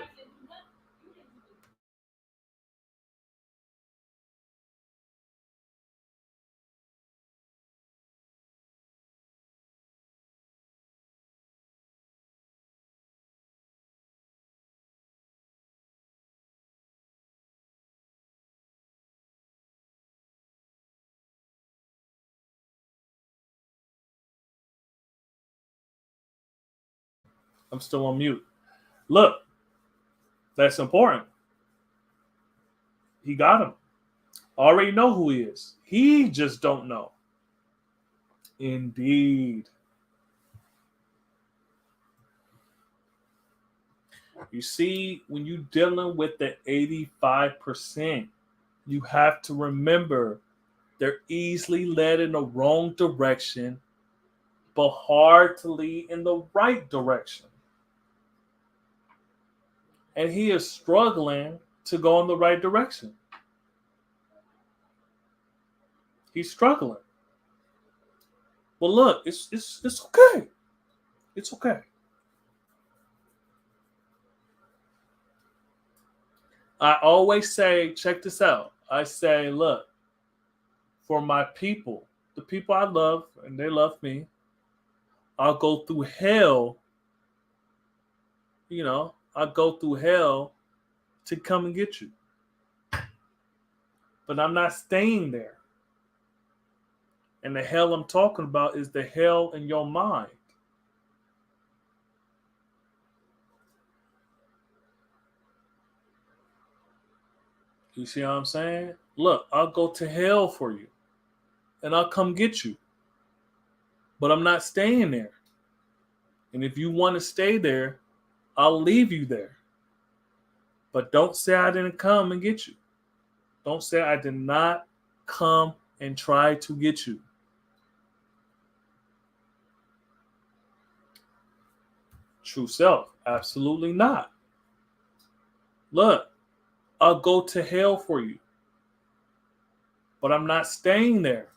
I'm still on mute. Look, that's important. He got him. Already know who he is. He just don't know. Indeed. You see, when you're dealing with the 85%, you have to remember they're easily led in the wrong direction, but hard to lead in the right direction. And he is struggling to go in the right direction. He's struggling. Well, look, it's okay. It's okay. I always say, check this out. I say, look, for my people, the people I love, and they love me, I'll go through hell. I'll go through hell to come and get you. But I'm not staying there. And the hell I'm talking about is the hell in your mind. You see what I'm saying? Look, I'll go to hell for you. And I'll come get you. But I'm not staying there. And if you want to stay there, I'll leave you there. But don't say I didn't come and get you. Don't say I did not come and try to get you. True self. Absolutely not. Look, I'll go to hell for you. But I'm not staying there.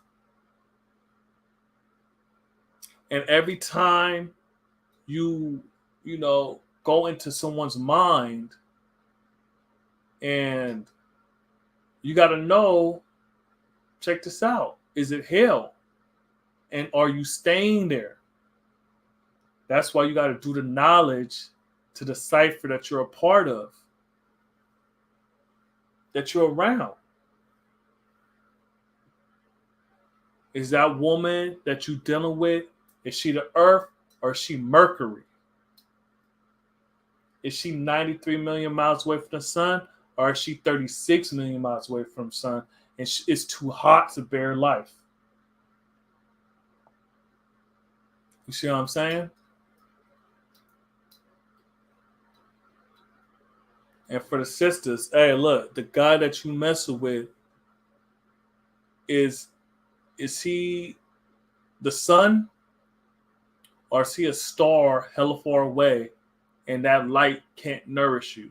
And every time you go into someone's mind, and you got to know, check this out. Is it hell? And are you staying there? That's why you got to do the knowledge to the cipher that you're a part of, that you're around. Is that woman that you're dealing with, is she the earth or is she Mercury? Is she 93 million miles away from the sun, or is she 36 million miles away from the sun and it's too hot to bear life? You see what I'm saying? And for the sisters, hey, look, the guy that you messing with, is he the sun, or is he a star hella far away and that light can't nourish you?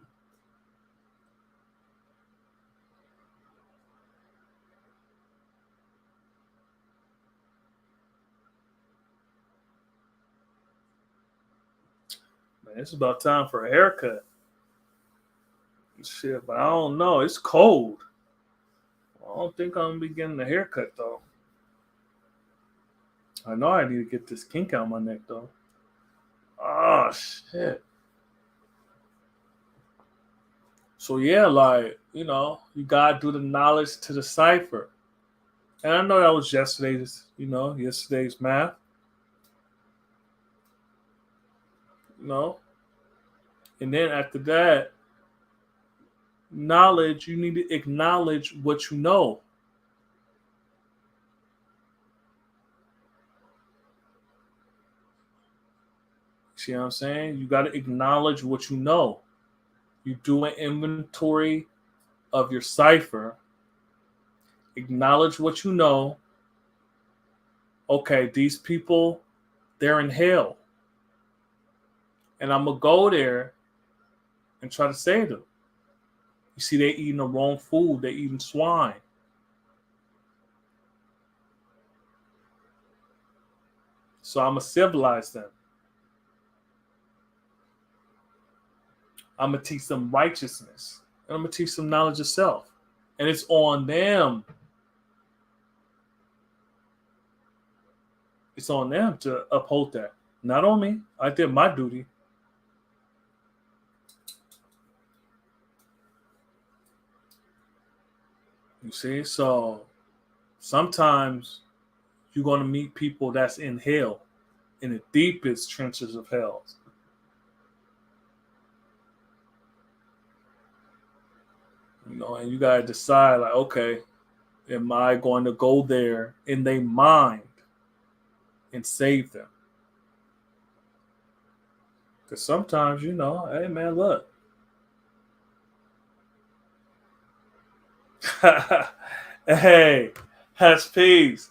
Man, it's about time for a haircut. Shit, but I don't know. It's cold. I don't think I'm gonna be getting a haircut though. I know I need to get this kink out my neck though. Oh shit. So yeah, like, you gotta do the knowledge to the cipher. And I know that was yesterday's math, you know. And then after that, knowledge, you need to acknowledge what you know. See what I'm saying? You gotta acknowledge what you know. You do an inventory of your cipher, acknowledge what you know. Okay, these people, they're in hell. And I'm gonna go there and try to save them. You see, they eating the wrong food, they eating swine. So I'm gonna civilize them. I'm gonna teach them righteousness. And I'm gonna teach them knowledge of self. And it's on them. It's on them to uphold that. Not on me. I did my duty. You see? So sometimes you're gonna meet people that's in hell, in the deepest trenches of hell. And you gotta decide, like, okay, am I going to go there in their mind and save them? Because sometimes, hey man, look. Hey, has peace.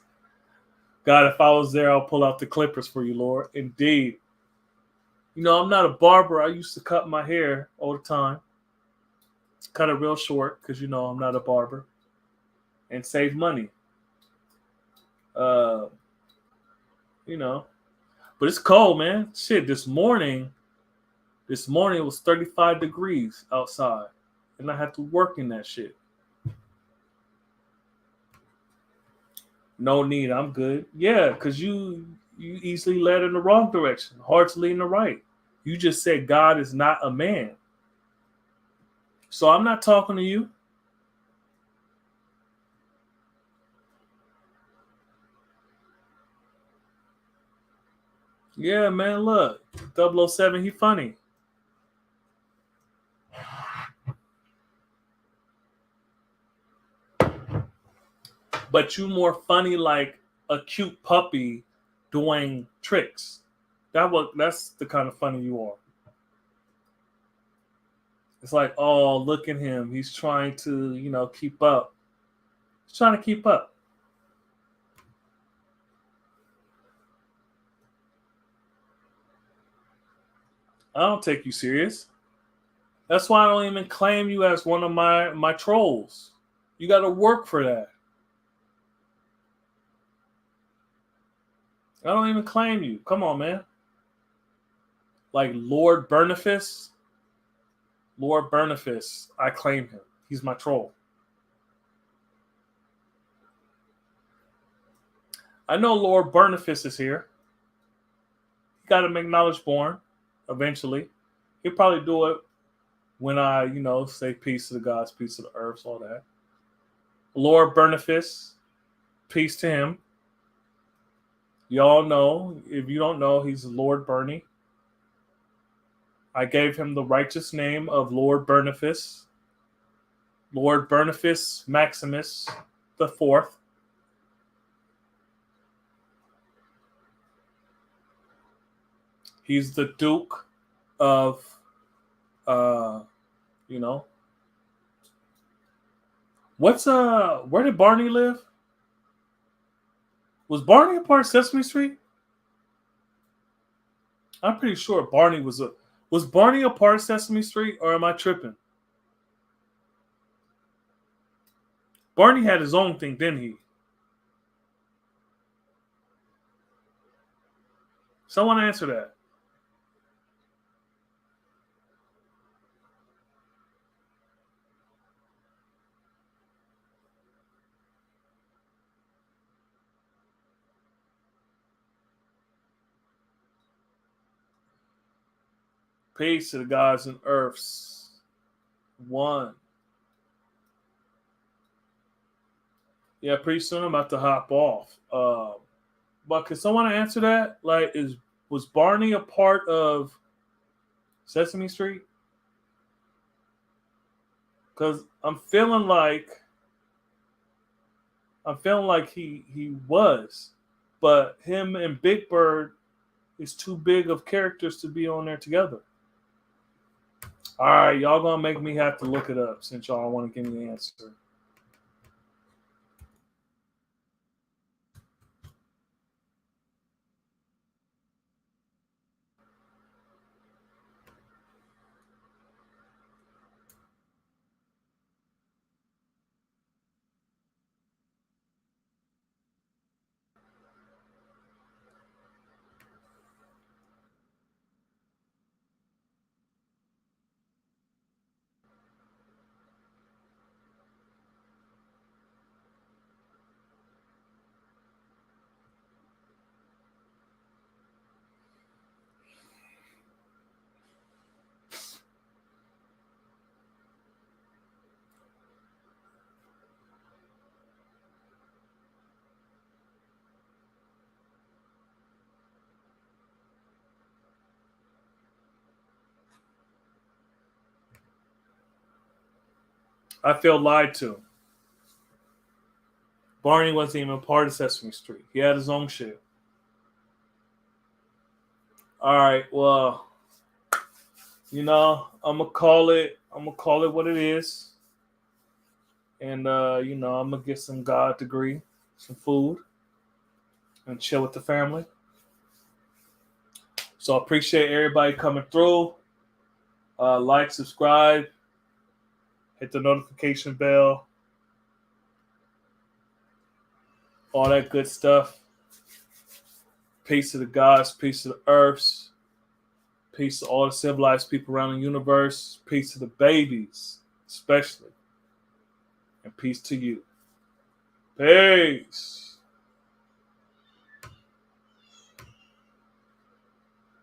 God, if I was there, I'll pull out the clippers for you, Lord. Indeed. I'm not a barber. I used to cut my hair all the time. Cut it real short because, I'm not a barber. And save money. Uh, you know. But it's cold, man. Shit, this morning it was 35 degrees outside. And I had to work in that shit. No need, I'm good. Yeah, because you easily led in the wrong direction. Hard to lead in the right. You just said God is not a man. So I'm not talking to you. Yeah, man, look. 007, he funny. But you more funny like a cute puppy doing tricks. That's the kind of funny you are. It's like, oh, look at him. He's trying to, keep up. He's trying to keep up. I don't take you serious. That's why I don't even claim you as one of my trolls. You got to work for that. I don't even claim you. Come on, man. Like Lord Bernifice. Lord Bernifice. I claim him. He's my troll. I know Lord Bernifice is here. He got him acknowledged born eventually. He'll probably do it when I, say peace to the gods, peace to the earths, all that. Lord Bernifice, peace to him. Y'all know, if you don't know, he's Lord Bernie. I gave him the righteous name of Lord Bernifice. Lord Bernifice Maximus the Fourth. He's the Duke of, you know, where did Barney live? Was Barney a part of Sesame Street? I'm pretty sure was Barney a part of Sesame Street, or am I tripping? Barney had his own thing, didn't he? Someone answer that. Peace to the gods and earths. One. Yeah, pretty soon I'm about to hop off. But can someone answer that? Like, was Barney a part of Sesame Street? Because I'm feeling like he was, but him and Big Bird is too big of characters to be on there together. All right, y'all gonna make me have to look it up since y'all want to give me the answer. I feel lied to. Barney wasn't even part of Sesame Street. He had his own shit. All right, well, I'm gonna call it. I'm gonna call it what it is, and I'm gonna get some God degree, some food, and chill with the family. So I appreciate everybody coming through. Like, subscribe, hit the notification bell, all that good stuff. Peace to the gods, peace to the earths, peace to all the civilized people around the universe, peace to the babies, especially, and peace to you. Peace.